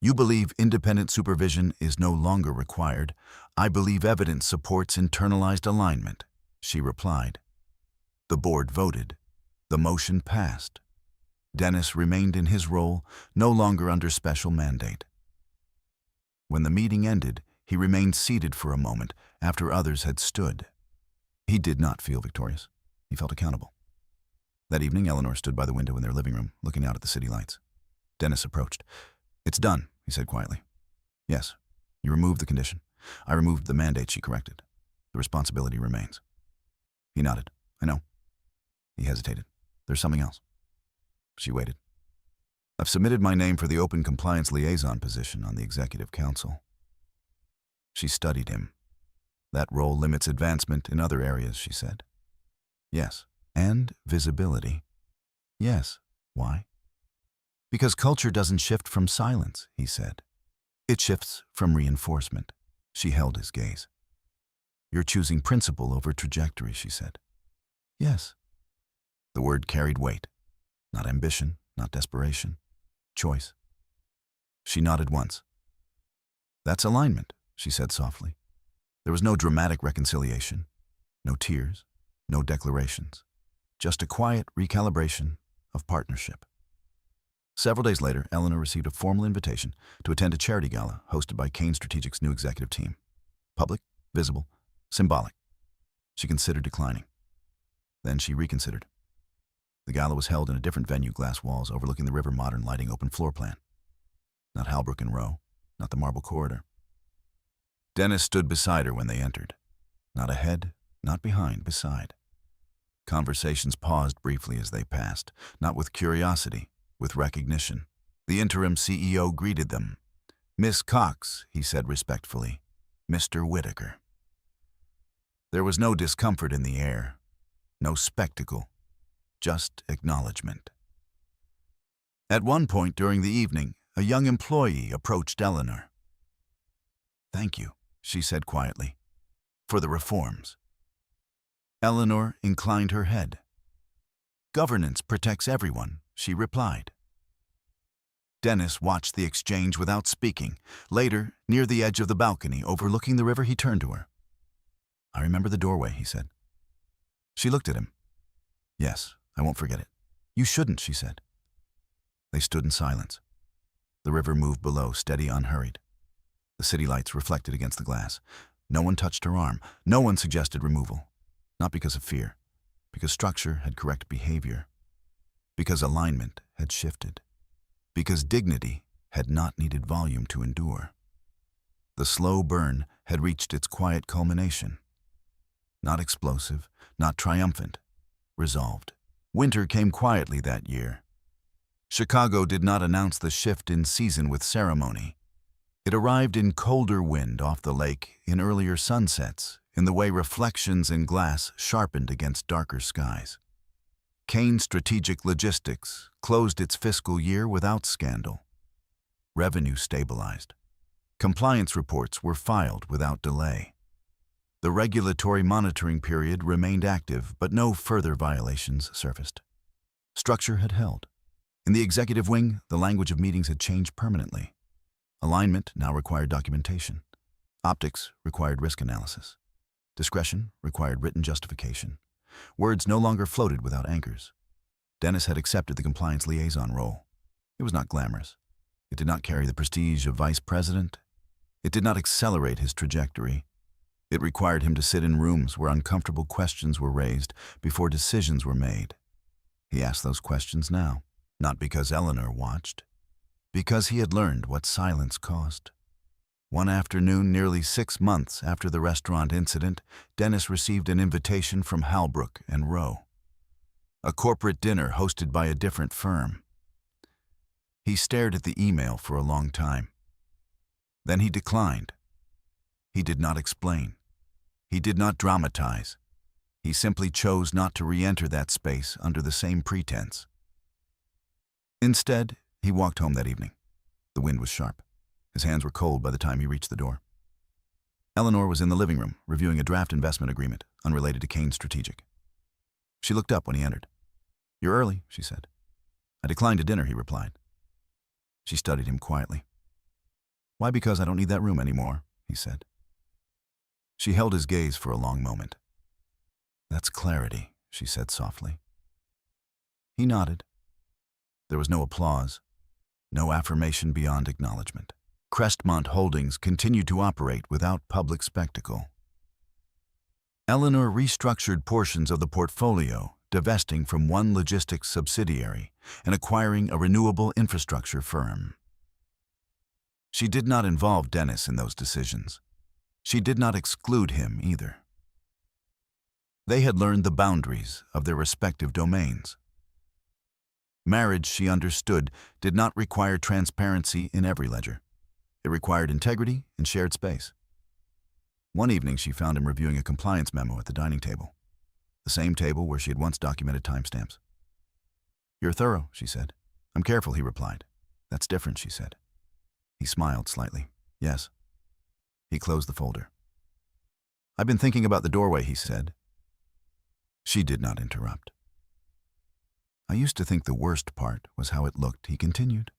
You believe independent supervision is no longer required. I believe evidence supports internalized alignment, she replied. The board voted. The motion passed. Dennis remained in his role, no longer under special mandate. When the meeting ended, he remained seated for a moment after others had stood. He did not feel victorious. He felt accountable. That evening, Eleanor stood by the window in their living room, looking out at the city lights. Dennis approached. It's done, he said quietly. Yes, you removed the condition. I removed the mandate she corrected. The responsibility remains. He nodded. I know. He hesitated. There's something else. She waited. I've submitted my name for the open compliance liaison position on the executive council. She studied him. That role limits advancement in other areas, she said. Yes. And visibility. Yes. Why? Because culture doesn't shift from silence, he said. It shifts from reinforcement. She held his gaze. You're choosing principle over trajectory, she said. Yes. The word carried weight. Not ambition, not desperation. Choice. She nodded once. That's alignment, she said softly. There was no dramatic reconciliation, no tears, no declarations, just a quiet recalibration of partnership. Several days later, Eleanor received a formal invitation to attend a charity gala hosted by Kane Strategic's new executive team. Public, visible, symbolic. She considered declining. Then she reconsidered. The gala was held in a different venue, glass walls overlooking the river, modern lighting, open floor plan. Not Halbrook and Row, not the marble corridor. Dennis stood beside her when they entered. Not ahead, not behind, beside. Conversations paused briefly as they passed, not with curiosity, with recognition. The interim CEO greeted them. Miss Cox, he said respectfully. Mr. Whitaker. There was no discomfort in the air, no spectacle, just acknowledgement. At one point during the evening, a young employee approached Eleanor. Thank you, she said quietly, for the reforms. Eleanor inclined her head. Governance protects everyone, she replied. Dennis watched the exchange without speaking. Later, near the edge of the balcony overlooking the river, he turned to her. I remember the doorway, he said. She looked at him. Yes, I won't forget it. You shouldn't, she said. They stood in silence. The river moved below, steady, unhurried. The city lights reflected against the glass. No one touched her arm. No one suggested removal. Not because of fear, because structure had corrected behavior, because alignment had shifted, because dignity had not needed volume to endure. The slow burn had reached its quiet culmination. Not explosive, not triumphant, resolved. Winter came quietly that year. Chicago did not announce the shift in season with ceremony. It arrived in colder wind off the lake, in earlier sunsets, in the way reflections in glass sharpened against darker skies. Kane Strategic Logistics closed its fiscal year without scandal. Revenue stabilized. Compliance reports were filed without delay. The regulatory monitoring period remained active, but no further violations surfaced. Structure had held. In the executive wing, the language of meetings had changed permanently. Alignment now required documentation. Optics required risk analysis. Discretion required written justification. Words no longer floated without anchors. Dennis had accepted the compliance liaison role. It was not glamorous. It did not carry the prestige of vice president. It did not accelerate his trajectory. It required him to sit in rooms where uncomfortable questions were raised before decisions were made. He asked those questions now, not because Eleanor watched, Because he had learned what silence cost. One afternoon, nearly 6 months after the restaurant incident, Dennis received an invitation from Halbrook and Rowe, a corporate dinner hosted by a different firm. He stared at the email for a long time. Then he declined. He did not explain. He did not dramatize. He simply chose not to re-enter that space under the same pretense. Instead, he walked home that evening. The wind was sharp. His hands were cold by the time he reached the door. Eleanor was in the living room, reviewing a draft investment agreement, unrelated to Kane's strategic. She looked up when he entered. "You're early," she said. "I declined a dinner," he replied. She studied him quietly. "Why, because I don't need that room anymore," he said. She held his gaze for a long moment. "That's clarity," she said softly. He nodded. There was no applause, no affirmation beyond acknowledgement. Crestmont Holdings continued to operate without public spectacle. Eleanor restructured portions of the portfolio, divesting from one logistics subsidiary and acquiring a renewable infrastructure firm. She did not involve Dennis in those decisions. She did not exclude him either. They had learned the boundaries of their respective domains. Marriage, she understood, did not require transparency in every ledger. It required integrity and shared space. One evening, she found him reviewing a compliance memo at the dining table, the same table where she had once documented timestamps. "You're thorough," she said. "I'm careful," he replied. "That's different," she said. He smiled slightly. "Yes." He closed the folder. "I've been thinking about the doorway," he said. She did not interrupt. "I used to think the worst part was how it looked," he continued.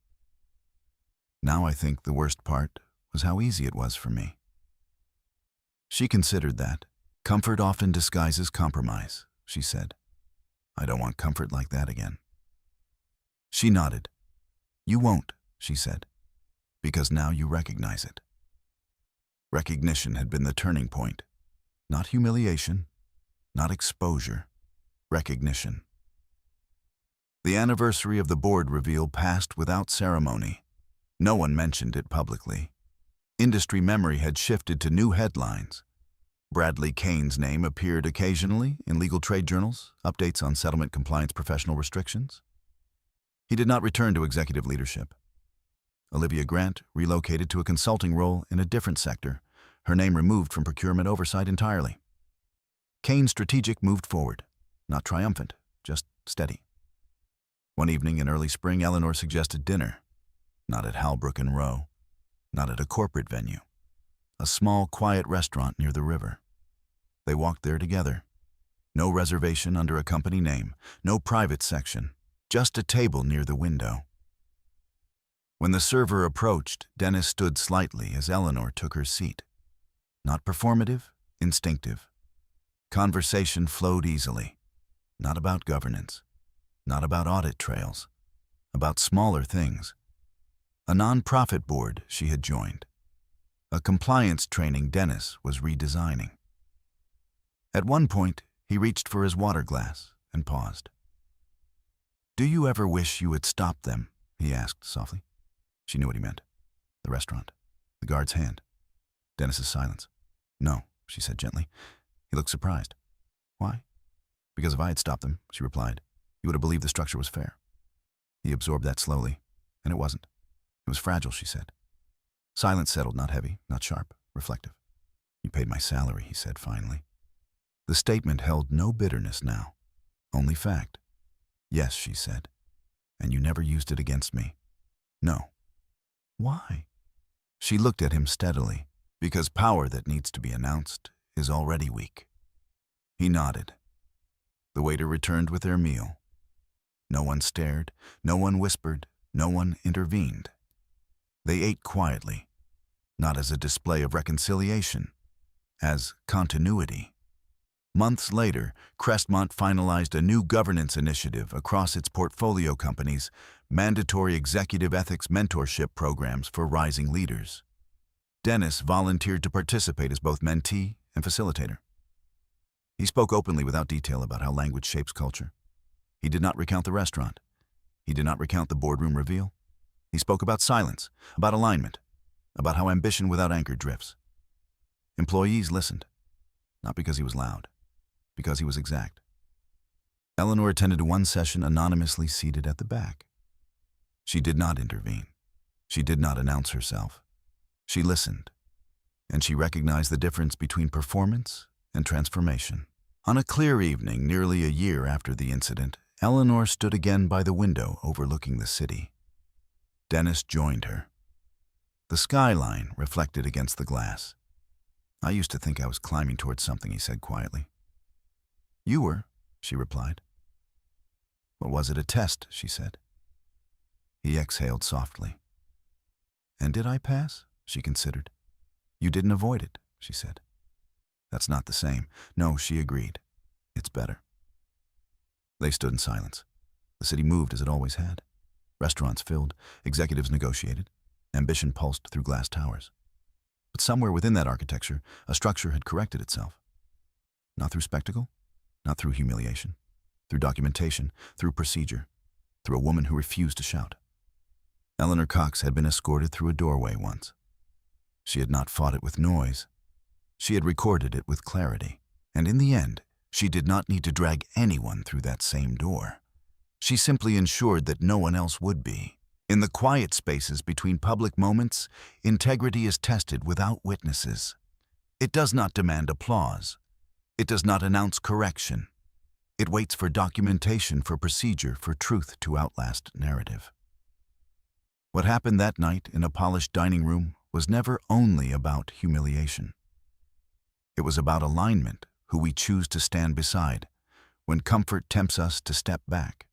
"Now I think the worst part was how easy it was for me." She considered that. "Comfort often disguises compromise," she said. "I don't want comfort like that again." She nodded. "You won't," she said, "because now you recognize it." Recognition had been the turning point. Not humiliation, not exposure, recognition. The anniversary of the board reveal passed without ceremony. No one mentioned it publicly. Industry memory had shifted to new headlines. Bradley Kane's name appeared occasionally in legal trade journals, updates on settlement compliance professional restrictions. He did not return to executive leadership. Olivia Grant relocated to a consulting role in a different sector, her name removed from procurement oversight entirely. Kane Strategic moved forward, not triumphant, just steady. One evening in early spring, Eleanor suggested dinner. Not at Halbrook and Rowe, not at a corporate venue. A small, quiet restaurant near the river. They walked there together. No reservation under a company name, no private section, just a table near the window. When the server approached, Dennis stood slightly as Eleanor took her seat. Not performative, instinctive. Conversation flowed easily. Not about governance. Not about audit trails. About smaller things. A non-profit board she had joined. A compliance training Dennis was redesigning. At one point, he reached for his water glass and paused. "Do you ever wish you had stopped them?" he asked softly. She knew what he meant. The restaurant. The guard's hand. Dennis's silence. "No," she said gently. He looked surprised. "Why?" "Because if I had stopped them," she replied, "you would have believed the structure was fair." He absorbed that slowly, and it wasn't. It was fragile, she said. Silence settled, not heavy, not sharp, reflective. "You paid my salary," he said finally. The statement held no bitterness now, only fact. "Yes," she said, "and you never used it against me." "No." "Why?" She looked at him steadily. "Because power that needs to be announced is already weak." He nodded. The waiter returned with their meal. No one stared, no one whispered, no one intervened. They ate quietly, not as a display of reconciliation, as continuity. Months later, Crestmont finalized a new governance initiative across its portfolio companies, mandatory executive ethics mentorship programs for rising leaders. Dennis volunteered to participate as both mentee and facilitator. He spoke openly without detail about how language shapes culture. He did not recount the restaurant. He did not recount the boardroom reveal. He spoke about silence, about alignment, about how ambition without anchor drifts. Employees listened, not because he was loud, because he was exact. Eleanor attended one session anonymously seated at the back. She did not intervene. She did not announce herself. She listened, and she recognized the difference between performance and transformation. On a clear evening, nearly a year after the incident, Eleanor stood again by the window overlooking the city. Dennis joined her. The skyline reflected against the glass. "I used to think I was climbing towards something," he said quietly. "You were," she replied. "What was it, a test?" she said. He exhaled softly. "And did I pass?" she considered. "You didn't avoid it," she said. "That's not the same." "No," she agreed. "It's better." They stood in silence. The city moved as it always had. Restaurants filled, executives negotiated, ambition pulsed through glass towers. But somewhere within that architecture, a structure had corrected itself. Not through spectacle, not through humiliation, through documentation, through procedure, through a woman who refused to shout. Eleanor Cox had been escorted through a doorway once. She had not fought it with noise. She had recorded it with clarity. And in the end, she did not need to drag anyone through that same door. She simply ensured that no one else would be. In the quiet spaces between public moments, integrity is tested without witnesses. It does not demand applause. It does not announce correction. It waits for documentation, for procedure, for truth to outlast narrative. What happened that night in a polished dining room was never only about humiliation. It was about alignment, who we choose to stand beside, when comfort tempts us to step back.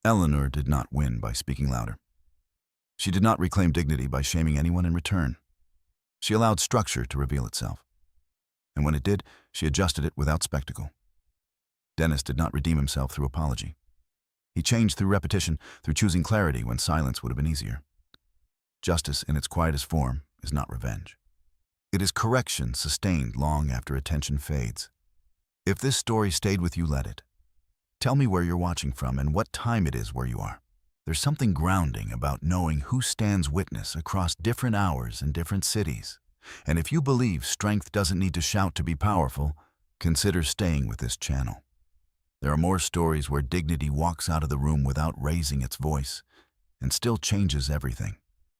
Eleanor did not win by speaking louder. She did not reclaim dignity by shaming anyone in return. She allowed structure to reveal itself. And when it did, she adjusted it without spectacle. Dennis did not redeem himself through apology. He changed through repetition, through choosing clarity when silence would have been easier. Justice in its quietest form is not revenge. It is correction sustained long after attention fades. If this story stayed with you, let it. Tell me where you're watching from and what time it is where you are. There's something grounding about knowing who stands witness across different hours and different cities. And if you believe strength doesn't need to shout to be powerful, consider staying with this channel. There are more stories where dignity walks out of the room without raising its voice and still changes everything.